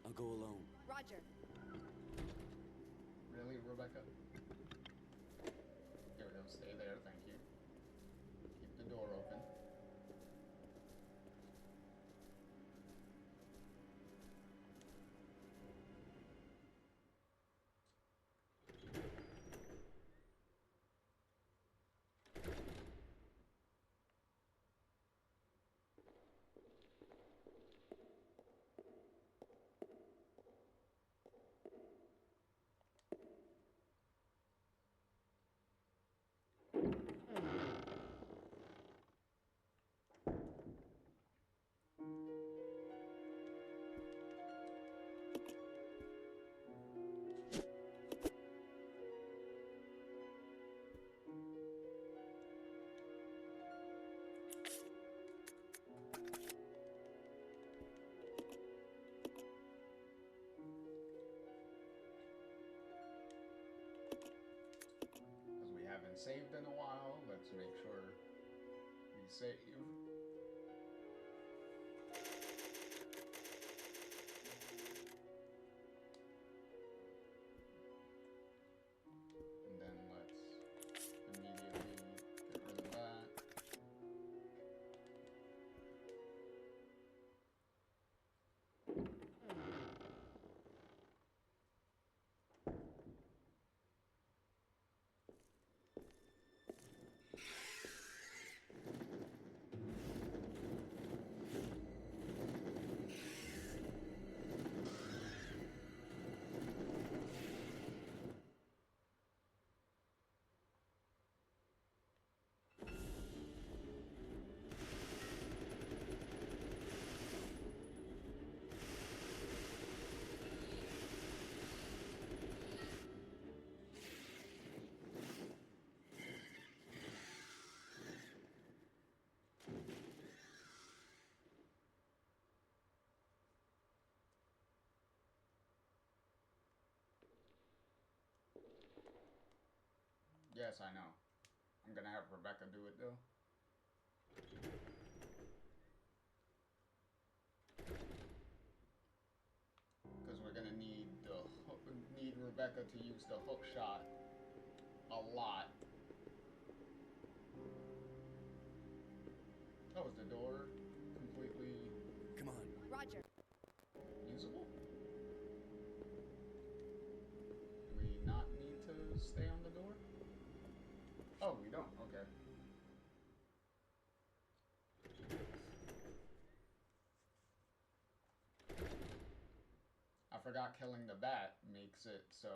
I'll go alone.
Roger.
Really, Rebecca? Here we go, stay there, thank you. Keep the door open. Saved in a while. Let's make sure we save. And then let's immediately get rid of that. Yes, I know. I'm gonna have Rebecca do it though. Because we're gonna need Rebecca to use the hook shot a lot. Oh, is the door completely...
Come on.
Roger.
Usable? Do we not need to stay on the door? Oh, we don't. Okay. forgot killing the bat makes it so...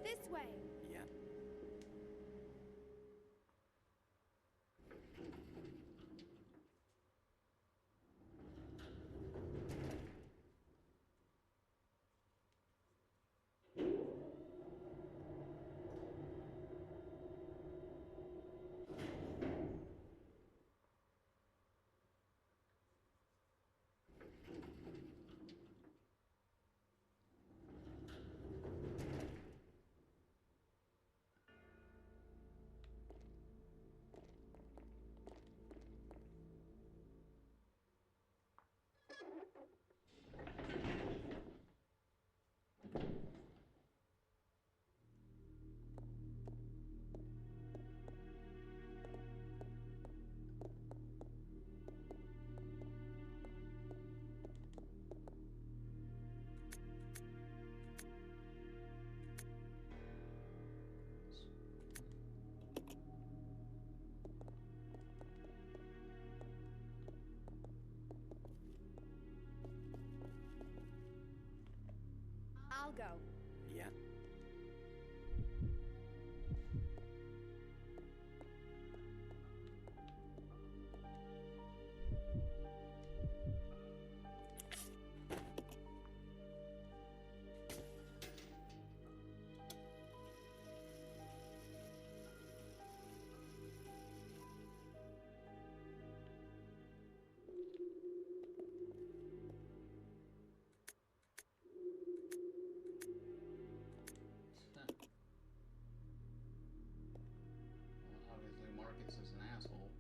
This way.
Yeah.
I'll go.
Yeah.
Obviously, Marcus is an asshole.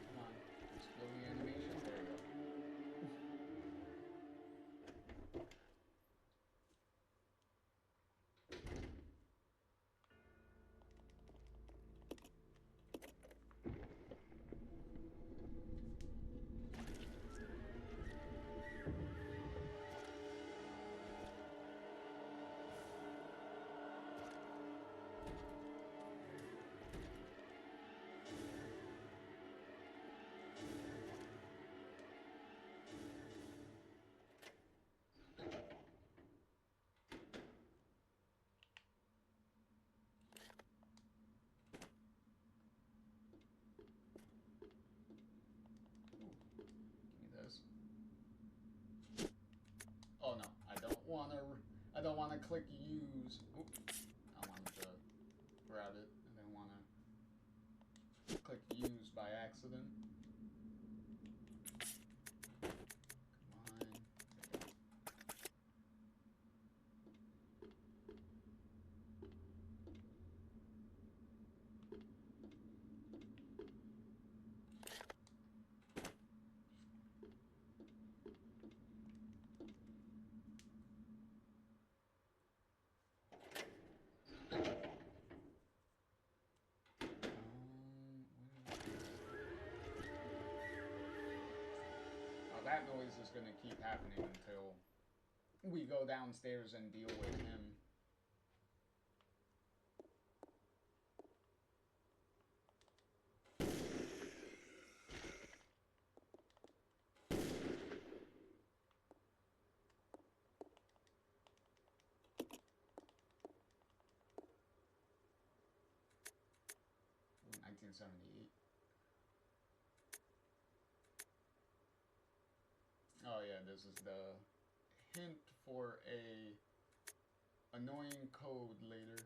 Come on, exploding animation. There you go. Give me this. Oh no, I don't wanna click use. Oop. I wanted to grab it. I didn't wanna click use by accident. that noise is gonna keep happening until we go downstairs and deal with him. Ooh, 1978. Oh yeah, this is the hint for a annoying code later.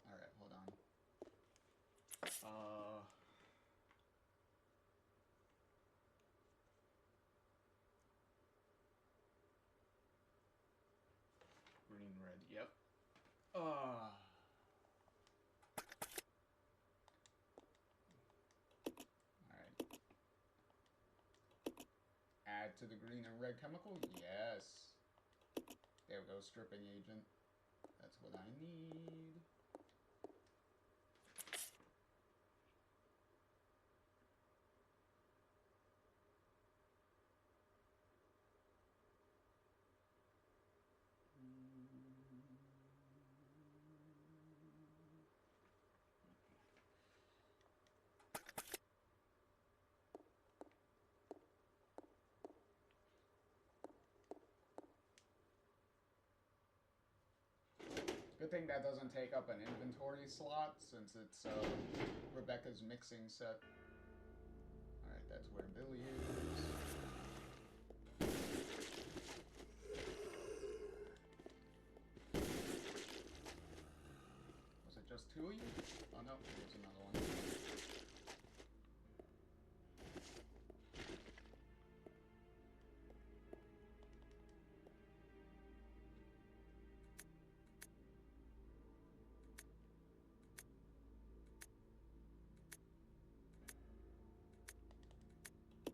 All right, hold on. Green, red, yep. Alright. Add to the green and red chemical? Yes. There we go, stripping agent. That's what I need. Good thing that doesn't take up an inventory slot since it's Rebecca's mixing set. Alright, that's where Billy is. Was it just two of you? Oh no, there's another one.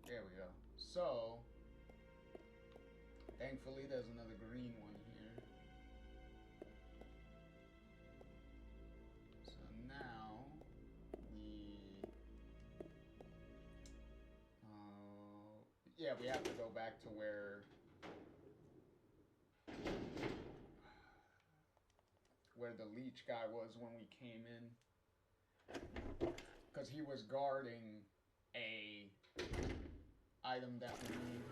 There we go. So, thankfully there's another green one here. So now, we have to go back to where the leech guy was when we came in. Because he was guarding a item that we need.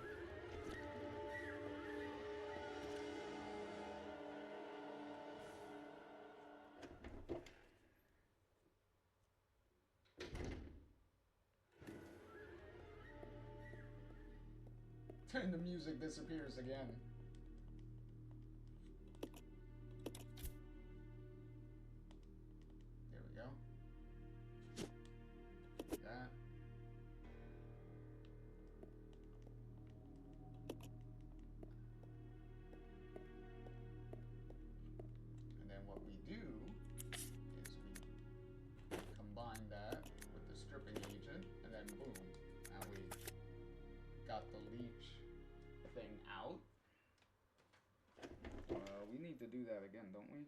And the music disappears again. There we go. That. And then what we do is we combine that with the stripping agent, and then boom, now we got the leech thing out. We need to do that again, don't we?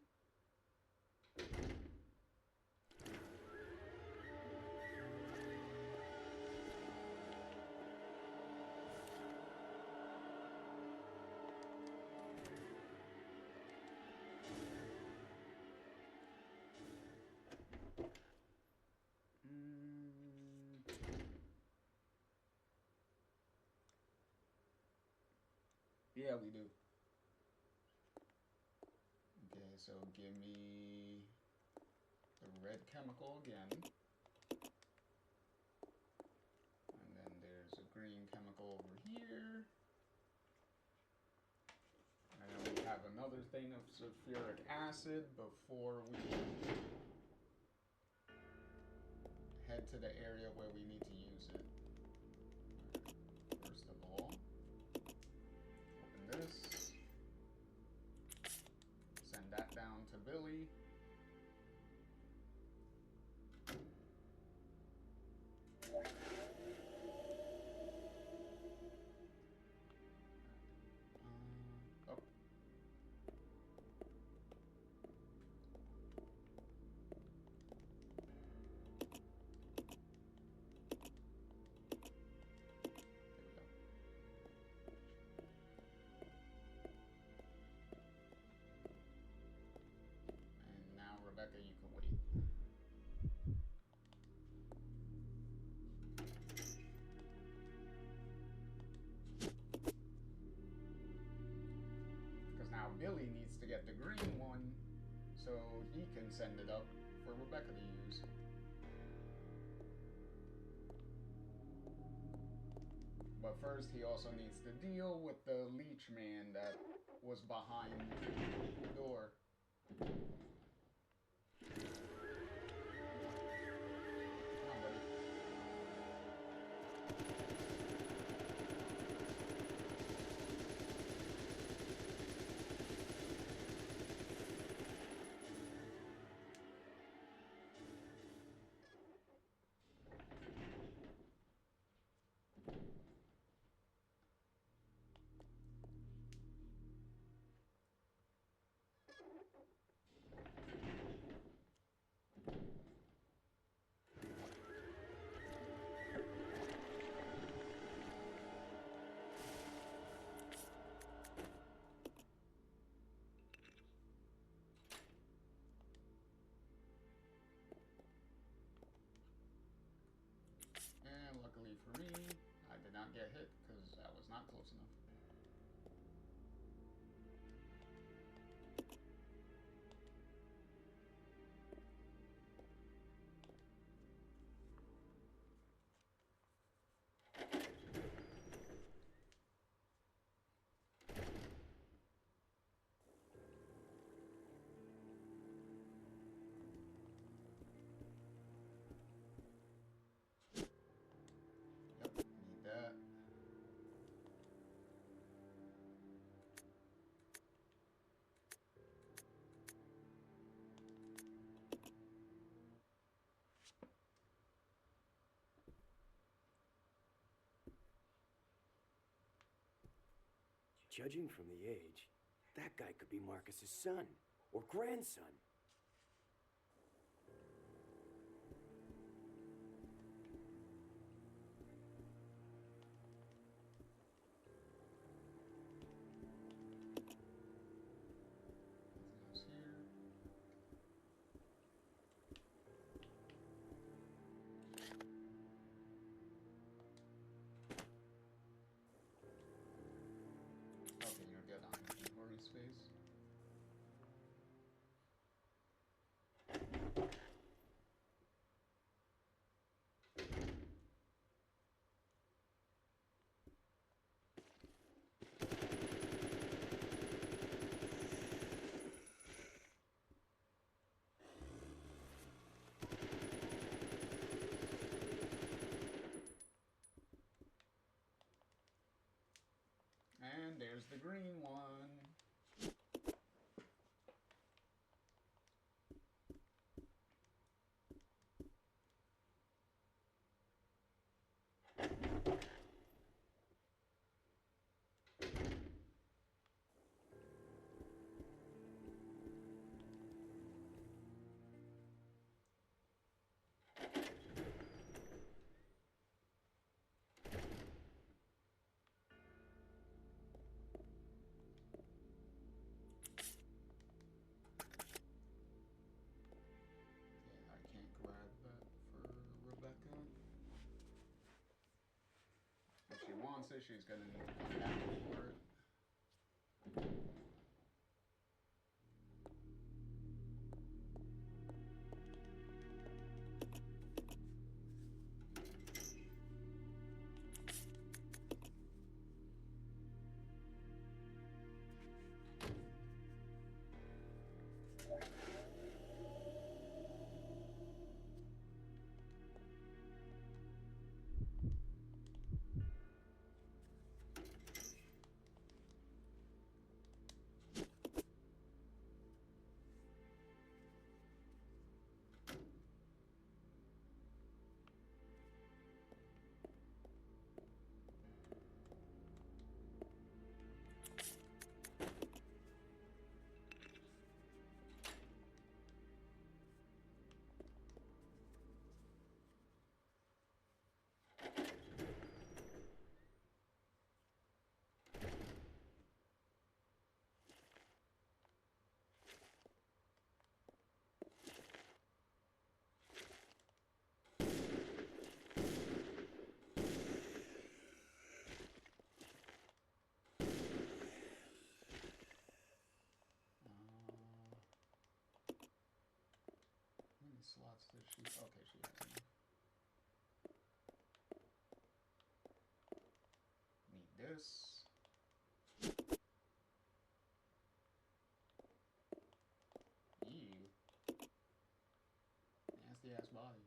Yeah, we do. Okay, so give me the red chemical again. And then there's a green chemical over here. And then we have another thing of sulfuric acid before we head to the area where we need to use it. First of all, this. Send that down to Billy. send it up for Rebecca to use. But first, he also needs to deal with the leech man that was behind the door. And luckily for me, I did not get hit because I was not close enough. Need that.
Judging from the age, that guy could be Marcus's son or grandson.
Okay, you're good on inventory space. And there's the green one. I can't grab that for Rebecca. If she wants it, she's gonna need to come down for it. slots does she? Okay, she has enough. Need this. Ew. Nasty ass body.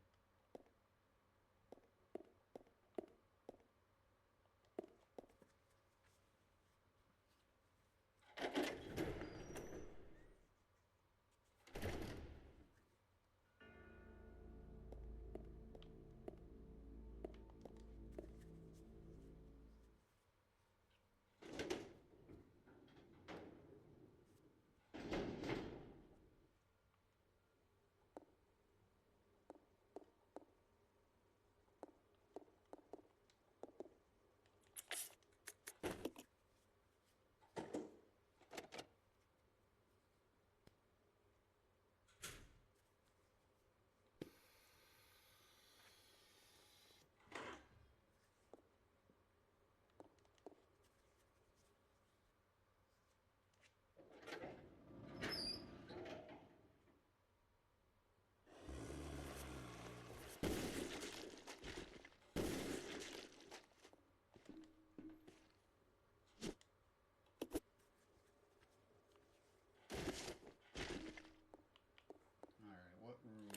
Alright, what room?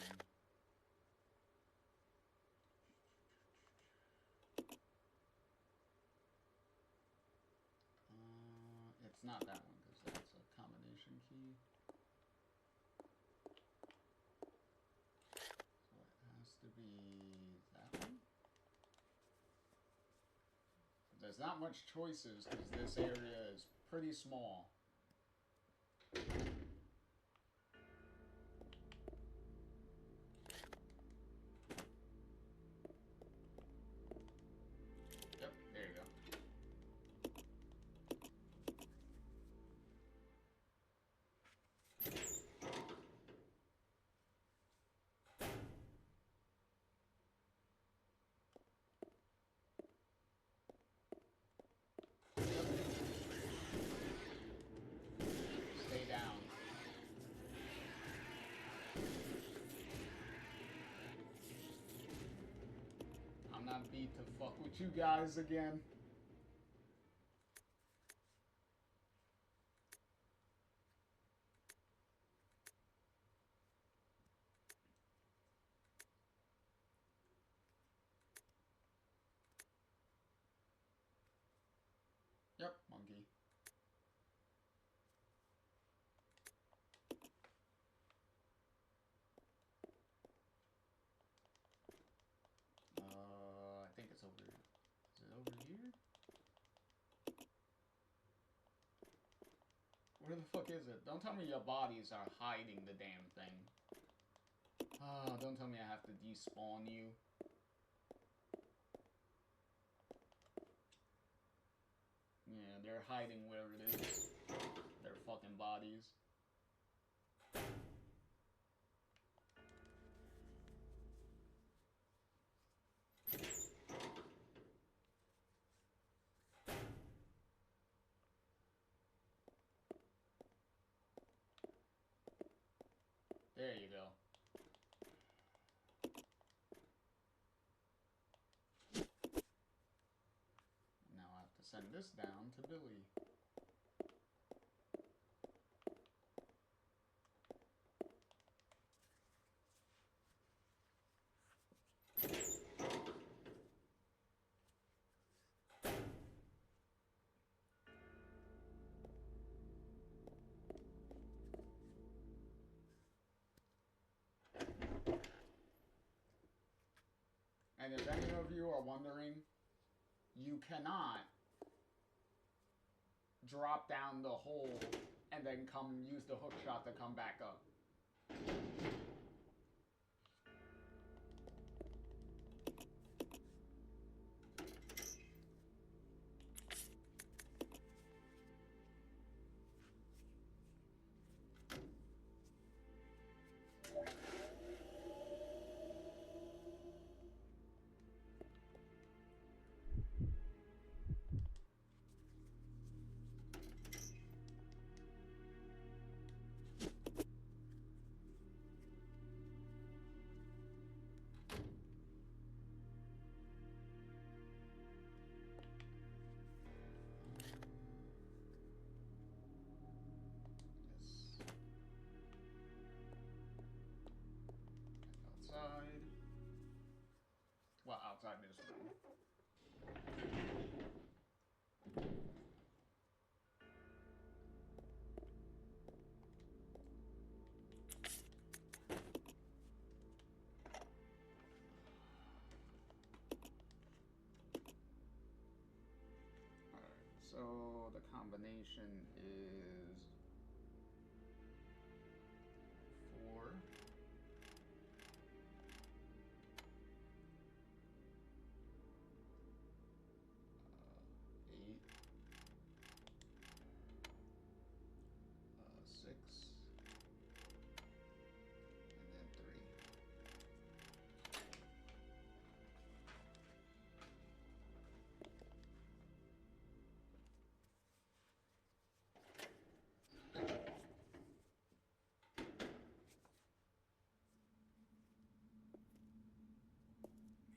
It's not that one, because that's a combination key. So it has to be that one? There's not much choices, because this area is pretty small. Yep, there you go. Stay down. I'm not beat to fuck with you guys again. Yep, monkey. I think it's over. Is it over here? Where the fuck is it? Don't tell me your bodies are hiding the damn thing. Ah, don't tell me I have to despawn you. Yeah, they're hiding where it is. Their fucking bodies. There you go. Now I have to send this down to Billy. And if any of you are wondering, you cannot drop down the hole and then come use the hook shot to come back up. outside this room. Alright, so the combination is 4. 8, 6, and then 3.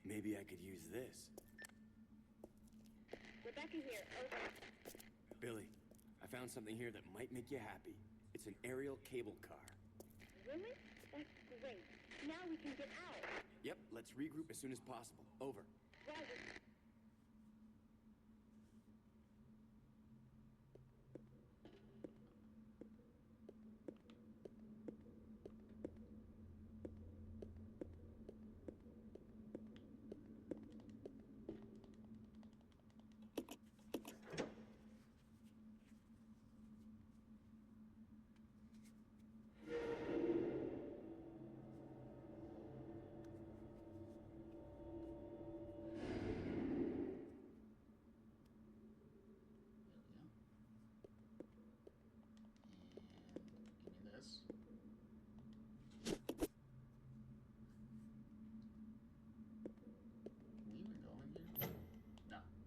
Maybe I could use this.
Rebecca here, over.
Billy, I found something here that might make you happy. It's an aerial cable car.
Really? That's great. Now we can get out.
Yep, let's regroup as soon as possible. Over.
Roger.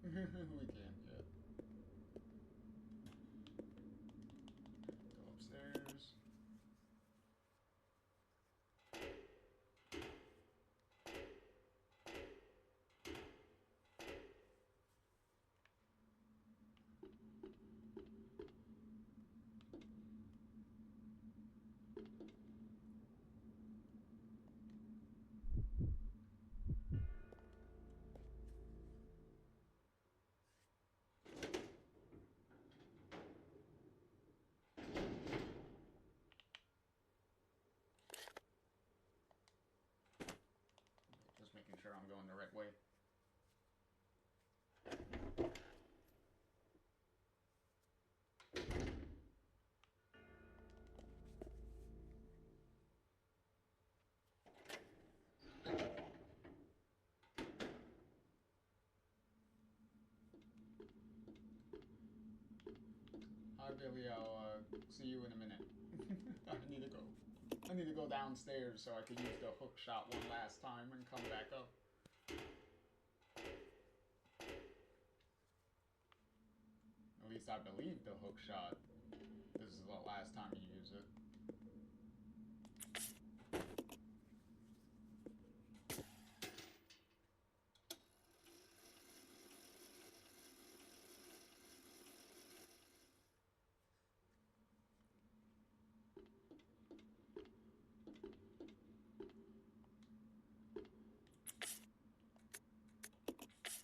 We can't yet. Go upstairs. Just making sure I'm going the right way. Hi Billy, I'll see you in a minute. I need to go. I need to go downstairs so I can use the hook shot one last time and come back up. At least I believe the hook shot. This is the last time you use it.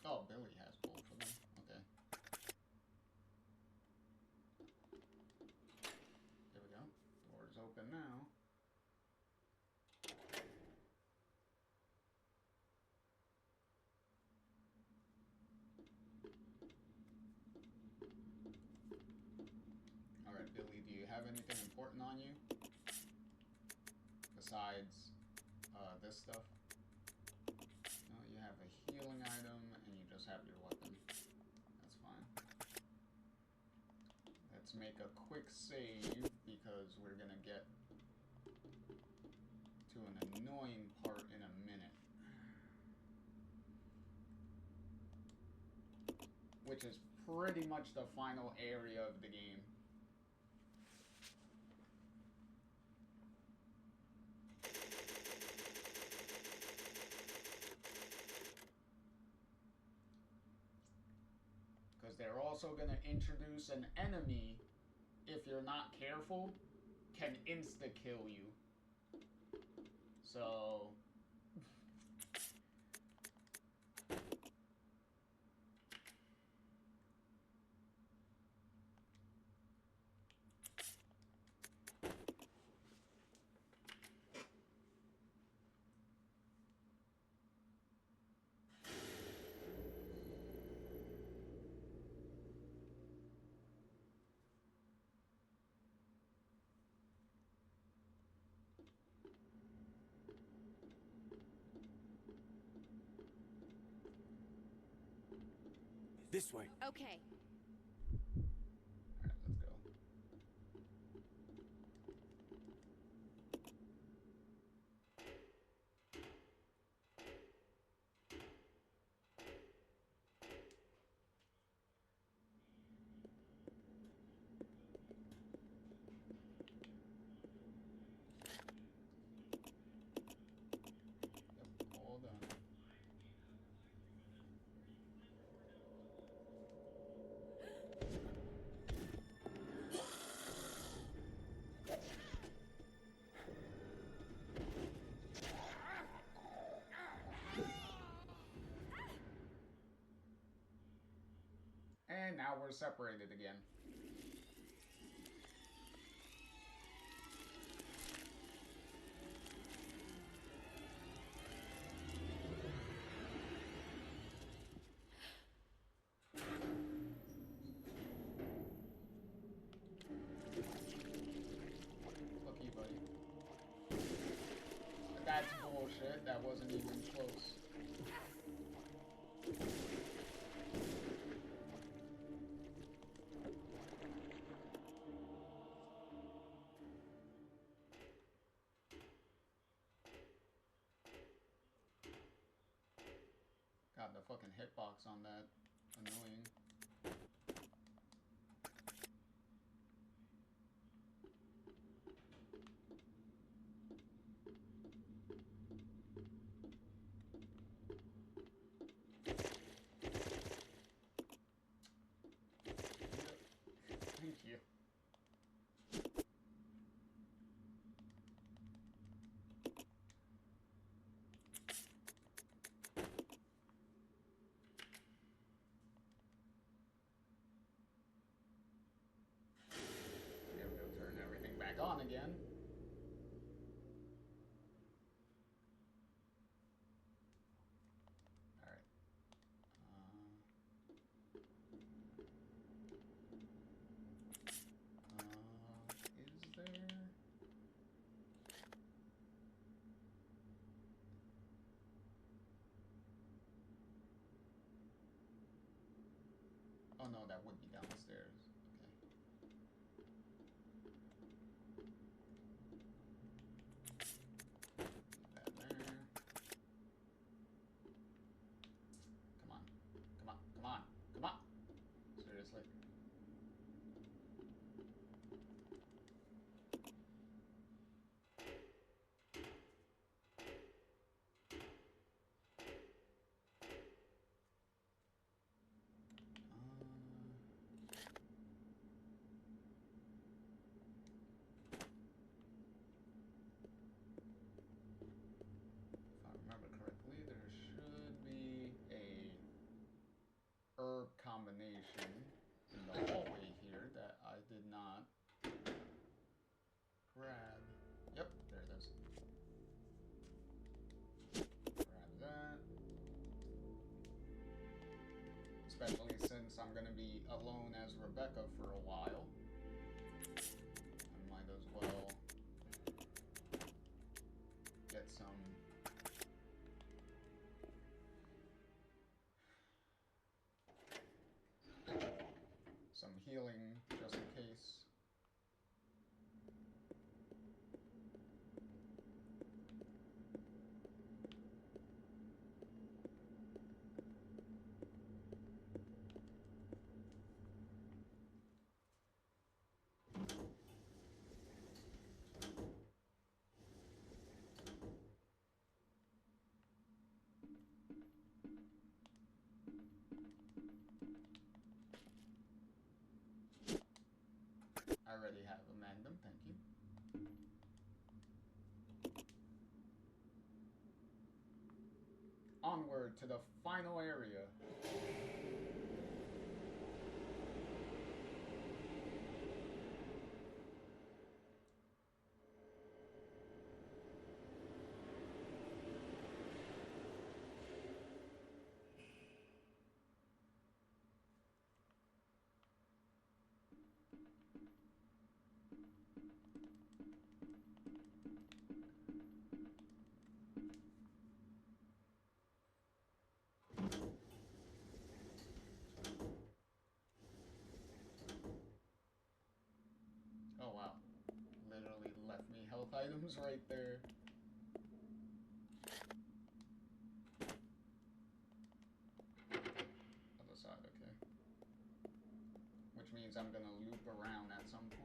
Oh, Billy has both of them. Okay. There we go. Door's open now. Alright, Billy, do you have anything important on you? Besides, this stuff? No, you have a healing item, and you just have your weapon. That's fine. Let's make a quick save, because we're gonna get to an annoying part in a minute. Which is pretty much the final area of the game. Because they're also going to introduce an enemy, if you're not careful, can insta-kill you. So,
This way.
Okay.
Alright, let's go. Yep, all done. And now we're separated again. Fuck you, buddy. That's bullshit. That wasn't even close. God, the fucking hitbox on that, annoying. Thank you. There we go, turn everything back on again. Alright. Is there... Oh no, that would be downstairs. Okay. That there. Come on. Come on. Come on. Come on. Seriously. If I remember correctly, there should be a herb combination in the hallway here that I did not grab. Yep, there it is. Grab that. Especially since I'm going to be alone as Rebecca for a while. I might as well get some healing just in case. I already have a magnum, thank you. Onward to the final area. rooms right there. Other side, okay. Which means I'm gonna loop around at some point.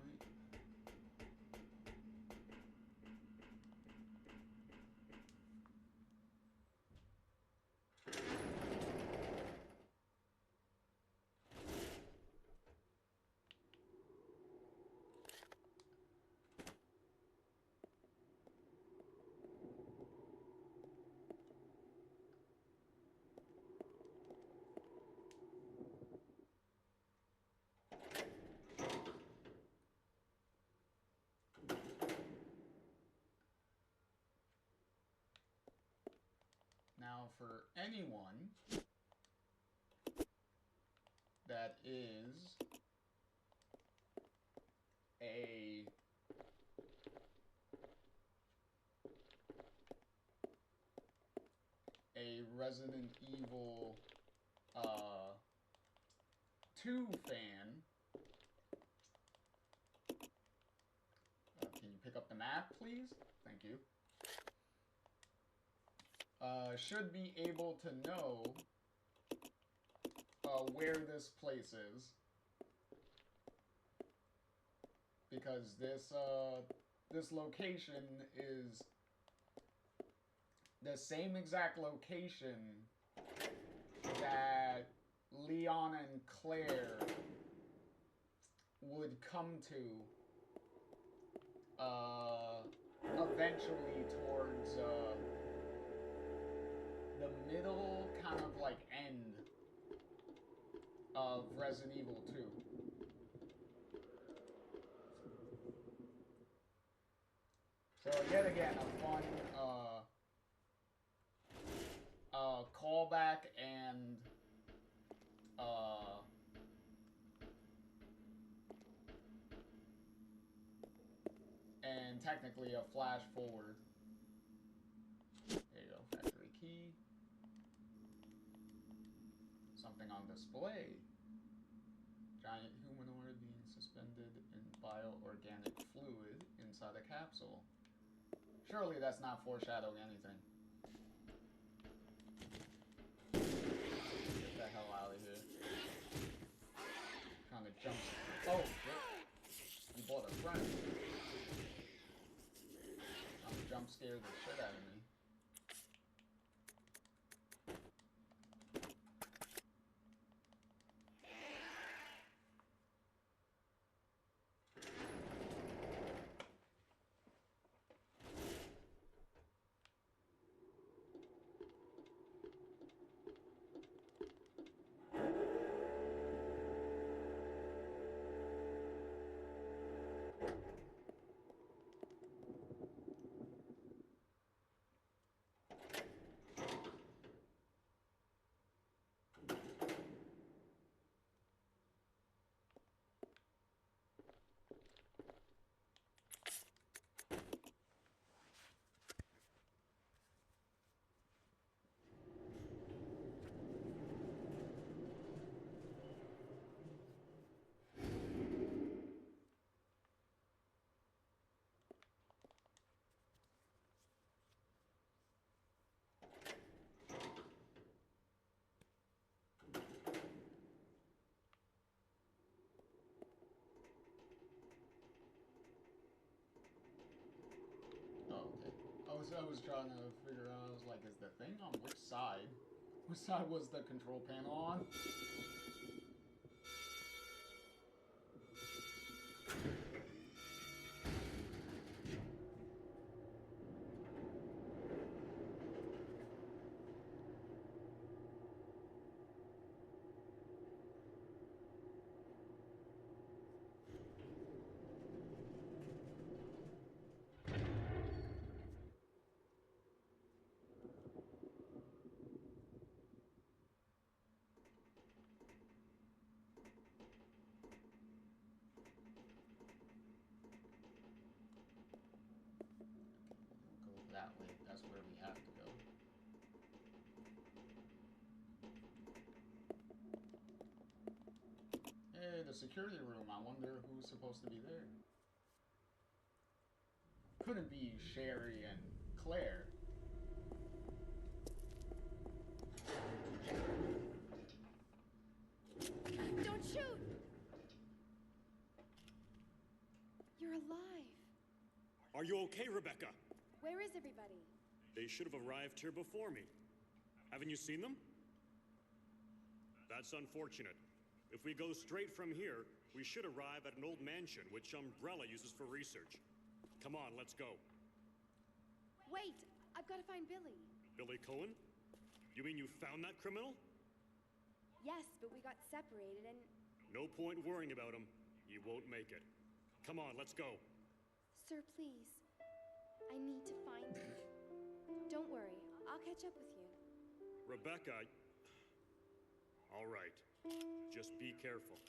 Now, for anyone that is a Resident Evil 2 fan, can you pick up the map, please? Thank you. Should be able to know where this place is, because this location is the same exact location that Leon and Claire would come to eventually towards the middle kind of like end of Resident Evil 2. So yet again, a fun callback and technically a flash forward. There you go, factory key. Something on display. Giant humanoid being suspended in bioorganic fluid inside a capsule. Surely that's not foreshadowing anything. Get the hell out of here. Trying to jump. Oh, shit. You bought a friend. Trying to jump scare the shit out of me. I was trying to figure out, I was like, is the thing on which side? Which side was the control panel on? That way, that's where we have to go. Hey, the security room. I wonder who's supposed to be there. couldn't be Sherry and Claire.
Don't shoot! You're alive.
Are you okay, Rebecca?
Where is everybody?
They should have arrived here before me. Haven't you seen them? That's unfortunate. If we go straight from here, we should arrive at an old mansion which Umbrella uses for research. Come on, let's go.
Wait! I've got to find Billy.
Billy Cohen? You mean you found that criminal?
Yes, but we got separated and...
No point worrying about him. He won't make it. Come on, let's go.
Sir, please. I need to find him. Don't worry, I'll catch up with you.
Rebecca... All right. Just be careful.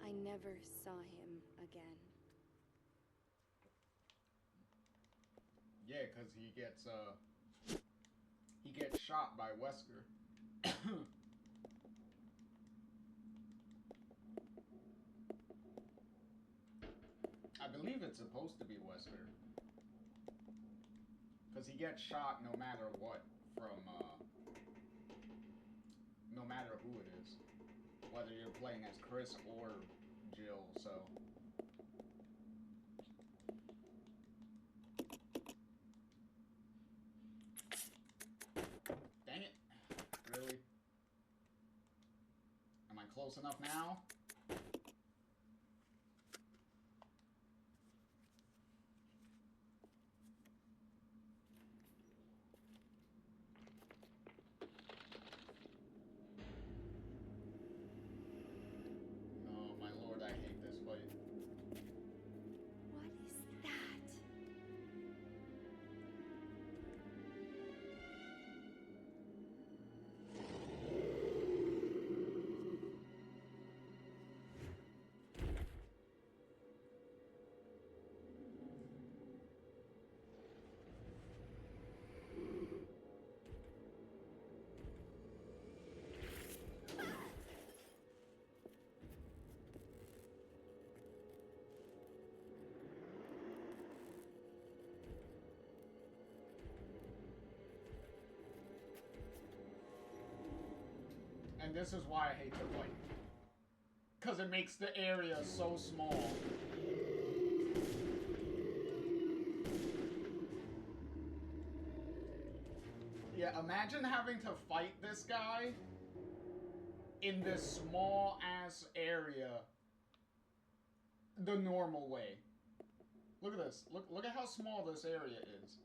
I never saw him again.
Yeah, because he gets shot by Wesker. I believe it's supposed to be Wesker. Because he gets shot no matter what from, no matter who it is. Whether you're playing as Chris or Jill, so... Dang it. Really? Am I close enough now? Oh my lord, I hate this fight.
What is that?
And this is why I hate the fight. Because it makes the area so small. Yeah, imagine having to fight this guy in this small ass area the normal way. Look at this. Look at how small this area is.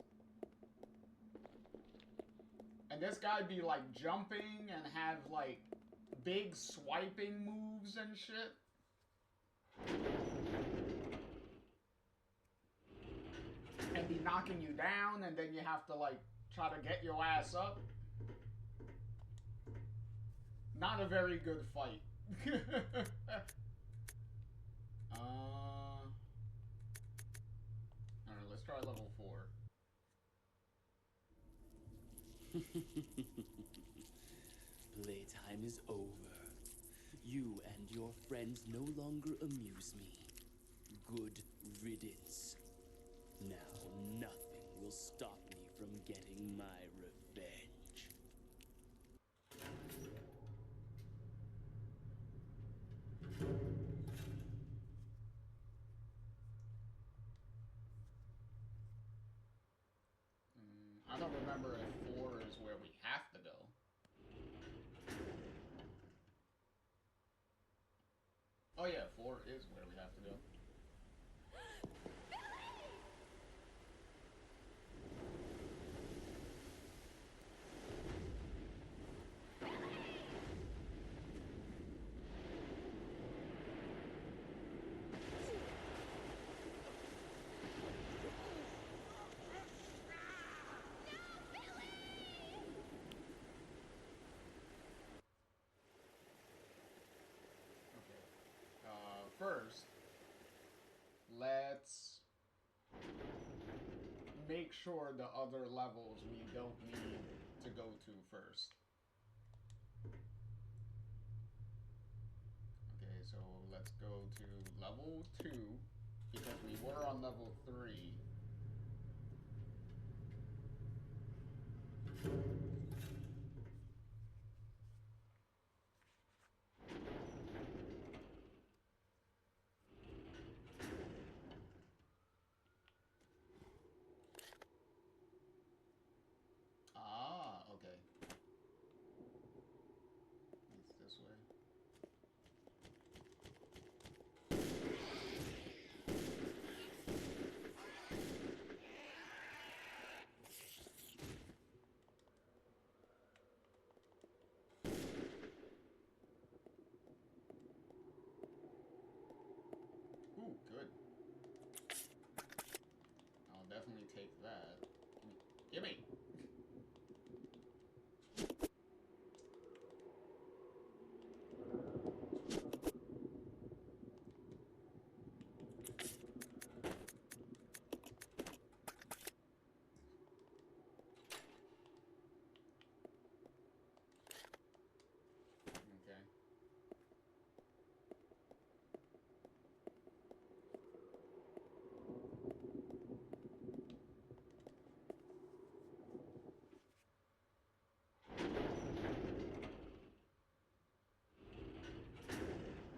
And this guy be like jumping and have like big swiping moves and shit. And be knocking you down, and then you have to like try to get your ass up. Not a very good fight. Alright, let's try level 4.
Playtime is over. You and your friends no longer amuse me. Good riddance. Now nothing will stop me from getting my revenge.
I don't remember if 4 is where we have to go. Oh yeah, 4 is where we have to go. First, let's make sure the other levels we don't need to go to first. Okay, so let's go to level 2. because we were on level 3. Ah, okay. It's this way. Ooh, good. I'll definitely take that. Gimme! Okay.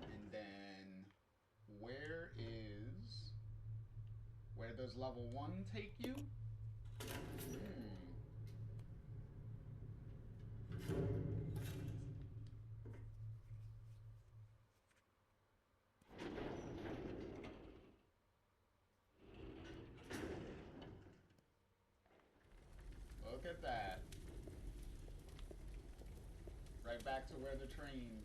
And then, where does level 1 take you? Look at that. Right back to where the train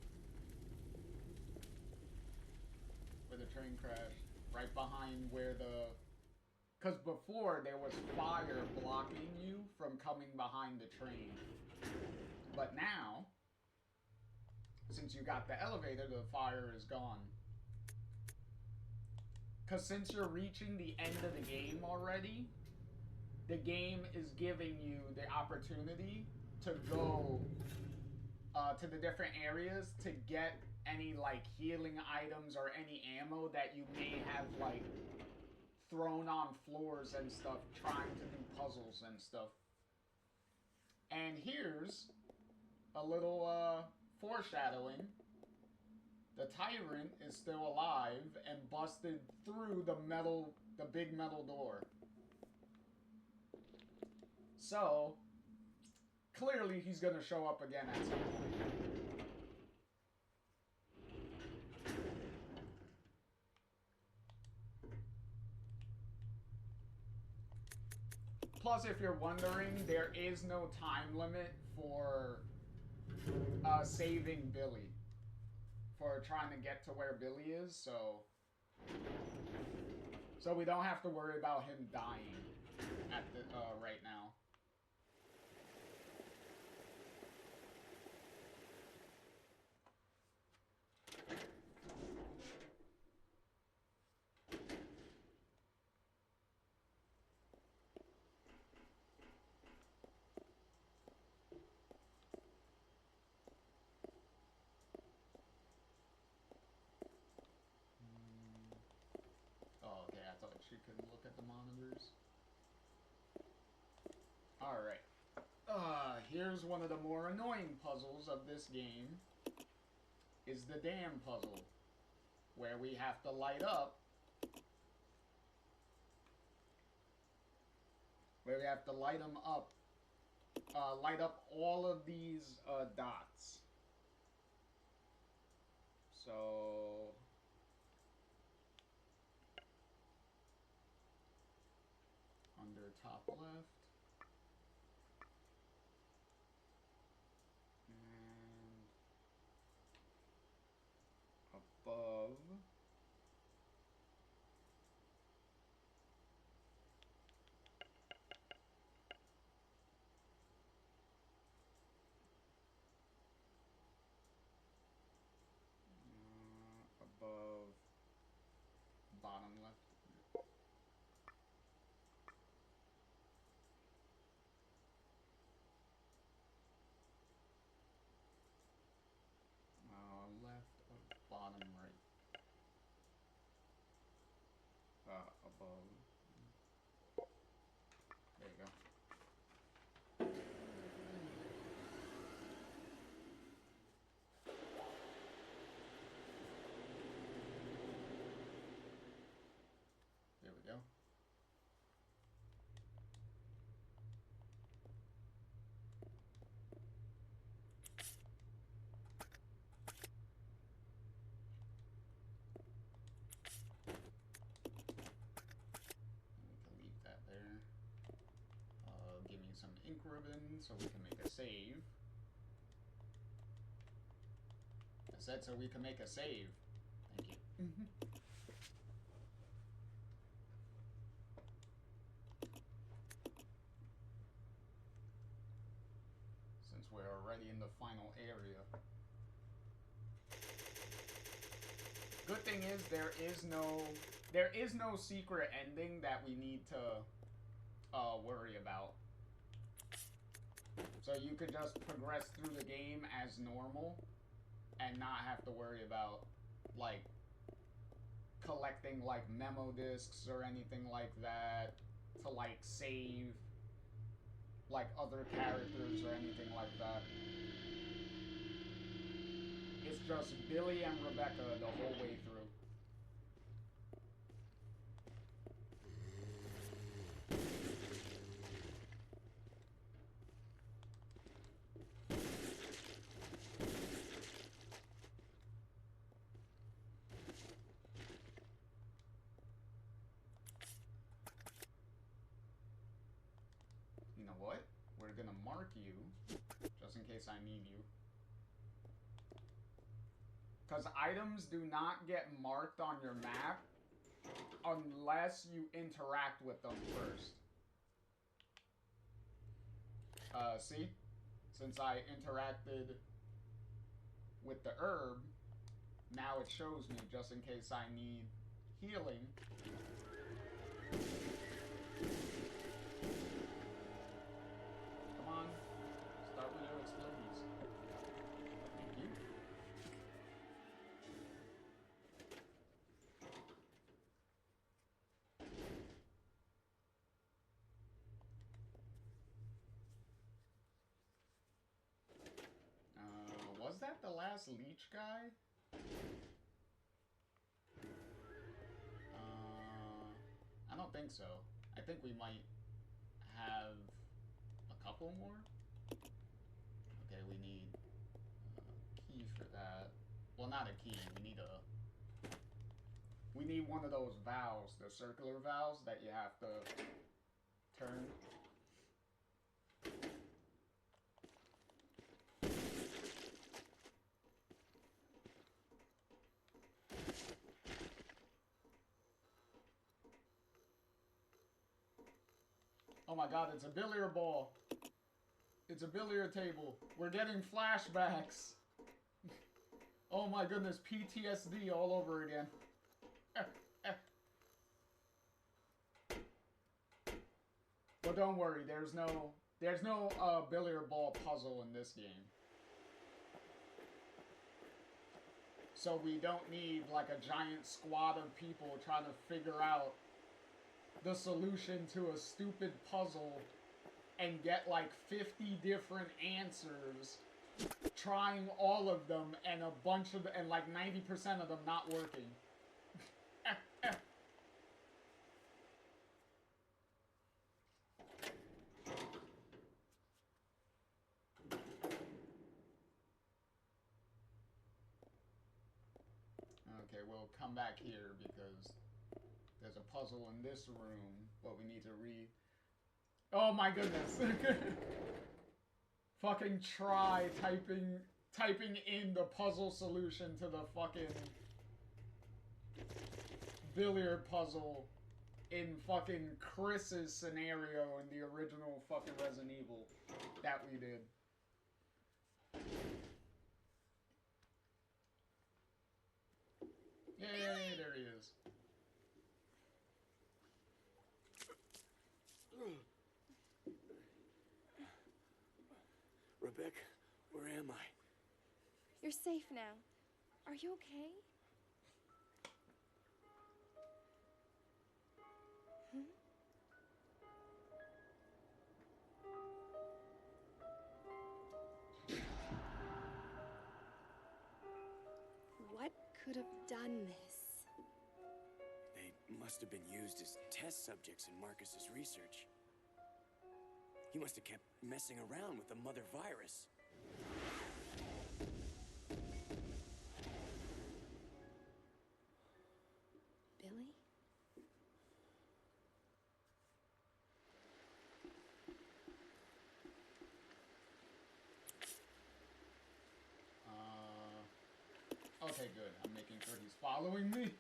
crashed. Right behind where the... Because before there was fire blocking you from coming behind the train. But now, since you got the elevator, the fire is gone. Because since you're reaching the end of the game already, the game is giving you the opportunity to go to the different areas to get any like healing items or any ammo that you may have like thrown on floors and stuff trying to do puzzles and stuff. And here's a little foreshadowing. The tyrant is still alive and busted through the big metal door. So, clearly he's gonna show up again at some point. Plus, if you're wondering, there is no time limit for saving Billy. For trying to get to where Billy is, so we don't have to worry about him dying at the right now. Oh, okay, I thought she could look at the monitors. Alright. Here's one of the more annoying puzzles of this game. Is the dam puzzle. Where we have to light up. Where we have to light them up. Light up all of these dots. So... under top left. And above. Above. Bottom left. need some ink ribbon so we can make a save. I said so we can make a save. Thank you. Since we're already in the final area. Good thing is there is no secret ending that we need to worry about. So you could just progress through the game as normal and not have to worry about like collecting like memo discs or anything like that to like save like other characters or anything like that. It's just Billy and Rebecca the whole way through. You know what? We're gonna mark you, just in case I need you. Because items do not get marked on your map unless you interact with them first. See? Since I interacted with the herb, now it shows me just in case I need healing. Come on, start with your explosives. Thank you. Was that the last leech guy? I don't think so. I think we might have a couple more. Okay, we need a key for that. Well, not a key. We need one of those valves, the circular valves that you have to turn. Oh my god, it's a billiard ball. It's a billiard table. We're getting flashbacks. Oh my goodness, PTSD all over again. But don't worry, there's no billiard ball puzzle in this game. So we don't need like a giant squad of people trying to figure out the solution to a stupid puzzle and get like 50 different answers, trying all of them and a bunch of and like 90% of them not working. Okay, we'll come back here because there's a puzzle in this room, but we need to read. Oh my goodness. Fucking try typing in the puzzle solution to the fucking billiard puzzle in fucking Chris's scenario in the original fucking Resident Evil that we did. Yay, there he is.
Rebecca, where am I?
You're safe now. Are you okay? What could have done this?
They must have been used as test subjects in Marcus's research. He must have kept messing around with the mother virus.
Billy?
Okay, good. I'm making sure he's following me.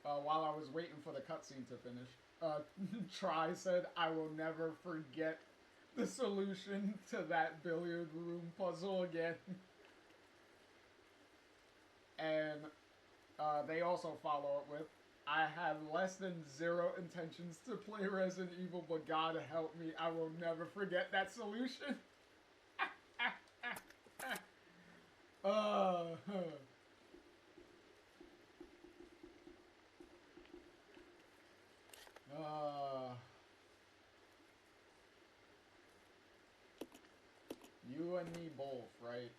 While I was waiting for the cutscene to finish, Try said, I will never forget the solution to that billiard room puzzle again. And they also follow up with, I have less than 0 intentions to play Resident Evil, but God help me, I will never forget that solution. You and me both, right?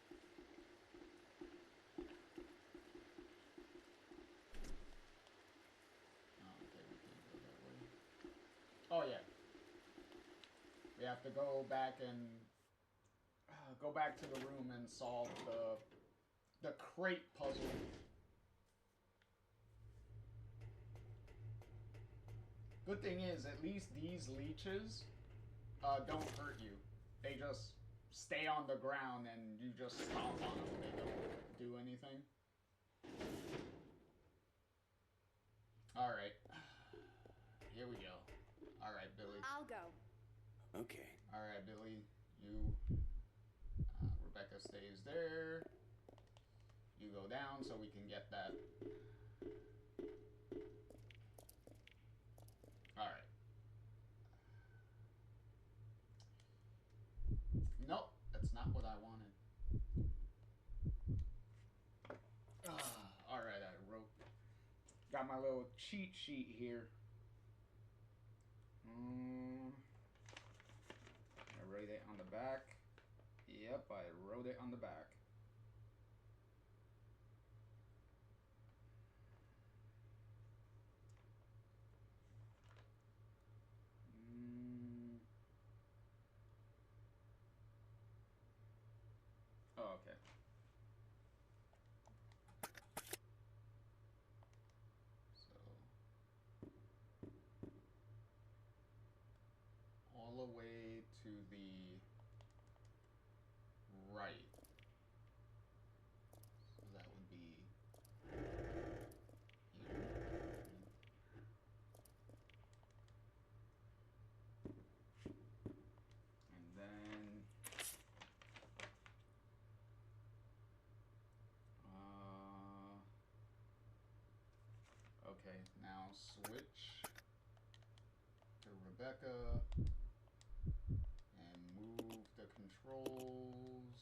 Oh yeah. We have to go back and go back to the room and solve the crate puzzle. Good thing is, at least these leeches don't hurt you. They just stay on the ground and you just stomp on them. They don't do anything. Alright. Here we go. Alright, Billy.
I'll go.
Okay.
Alright, Billy. You... Rebecca stays there. You go down so we can get that. Alright. Nope, that's not what I wanted. Alright, I wrote. Got my little cheat sheet here. I wrote it on the back. Yep, I wrote it on the back. Oh, okay. So, all the way to the right. So that would be here. And then okay, now switch to Rebecca and move the controls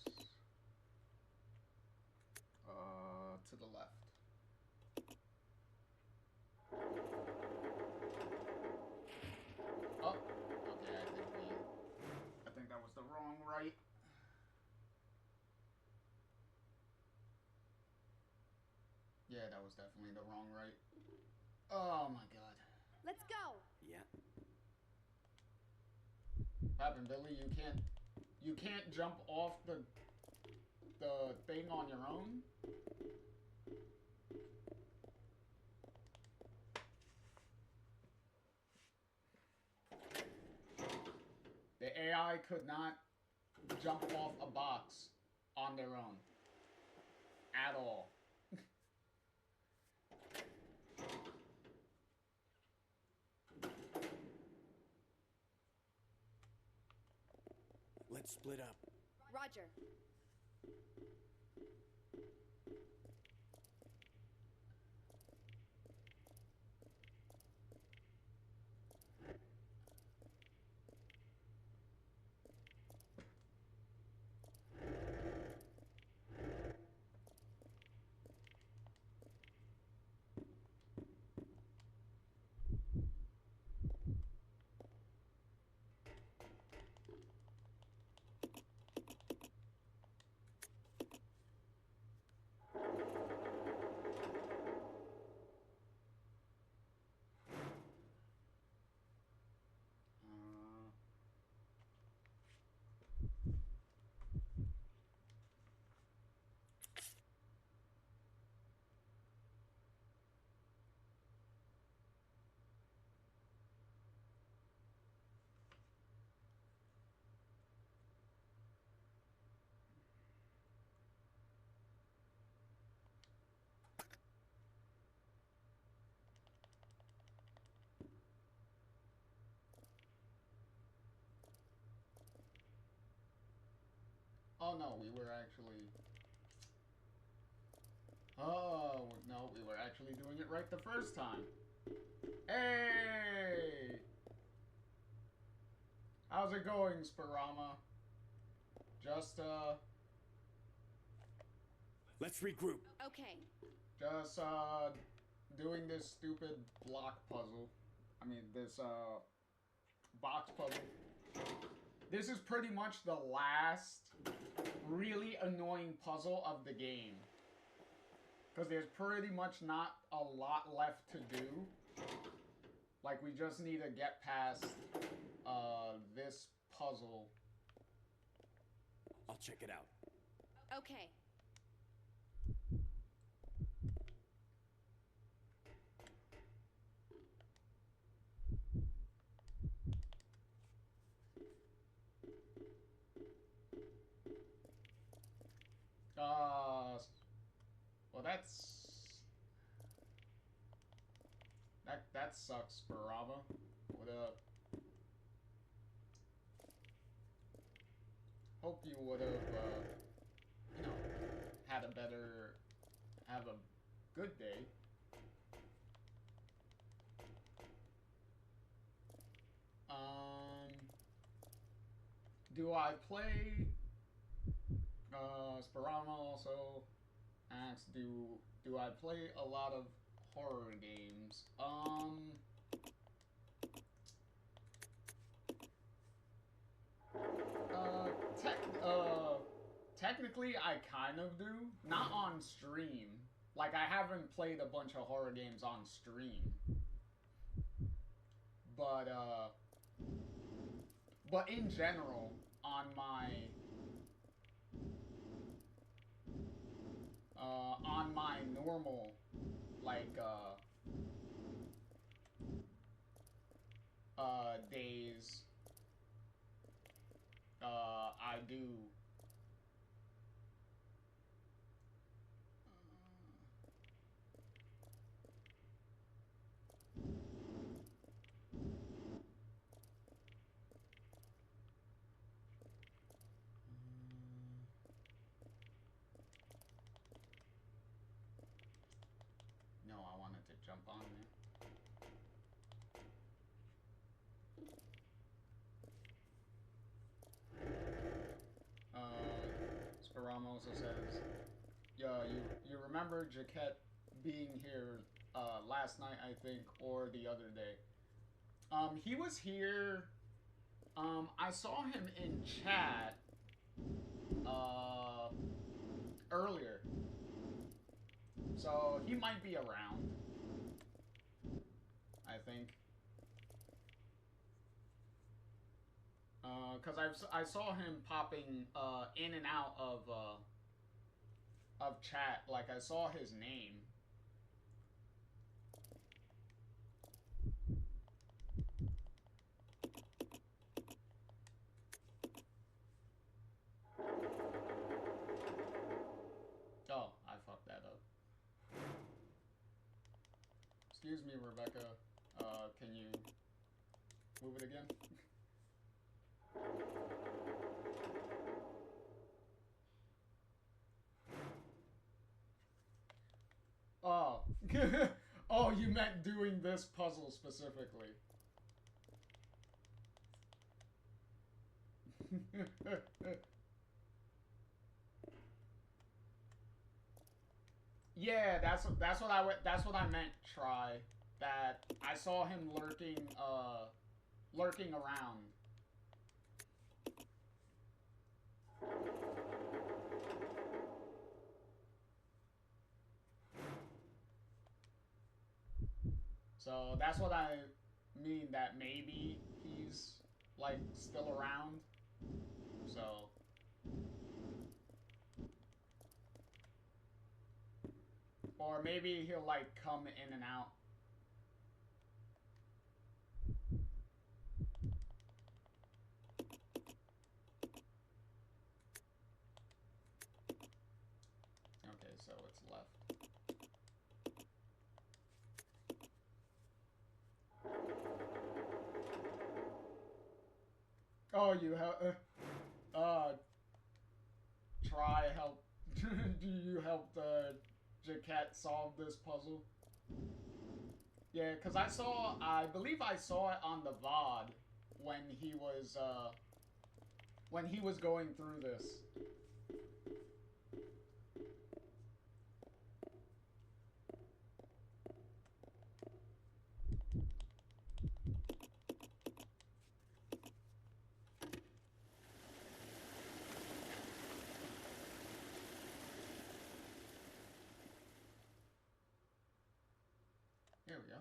to the left. Oh, okay, I think that was the wrong right. Yeah, that was definitely the wrong right. Oh my god.
Let's go.
Yeah.
What happened, Billy? You can't jump off the thing on your own? The AI could not jump off a box on their own. At all.
Let's split up.
Roger.
Oh no, we were actually... Oh, no, we were actually doing it right the first time. Hey! How's it going, Sparama? Just,
Let's regroup.
Okay.
Just, doing this stupid block puzzle. I mean, this, box puzzle. This is pretty much the last really annoying puzzle of the game. Because there's pretty much not a lot left to do. Like, we just need to get past, this puzzle.
I'll check it out.
Okay.
Well, that sucks, Sparama. What up? Hope you would have, you know, have a good day. Do I play, Sparama also asks, do I play a lot of horror games? Technically, I kind of do. Not on stream. Like, I haven't played a bunch of horror games on stream. But in general, on my normal, like, days, I do. No, I wanted to jump on there. Sparama also says, yeah, you remember Jaquette being here last night, I think, or the other day. He was here. I saw him in chat earlier. So he might be around, I think. Cause I saw him popping in and out of chat. Like, I saw his name. Oh, I fucked that up. Excuse me, Rebecca. Can you move it again? Oh. Oh, you meant doing this puzzle specifically. Yeah, that's what I meant, Try. That I saw him lurking around. So that's what I mean, that maybe he's, like, still around. So or maybe he'll, like, come in and out. Okay, so it's left. Oh, you have, try help? Do you help Jaquette solve this puzzle? Yeah, because I believe I saw it on the VOD when he was going through this. There we go.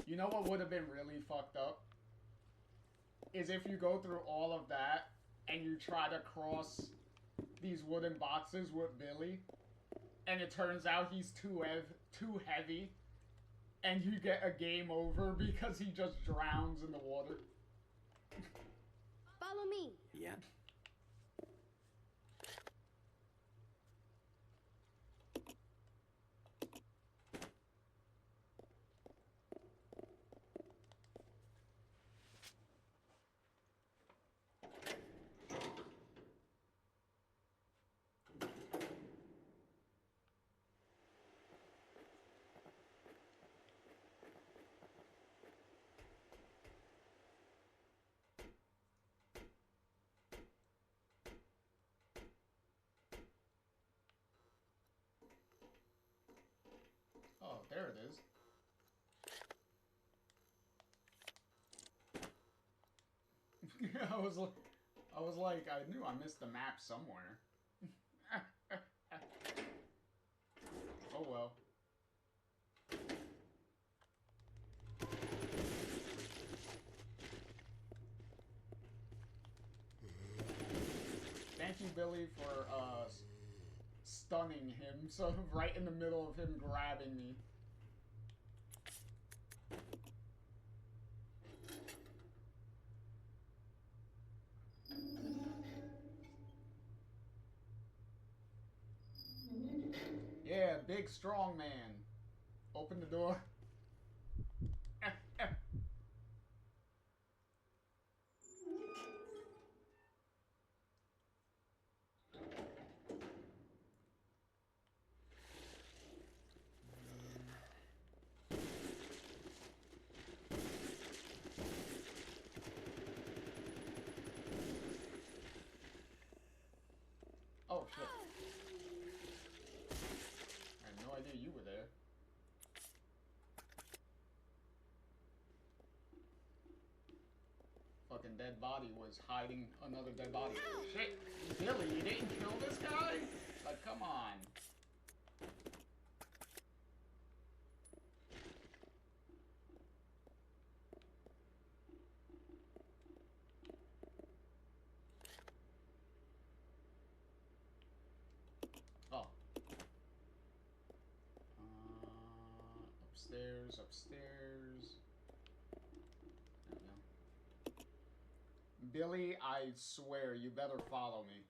You know what would have been really fucked up? Is if you go through all of that and you try to cross these wooden boxes with Billy, and it turns out he's too heavy, and you get a game over because he just drowns in the water.
Follow me.
Yeah.
Oh, there it is. I was like, I knew I missed the map somewhere. Oh well. Thank you, Billy, for stunning him, so right in the middle of him grabbing me. Yeah, big strong man. Open the door. Oh shit. I had no idea you were there. Fucking dead body was hiding another dead body. Shit! Billy, you didn't kill this guy? Like, come on. Oh. Upstairs. There we go. Billy, I swear, you better follow me.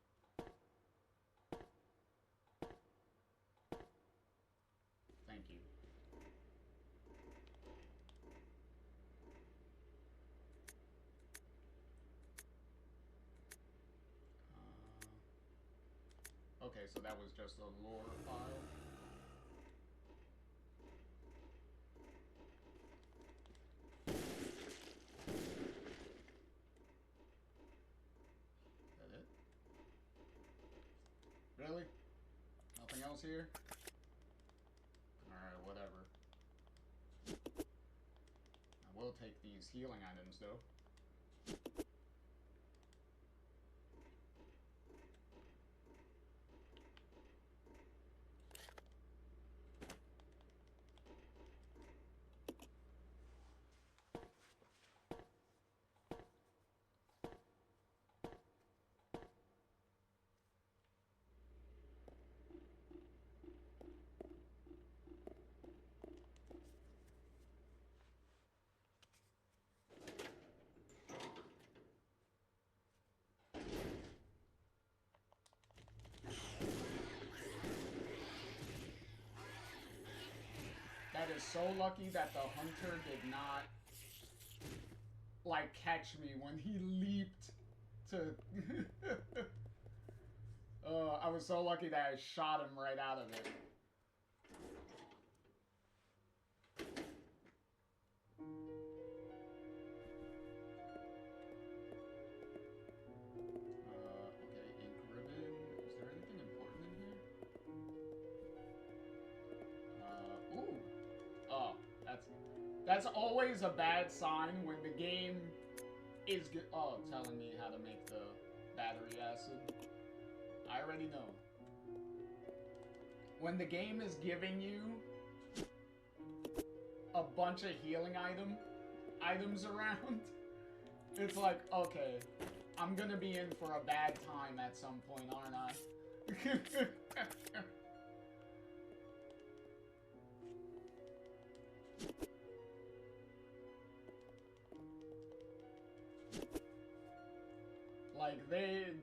Thank you. Okay, so that was just a lore file. Is that it? Really? Nothing else here? Alright, whatever. I will take these healing items, though. That is so lucky that the hunter did not like catch me when he leaped to. I was so lucky that I shot him right out of it. Okay, ink ribbon. Is there anything important in here? Ooh. Oh, that's always a bad sign when the game is telling me how to make the battery acid. I already know. When the game is giving you a bunch of healing items around, it's like, okay, I'm gonna be in for a bad time at some point, aren't I? Like,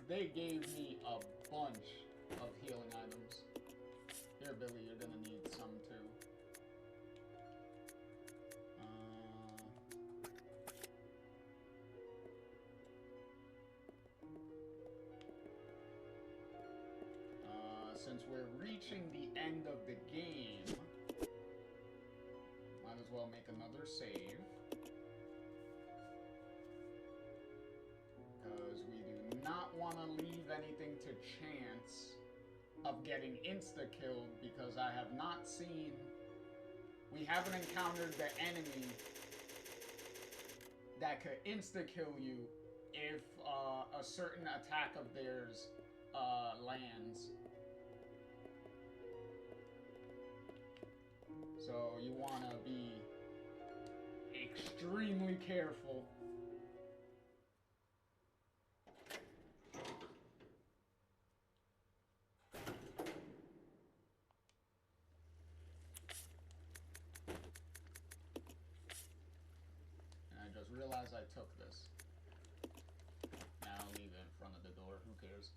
they gave me a bunch of healing items. Here, Billy, you're gonna need some too. Since we're reaching the end of the game, might as well make another save. Because we do not want to leave anything to chance of getting insta-killed, because I have not seen... We haven't encountered the enemy that could insta-kill you if a certain attack of theirs lands. So you want to be extremely careful. And I just realized I took this. Now I'll leave it in front of the door. Who cares?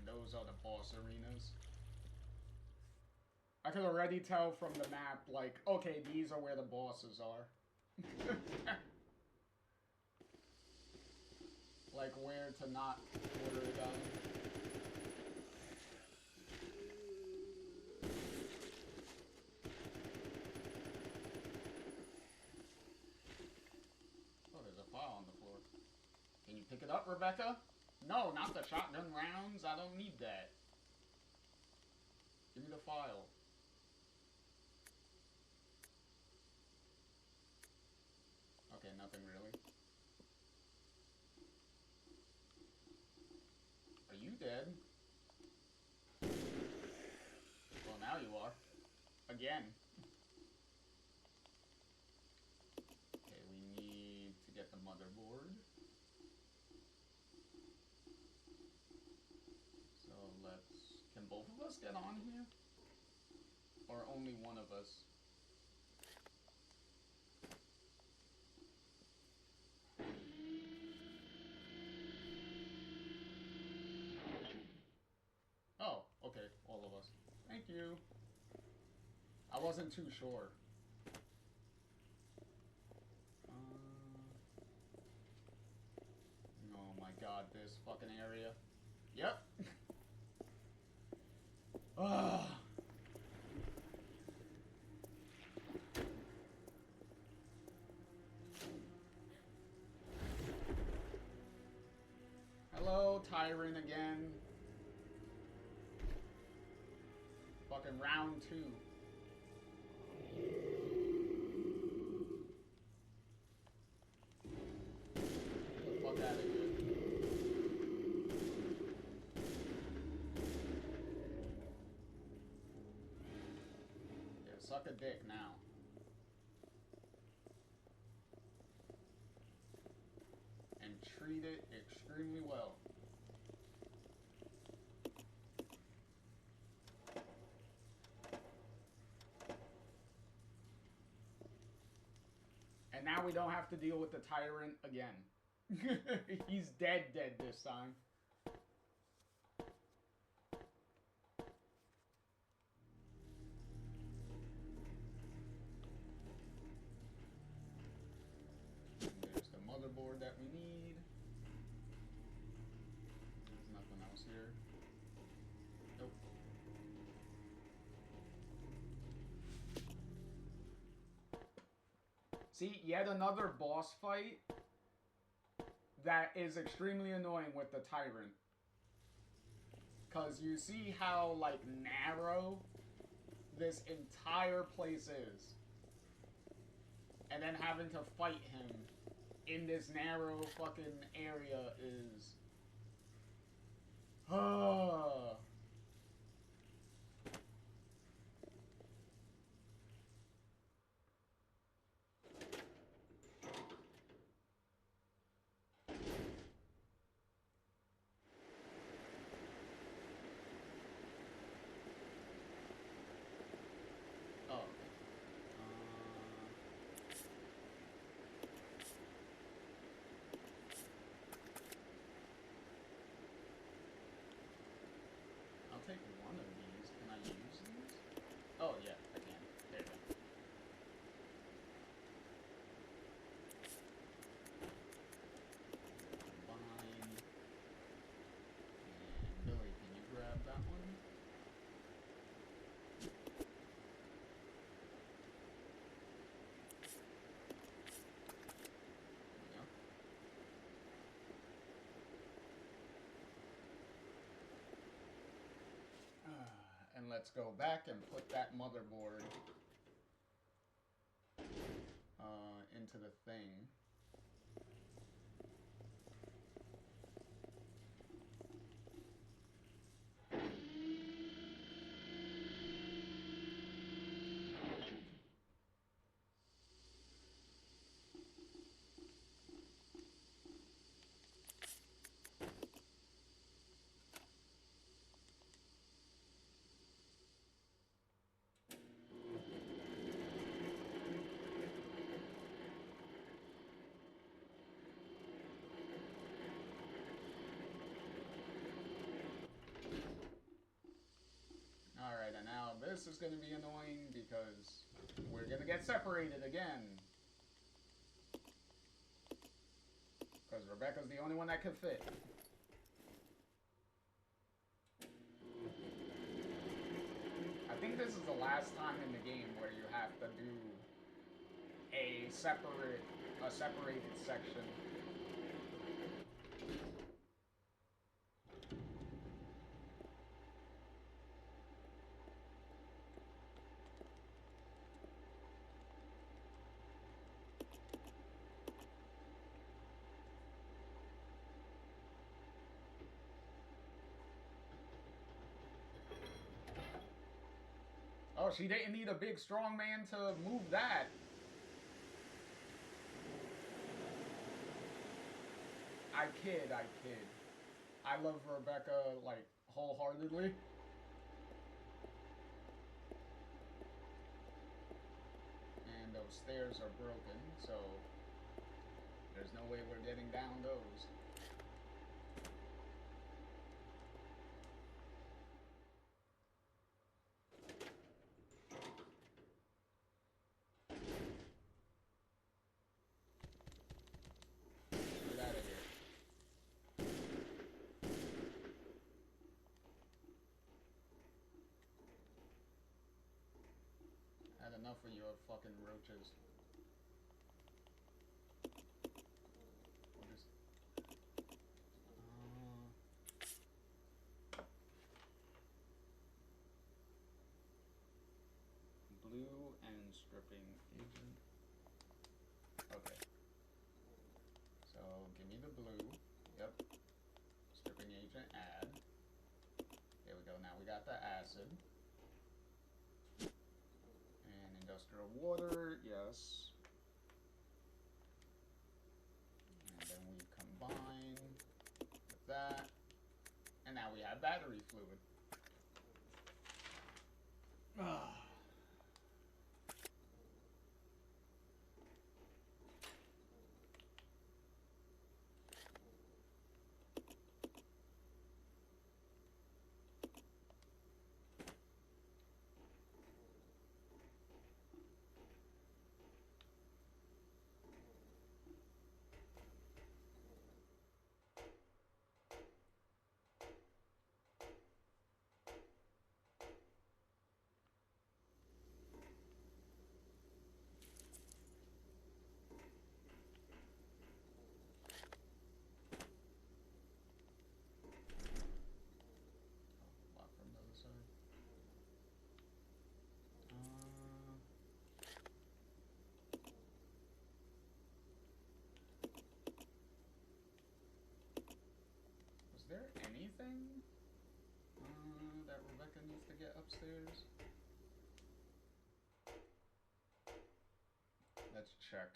Those are the boss arenas. I could already tell from the map, like, okay, these are where the bosses are. Like, where to not order a gun. Oh, there's a file on the floor. Can you pick it up, Rebecca? No, not the shotgun rounds. I don't need that. Give me the file. Okay, nothing really. Are you dead? Well, now you are. Again. Okay, we need to get the motherboard. Can both of us get on here? Or only one of us? Oh, okay, all of us. Thank you. I wasn't too sure. Oh my god, this fucking area. Yep. Hello, Tyrant again. Fucking round 2. Get the fuck out of here. suck a dick now. And treat it extremely well. And now we don't have to deal with the tyrant again. He's dead this time. There's the motherboard that we need. There's nothing else here. Nope. See, yet another boss fight that is extremely annoying with the tyrant. Because you see how, like, narrow this entire place is. And then having to fight him in this narrow fucking area is... take one of these. Can I use these? Oh, yeah, I can. There you go. Combine. And Billy, can you grab that one? There we go. And let's go back and put that motherboard into the thing. Alright, and now this is going to be annoying because we're going to get separated again. Because Rebecca's the only one that could fit. I think this is the last time in the game where you have to do a separated section. Oh, she didn't need a big strong man to move that. I kid. I love Rebecca, like, wholeheartedly. And those stairs are broken, so there's no way we're getting down those. Enough of your fucking roaches. We'll just... blue and stripping agent. Okay. So, give me the blue. Yep. Stripping agent, add. There we go. Now we got the acid. And extra water, yes. And then we combine with that. And now we have battery fluid. Ah. Was there anything that Rebecca needs to get upstairs? Let's check.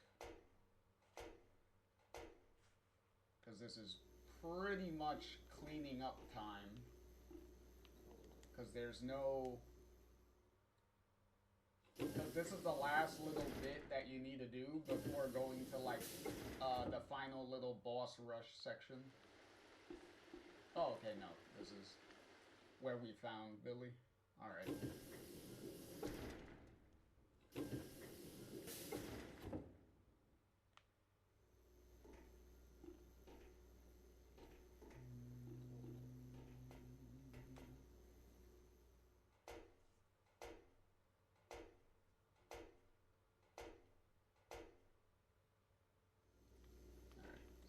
Because this is pretty much cleaning up time. Because there's no... Because this is the last little bit that you need to do before going to, like, the final little boss rush section. Oh, okay, no. This is where we found Billy. Alright.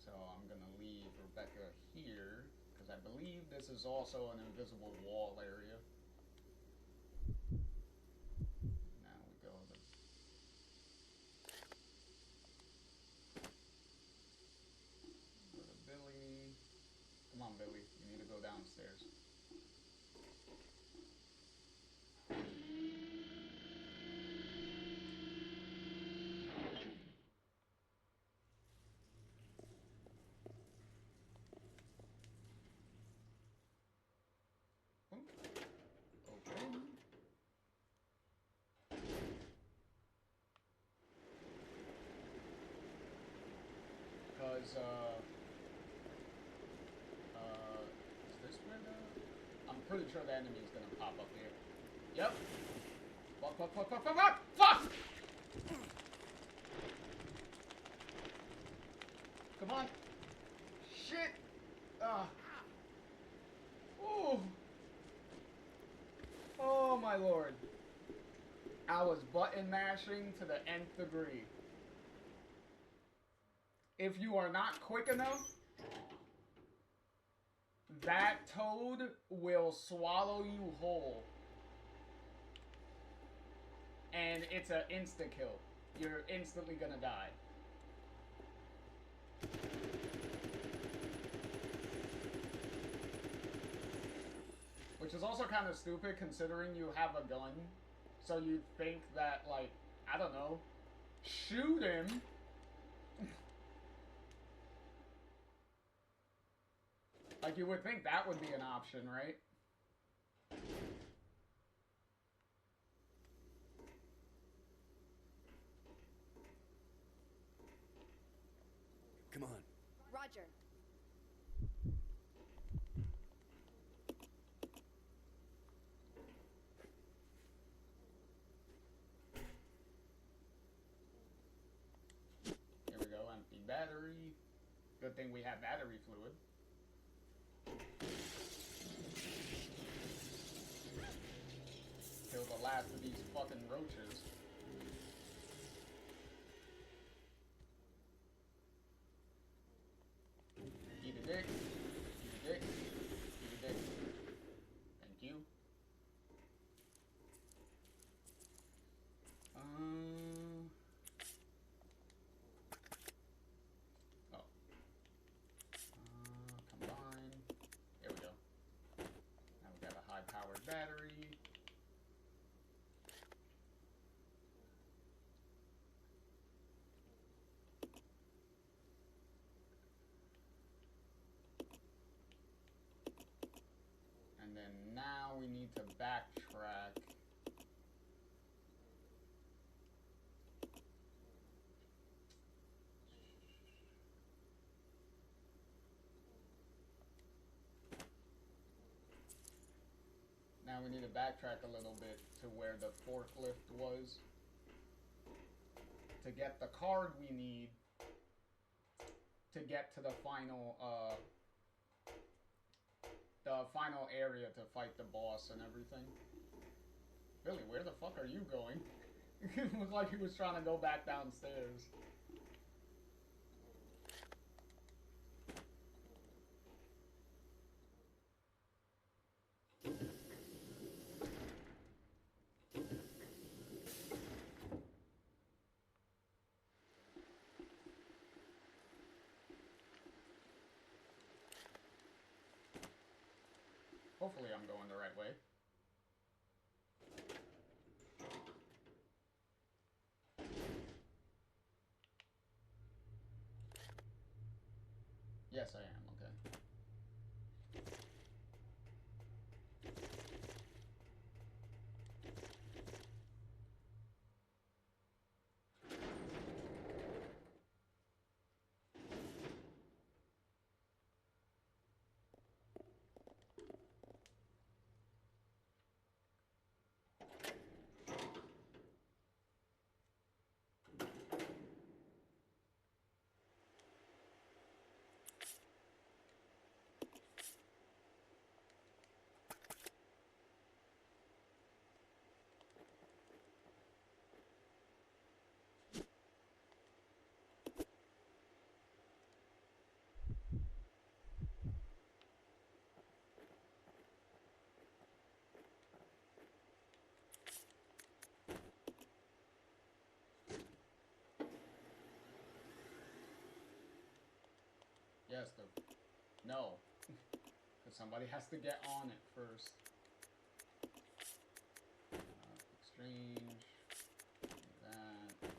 So I'm gonna leave Rebecca here, because I believe this is also an invisible wall area. Now we go to... Go to Billy. Come on, Billy. You need to go downstairs. Because, is this where the... I'm pretty sure the enemy is gonna pop up here. Yep. Fuck! Come on. Shit. Ooh. Oh my lord. I was button mashing to the nth degree. If you are not quick enough, that toad will swallow you whole. And it's an insta-kill. You're instantly gonna die. Which is also kind of stupid considering you have a gun. So you'd think that, like, I don't know, shoot him. Like, you would think that would be an option, right?
Come on.
Roger.
Here we go, empty battery. Good thing we have battery fluid. Kill the last of these fucking roaches. Eat a dick. Eat a dick. Eat a dick. Thank you. Combine. There we go. Now we got a high-powered battery. and now we need to backtrack. Now we need to backtrack a little bit to where the forklift was to get the card we need to get to the final area to fight the boss and everything. Billy, where the fuck are you going? It looked like he was trying to go back downstairs. Hopefully I'm going the right way. Yes, I am, okay. Yes, no. Because somebody has to get on it first. Exchange. That.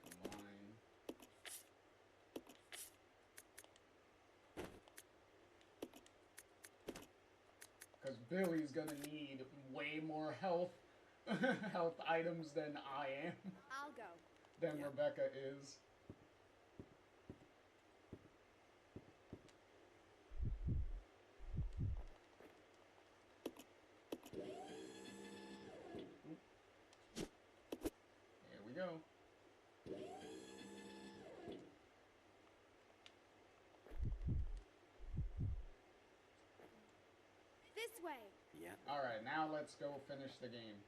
Combine. Because Billy's gonna need way more health items than I am.
I'll go.
Than Rebecca is. Here we go.
This way.
Yeah.
Alright, now let's go finish the game.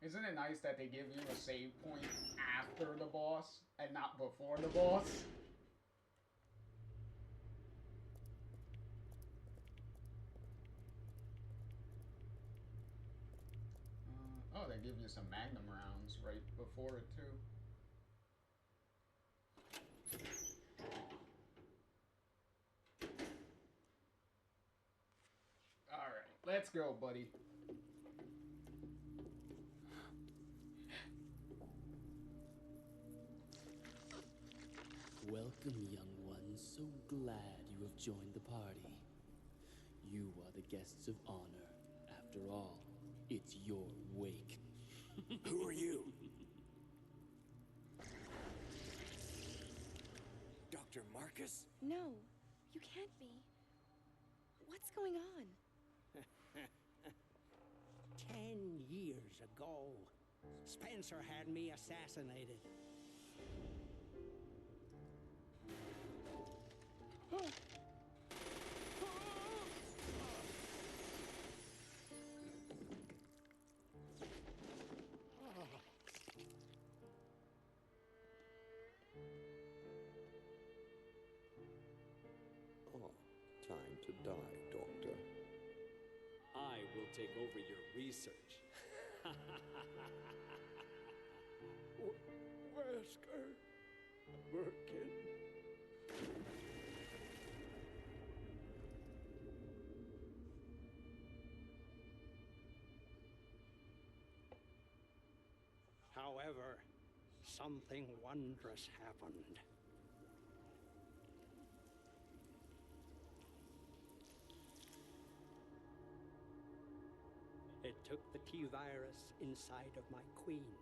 Isn't it nice that they give you a save point after the boss and not before the boss? Oh, they give you some Magnum rounds right before it, too. Alright, let's go, buddy.
Welcome, young ones. So glad you have joined the party. You are the guests of honor. After all, it's your wake.
Who are you? Dr. Marcus?
No, you can't be. What's going on?
10 years ago, Spencer had me assassinated.
Oh, time to die, Doctor.
I will take over your research.
Wesker, Birkin. However, something wondrous happened. It took the T-virus inside of my queen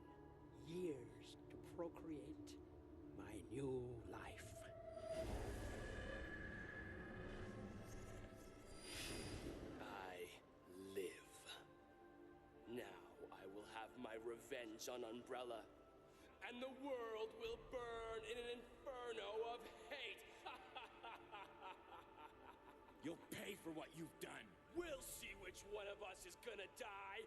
years to procreate my new life.
I live. Now I will have my revenge on Umbrella, and the world will burn in an inferno of hate.
You'll pay for what you've done.
We'll see which one of us is gonna die.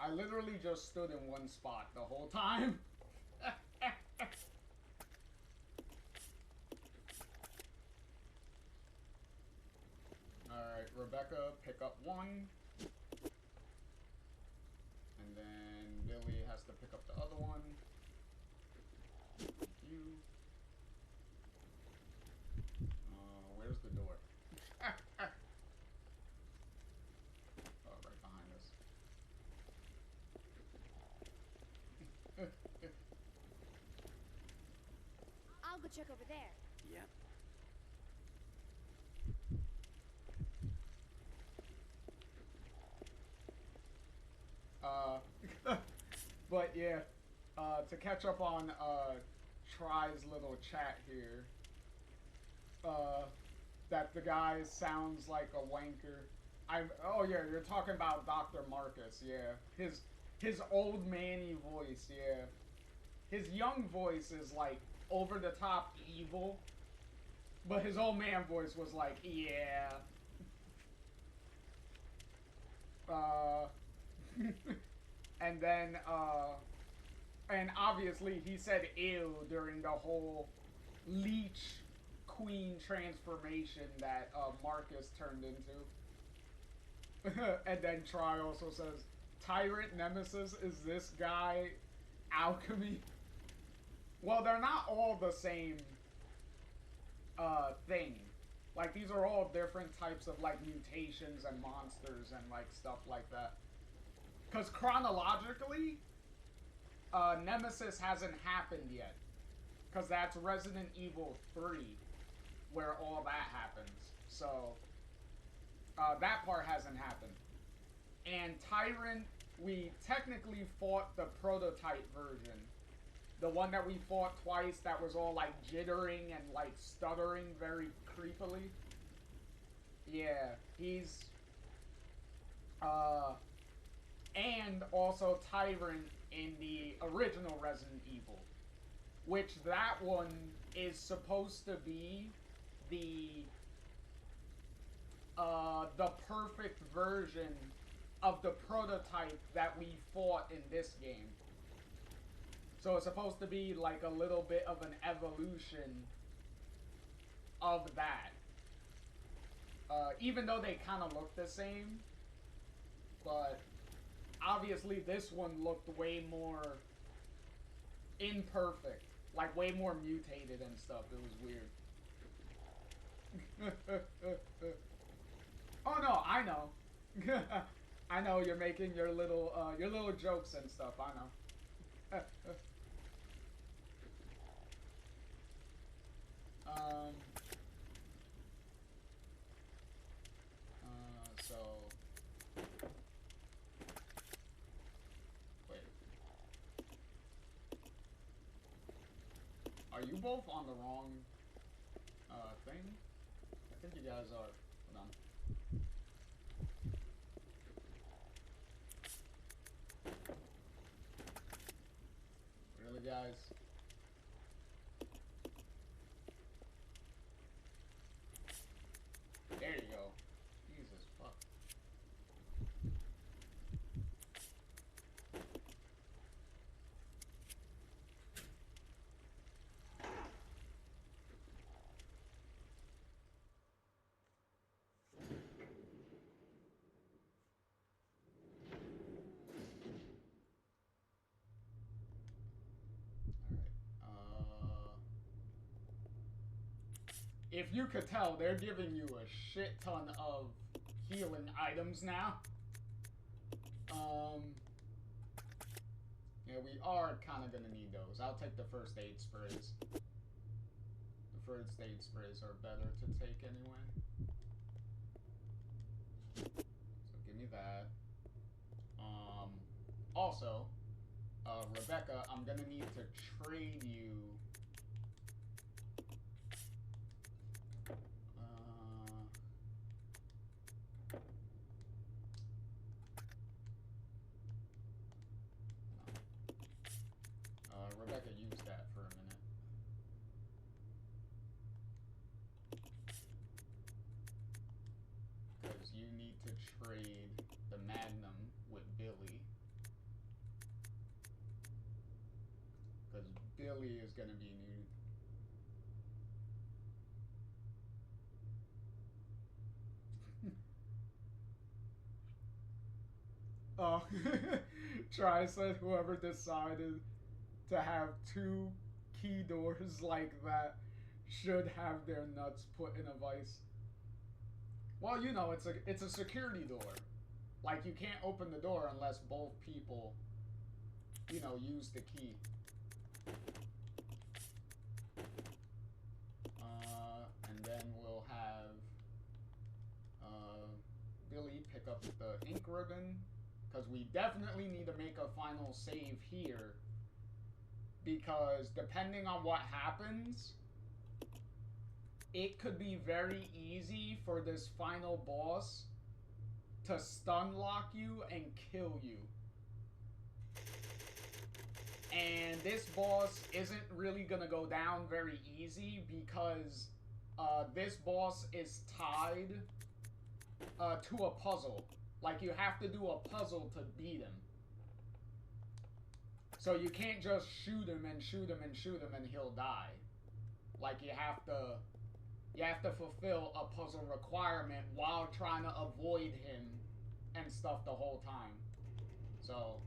I literally just stood in one spot the whole time. Alright, Rebecca, pick up one. And then Billy has to pick up the other one. You. Where's the door? Oh, right behind us.
I'll go check over there.
Yep.
But yeah, to catch up on Try's little chat here, that the guy sounds like a wanker. Oh yeah, you're talking about Dr. Marcus, yeah. His old manny voice, yeah. His young voice is like over the top evil, but his old man voice was like, yeah. And then, and obviously he said ew during the whole leech queen transformation that Marcus turned into. And then Try also says, Tyrant Nemesis is this guy alchemy? Well, they're not all the same thing. Like, these are all different types of, like, mutations and monsters and, like, stuff like that. Because chronologically, Nemesis hasn't happened yet. Because that's Resident Evil 3, where all that happens. So, that part hasn't happened. And Tyrant, we technically fought the prototype version. The one that we fought twice that was all, like, jittering and, like, stuttering very creepily. Yeah, he's... and also Tyrant in the original Resident Evil. Which that one is supposed to be the perfect version of the prototype that we fought in this game. So it's supposed to be like a little bit of an evolution of that. Even though they kind of look the same. But obviously this one looked way more imperfect. Like way more mutated and stuff. It was weird. Oh no, I know. I know you're making your little jokes and stuff, I know. So wait. Are you both on the wrong thing? I think you guys are. Hold on. Really, guys? There you go. Jesus fuck. If you could tell, they're giving you a shit ton of healing items now. Yeah, we are kind of gonna need those. I'll take the first aid sprays. The first aid sprays are better to take anyway. So give me that. Also, Rebecca, I'm gonna need to trade you. Rebecca, use that for a minute. Because you need to trade the Magnum with Billy. Because Billy is going to be new. Oh, Try said whoever decided to have two key doors like that should have their nuts put in a vice. Well, you know, it's a security door. Like, you can't open the door unless both people, you know, use the key. And then we'll have Billy pick up the ink ribbon, because we definitely need to make a final save here. Because depending on what happens, it could be very easy for this final boss to stun lock you and kill you. And this boss isn't really gonna go down very easy because this boss is tied to a puzzle. Like, you have to do a puzzle to beat him. So you can't just shoot him and shoot him and shoot him and he'll die. Like, you have to fulfill a puzzle requirement while trying to avoid him and stuff the whole time. So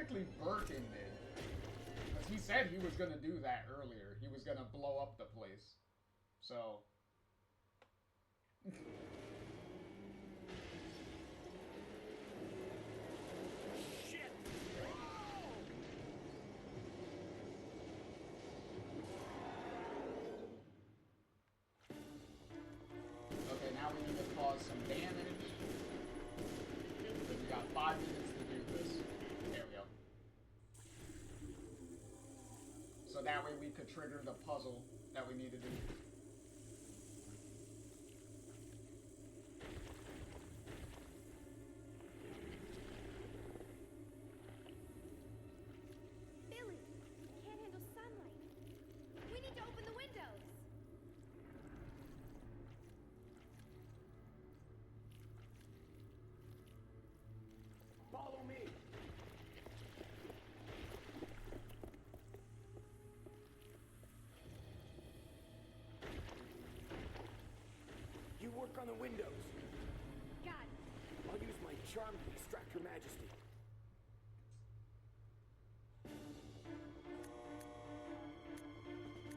technically Birkin did. Because he said he was gonna do that earlier. He was gonna blow up the place. So... Okay, now we need to cause some damage. Because we got 5 minutes to do this. There we go. So that way we could trigger the puzzle that we need to do.
Billy, can't handle sunlight. We need to open the windows.
Follow me. You work on the windows.
Got it.
I'll use my charm to distract Her Majesty.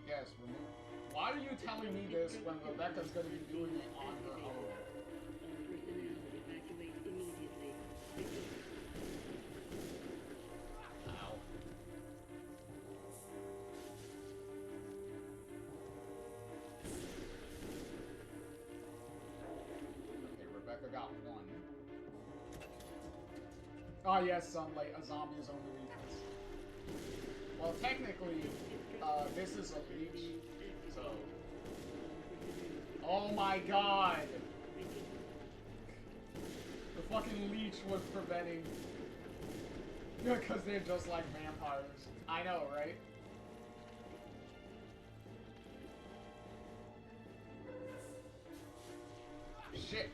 Yes, remove. Why are you telling me this when Rebecca's gonna be doing it on her own? Ow. Okay, Rebecca got 1. Oh yes, sunlight, a zombie's only weakness. Well, technically, this is a leech, so... Oh my god! The fucking leech was preventing... Because they're just like vampires. I know, right? Shit!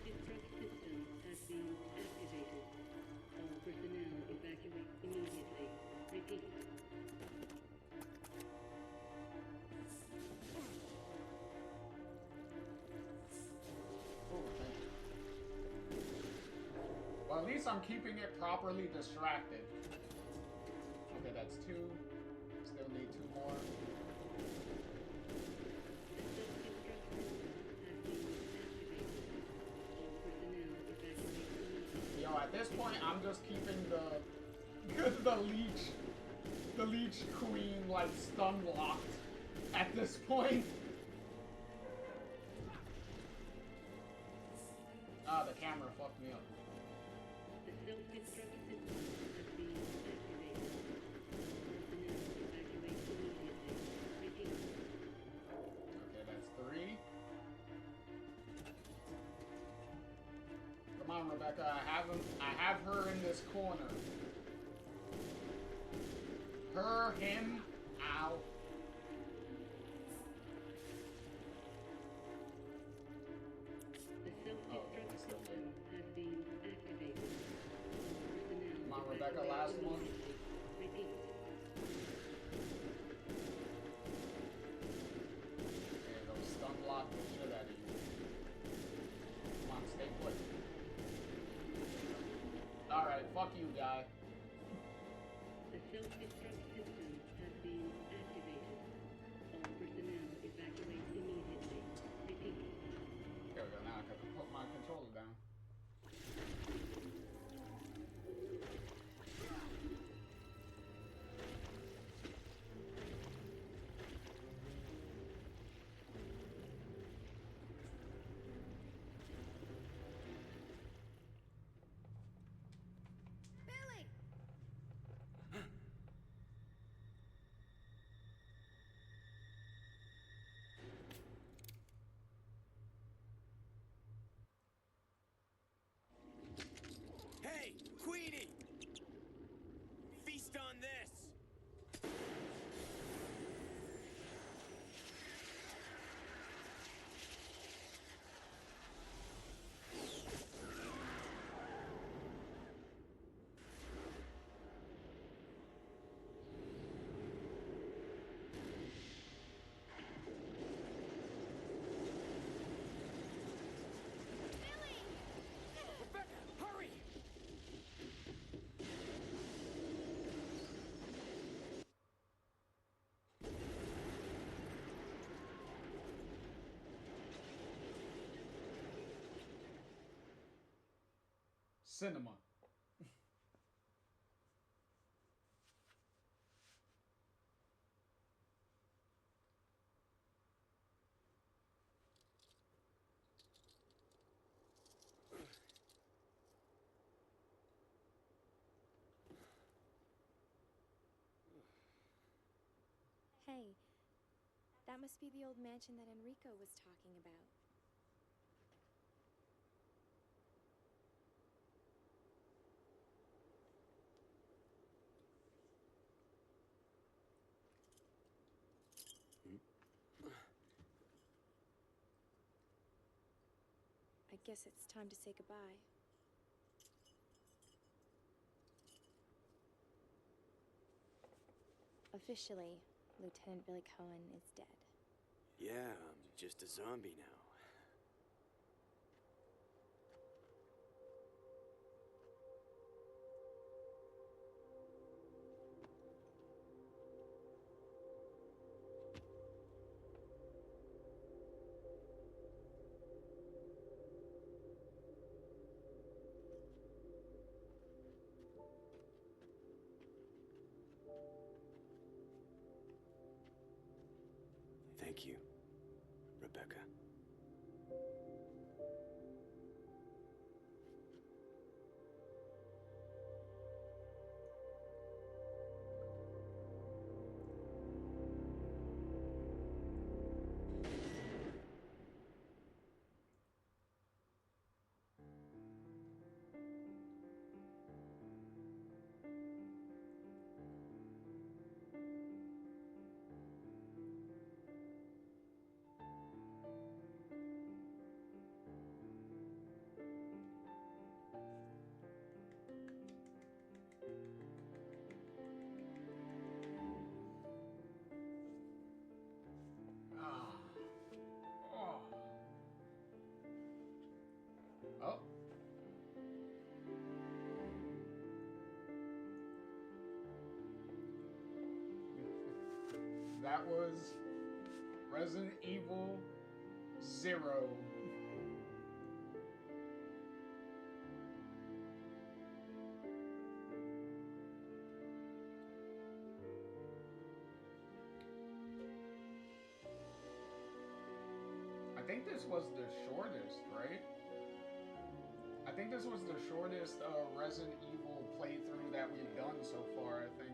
Well, at least I'm keeping it properly distracted. Okay, that's 2. Still need 2 more. Yo, at this point, I'm just keeping the leech queen, like, stun locked at this point. Ah, the camera fucked me up. Okay, that's 3. Come on, Rebecca. I have her in this corner. Her, him, ow. Oh, it's still lit. Come on, Rebecca, last one. There you go, stun block the shit out of you. Come on, stay put. Alright, fuck you, guy.
The self-destruct system has been activated. All personnel evacuate immediately. Repeat.
There we go, now I can put my controller down.
Billy!
cinema.
Hey, that must be the old mansion that Enrico was talking about. I guess it's time to say goodbye. Officially, Lieutenant Billy Cohen is dead.
Yeah, I'm just a zombie now. Thank you, Rebecca.
Oh. That was Resident Evil 0. I think this was the shortest, right? I think this was the shortest Resident Evil playthrough that we've done so far, I think.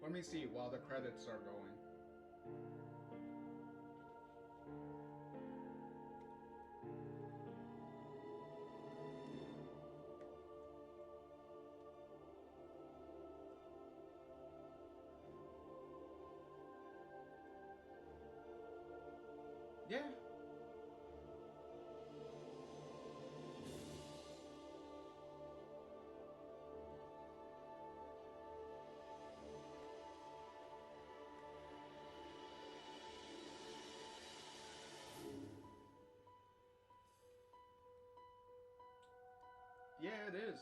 Let me see while the credits are going. Yeah. Yeah, it is.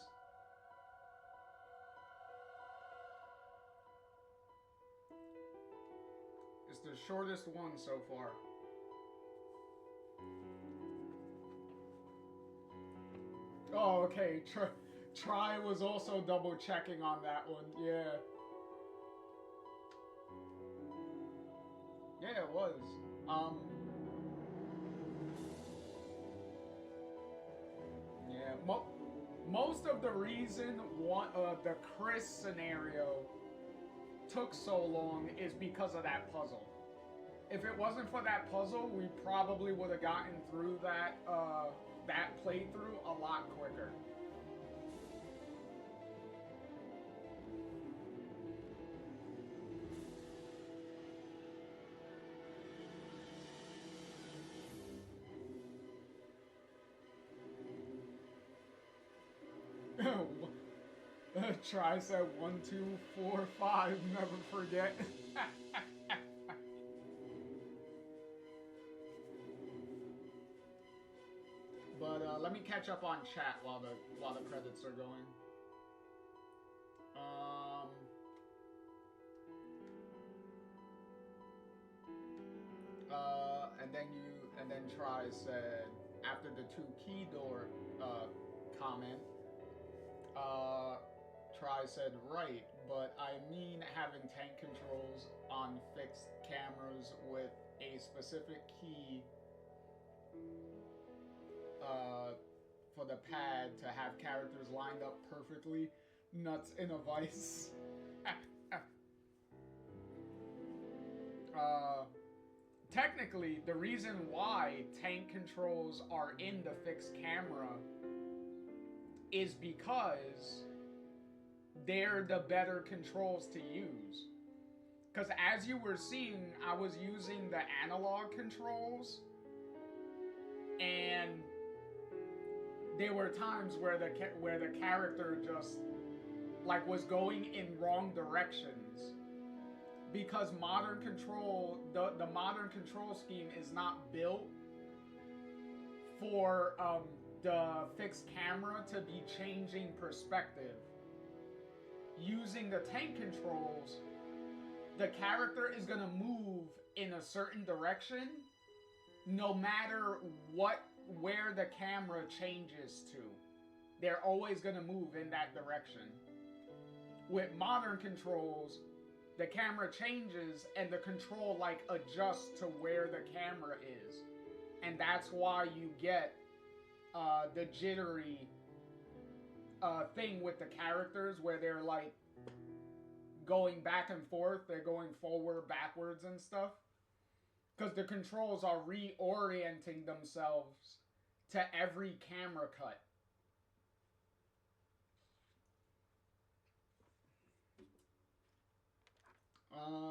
It's the shortest one so far. Oh, okay. Try was also double checking on that one. Yeah. Yeah, it was. Yeah, most of the reason the Chris scenario took so long is because of that puzzle. If it wasn't for that puzzle, we probably would have gotten through that that playthrough a lot quicker. Try said 1, 2, 4, 5. Never forget. let me catch up on chat while the credits are going. And then Try said after the 2 key door comment, Try said right, but I mean having tank controls on fixed cameras with a specific key for the pad to have characters lined up perfectly. Nuts in a vice. Technically, the reason why tank controls are in the fixed camera is because they're the better controls to use. Because as you were seeing, I was using the analog controls, and there were times where the character just like was going in wrong directions. Because modern control, the modern control scheme is not built for the fixed camera to be changing perspective. Using the tank controls, the character is gonna move in a certain direction, no matter where the camera changes to. They're always gonna move in that direction. With modern controls, the camera changes and the control like adjusts to where the camera is. And that's why you get the jittery thing with the characters where they're like going back and forth. They're going forward, backwards and stuff. Because the controls are reorienting themselves to every camera cut.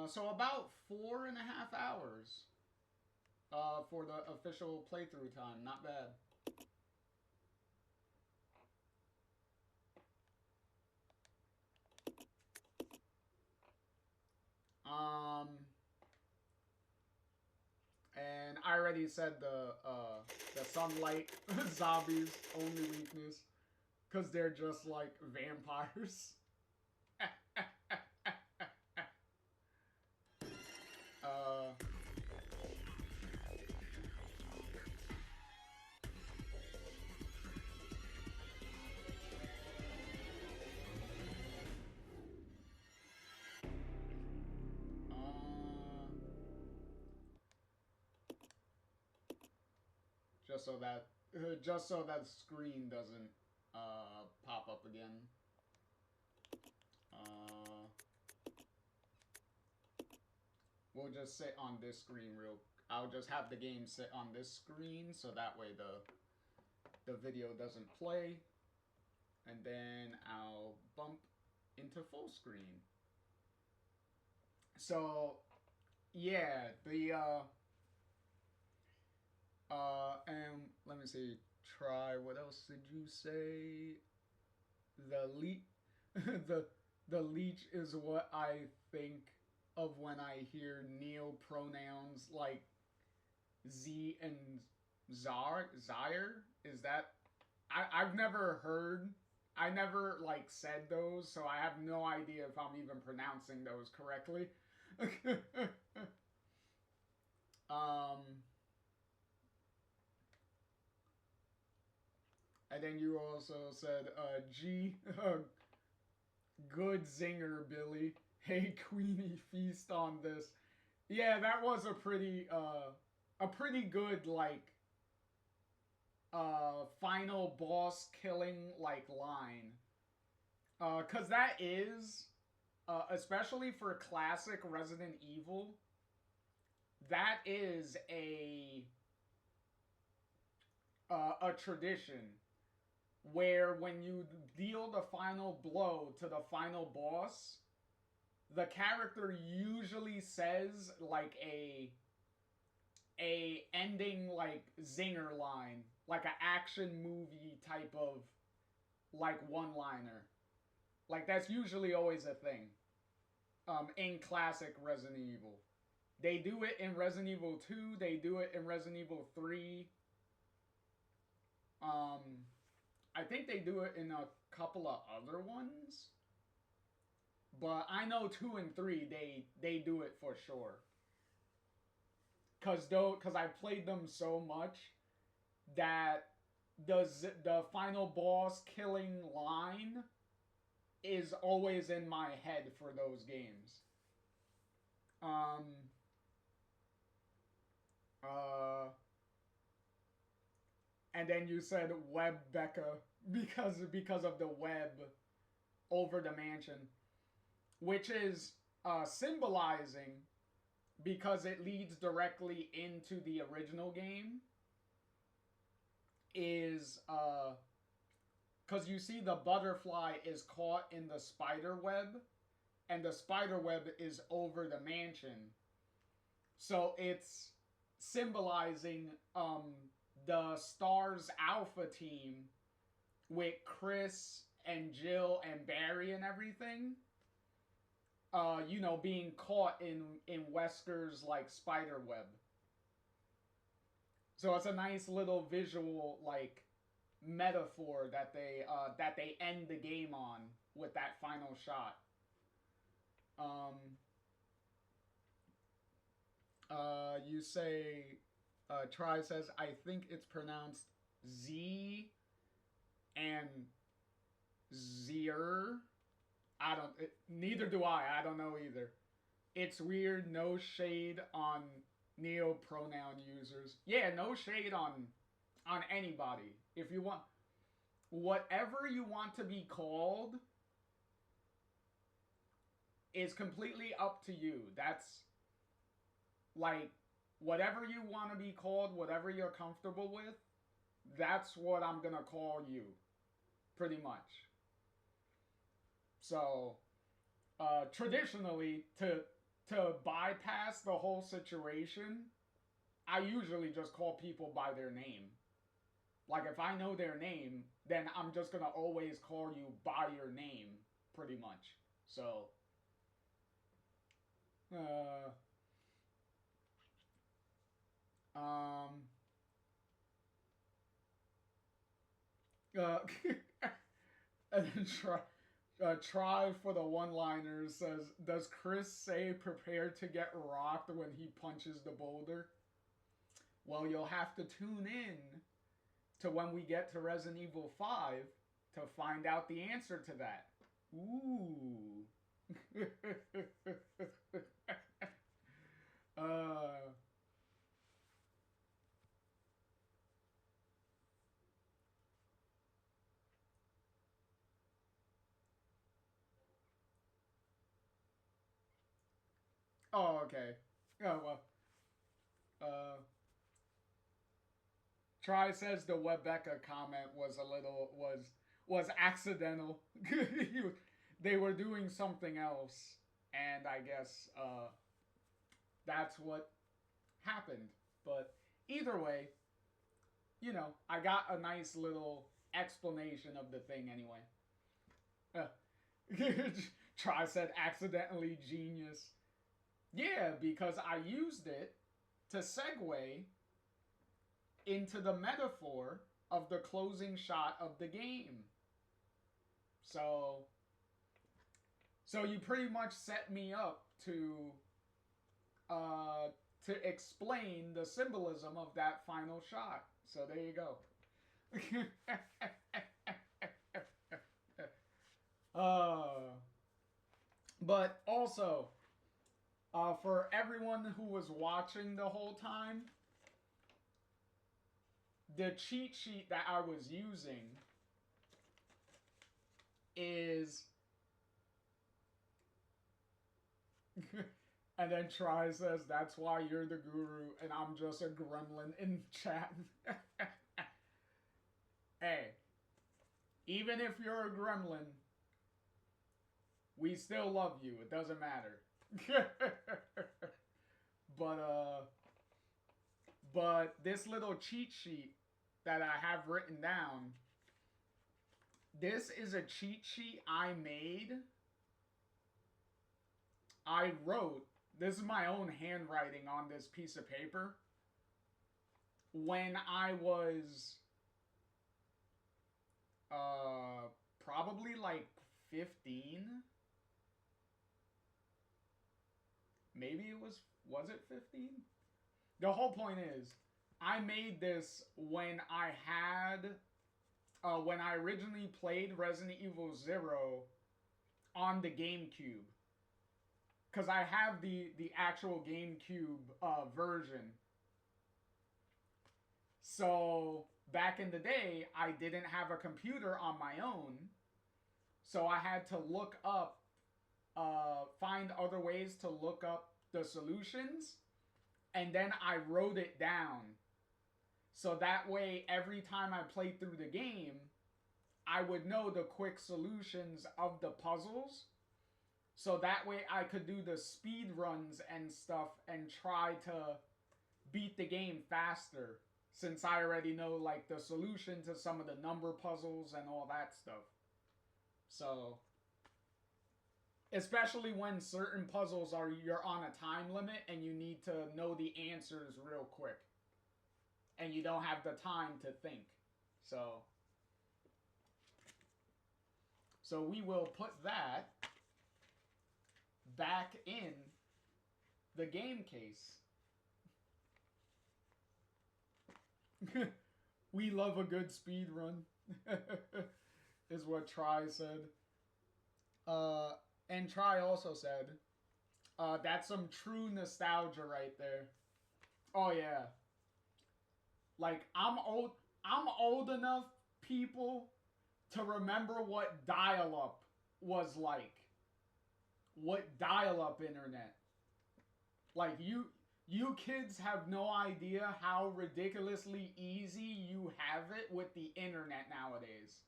So about 4.5 hours for the official playthrough time. Not bad. And I already said the sunlight zombies only weakness, because they're just like vampires. Just so that screen doesn't pop up again. We'll just sit on this screen I'll just have the game sit on this screen so that way the video doesn't play, and then I'll bump into full screen. So yeah, and let me see, Try, what else did you say? The leech is what I think of when I hear neo pronouns like Z and Zaire. Is that, I've never heard, I never like said those, so I have no idea if I'm even pronouncing those correctly. And then you also said, good zinger, Billy. Hey, Queenie, feast on this. Yeah, that was a pretty good, like, final boss killing, like, line. 'Cause that is, especially for classic Resident Evil, that is a tradition. Where when you deal the final blow to the final boss, the character usually says like a ending like zinger line, like an action movie type of like one-liner. Like that's usually always a thing in classic Resident Evil. They do it in Resident Evil 2, they do it in Resident Evil 3. I think they do it in a couple of other ones. But I know 2 and 3, they do it for sure. Cause I played them so much that the final boss killing line is always in my head for those games. And then you said Web Becca because of the web over the mansion, which is symbolizing because it leads directly into the original game. Is because you see the butterfly is caught in the spider web, and the spider web is over the mansion. So it's symbolizing the Stars Alpha team with Chris and Jill and Barry and everything. You know, being caught in Wesker's like spider web. So it's a nice little visual like metaphor that they end the game on with that final shot. You say, Try says, I think it's pronounced Z and Zier. Neither do I. I don't know either. It's weird. No shade on neo-pronoun users. Yeah, no shade on anybody. If you want, whatever you want to be called is completely up to you. That's like, whatever you want to be called, whatever you're comfortable with, that's what I'm gonna call you, pretty much. So, traditionally, to bypass the whole situation, I usually just call people by their name. Like, if I know their name, then I'm just gonna always call you by your name, pretty much. So, and then Try for the one-liners says, does Chris say prepare to get rocked when he punches the boulder? Well, you'll have to tune in to when we get to Resident Evil 5 to find out the answer to that. Ooh. Oh, okay. Oh, well. Try says the Webecca comment was was accidental. They were doing something else, and I guess that's what happened. But either way, you know, I got a nice little explanation of the thing anyway. Try said accidentally genius. Yeah, because I used it to segue into the metaphor of the closing shot of the game. So you pretty much set me up to explain the symbolism of that final shot. So there you go. But also, for everyone who was watching the whole time, the cheat sheet that I was using is... And then Try says, that's why you're the guru and I'm just a gremlin in chat. Hey, even if you're a gremlin, we still love you. It doesn't matter. But this little cheat sheet that I have written down, this is a cheat sheet I made. I wrote, this is my own handwriting on this piece of paper, when I was Probably like 15. Maybe it was it 15? The whole point is, I made this when when I originally played Resident Evil 0 on the GameCube. Because I have the actual GameCube version. So, back in the day, I didn't have a computer on my own. So I had to look up, find other ways to look up the solutions. And then I wrote it down. So that way, every time I played through the game, I would know the quick solutions of the puzzles. So that way I could do the speed runs and stuff and try to beat the game faster. Since I already know like the solution to some of the number puzzles and all that stuff. So, especially when certain puzzles you're on a time limit and you need to know the answers real quick. And you don't have the time to think. So we will put that back in the game case. We love a good speed run, is what Try said. And Try also said, that's some true nostalgia right there. Oh yeah. Like, I'm old enough, people, to remember what dial-up was like. What dial-up internet. Like, you kids have no idea how ridiculously easy you have it with the internet nowadays.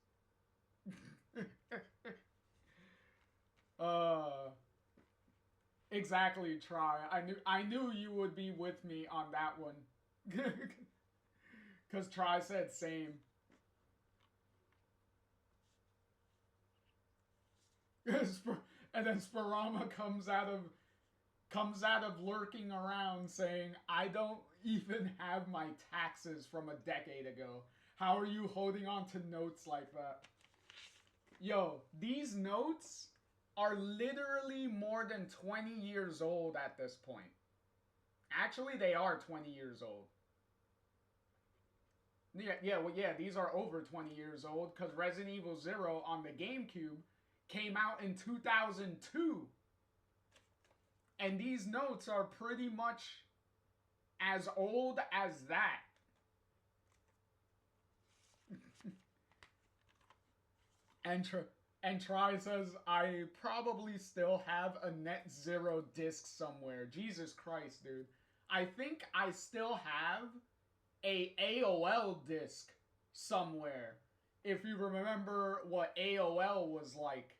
Exactly, Try. I knew you would be with me on that one. Cause Try said same. And then Sparama comes out of lurking around saying, I don't even have my taxes from a decade ago. How are you holding on to notes like that? Yo, these notes are literally more than 20 years old at this point. Actually, they are 20 years old. Yeah, these are over 20 years old because Resident Evil 0 on the GameCube came out in 2002. And these notes are pretty much as old as that. And Try says, I probably still have a Net-Zero disc somewhere. Jesus Christ, dude. I think I still have a AOL disc somewhere. If you remember what AOL was like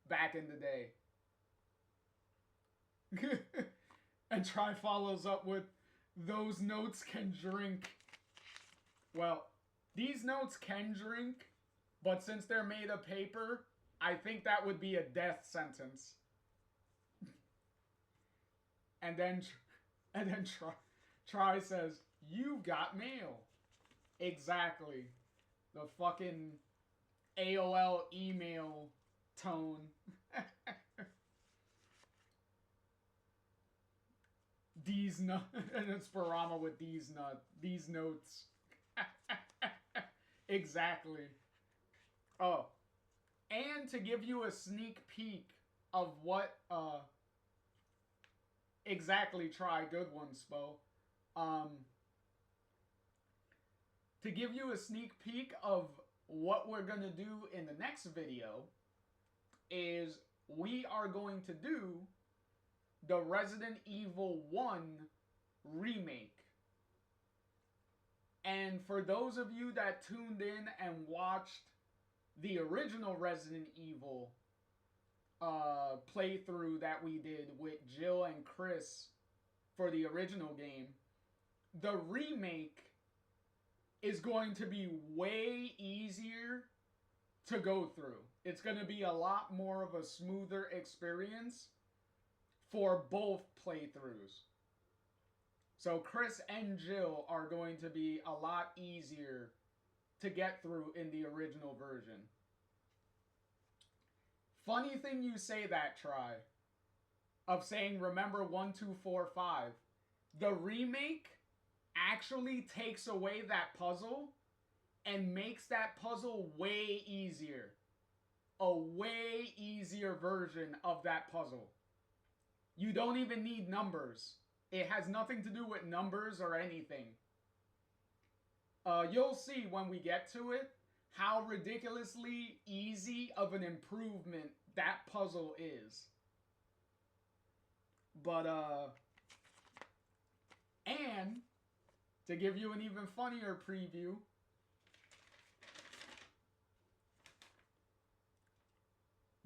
back in the day. And Try follows up with, those notes can drink. Well, these notes can drink, but since they're made of paper, I think that would be a death sentence. And then Try says, you got mail. Exactly. The fucking AOL email tone. These nuts. And it's Sparama with these notes. Exactly. Oh. And to give you a sneak peek of what, exactly, Try, good one, Spo. To give you a sneak peek of what we're gonna do in the next video is we are going to do the Resident Evil 1 remake. And for those of you that tuned in and watched the original Resident Evil playthrough that we did with Jill and Chris for the original game, the remake is going to be way easier to go through. It's going to be a lot more of a smoother experience for both playthroughs. So Chris and Jill are going to be a lot easier to get through in the original version. Funny thing you say that, Try. Of saying, remember 1, 2, 4, 5. The remake actually takes away that puzzle and makes that puzzle way easier. A way easier version of that puzzle. You don't even need numbers. It has nothing to do with numbers or anything. You'll see when we get to it how ridiculously easy of an improvement that puzzle is. But, and to give you an even funnier preview,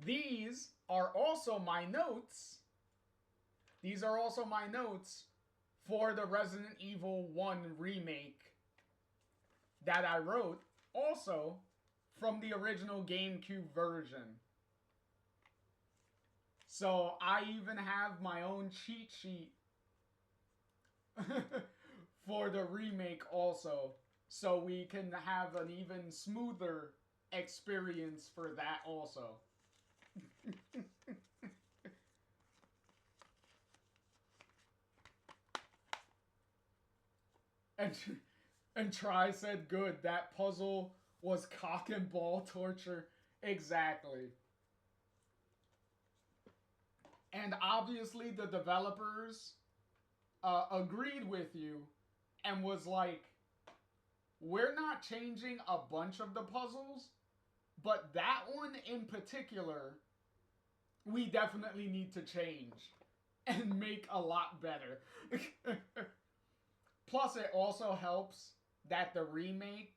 these are also my notes. These are also my notes for the Resident Evil 1 remake that I wrote, also from the original GameCube version. So I even have my own cheat sheet for the remake also, so we can have an even smoother experience for that also. And Try said good, that puzzle was cock and ball torture. Exactly. And obviously the developers agreed with you and was like, we're not changing a bunch of the puzzles, but that one in particular, we definitely need to change and make a lot better. Plus, it also helps that the remake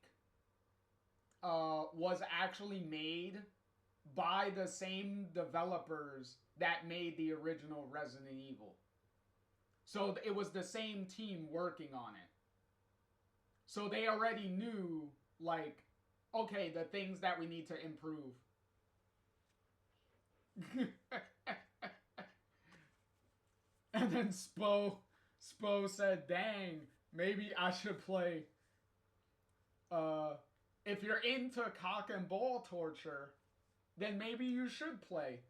was actually made by the same developers that made the original Resident Evil. So it was the same team working on it. So they already knew, like, okay, the things that we need to improve. And then Spo said, dang, maybe I should play. If you're into cock and ball torture, then maybe you should play.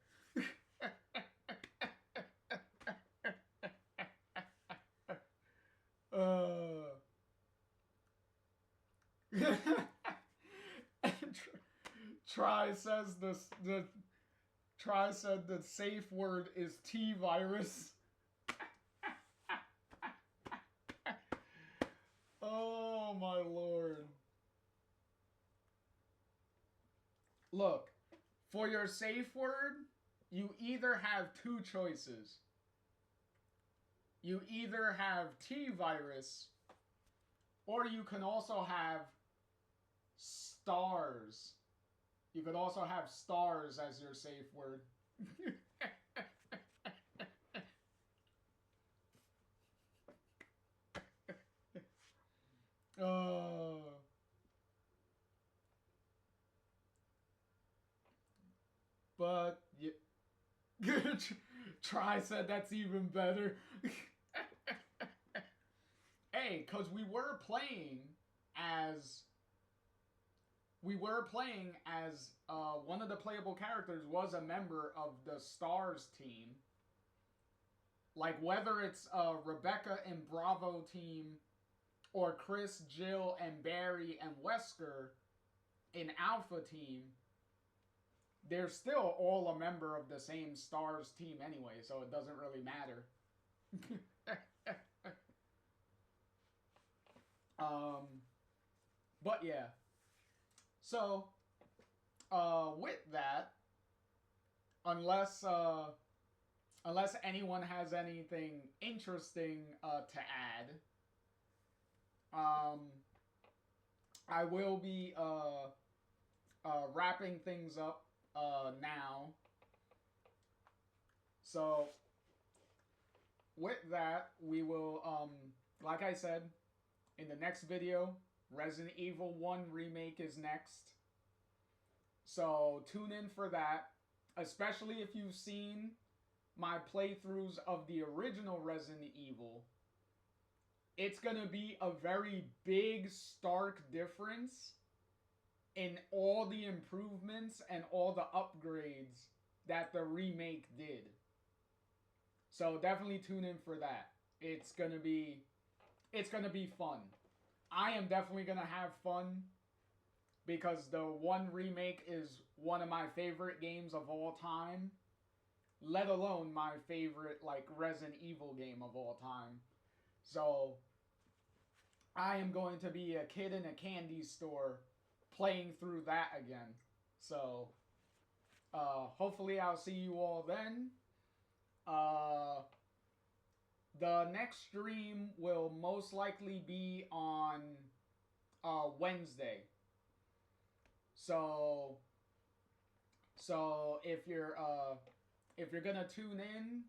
Try says Try said the safe word is T-virus. Oh my lord. Look, for your safe word, you either have two choices. You either have T-virus, or you can also have stars. You could also have stars as your safe word. But Try said that's even better. Hey, because we were playing as one of the playable characters was a member of the Stars team. Like whether it's Rebecca and Bravo team or Chris, Jill, and Barry and Wesker in Alpha team, they're still all a member of the same Stars team anyway, so it doesn't really matter. But yeah. So, with that, unless anyone has anything interesting to add, I will be wrapping things up now. So, with that, we will, like I said, in the next video, Resident Evil 1 Remake is next. So tune in for that, especially if you've seen my playthroughs of the original Resident Evil. It's going to be a very big, stark difference in all the improvements and all the upgrades that the remake did. So definitely tune in for that. It's gonna be fun. I am definitely gonna have fun because the one remake is one of my favorite games of all time, let alone my favorite like Resident Evil game of all time. So I am going to be a kid in a candy store playing through that again. So hopefully I'll see you all then. The next stream will most likely be on Wednesday. So if you're gonna tune in,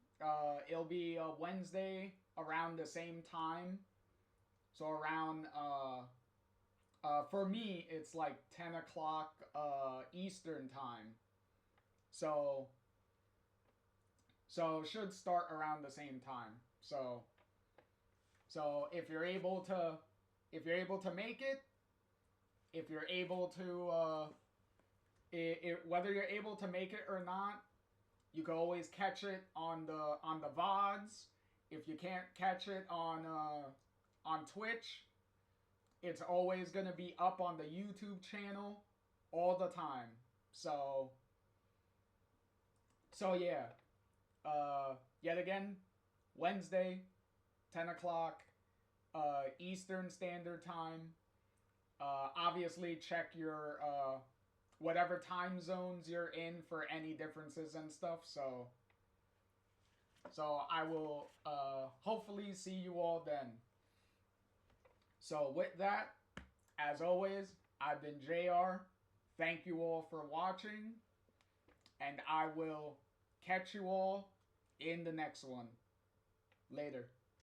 it'll be Wednesday around the same time. So around for me it's like 10 o'clock Eastern time. So it should start around the same time. So if you're able to make it, if you're able to whether you're able to make it or not, you can always catch it on the VODs. If you can't catch it on Twitch, it's always gonna be up on the YouTube channel all the time. So yeah. Yet again, Wednesday, 10 o'clock Eastern Standard Time. Obviously, check your whatever time zones you're in for any differences and stuff. So I will hopefully see you all then. So with that, as always, I've been JR. Thank you all for watching, and I will catch you all in the next one. Later.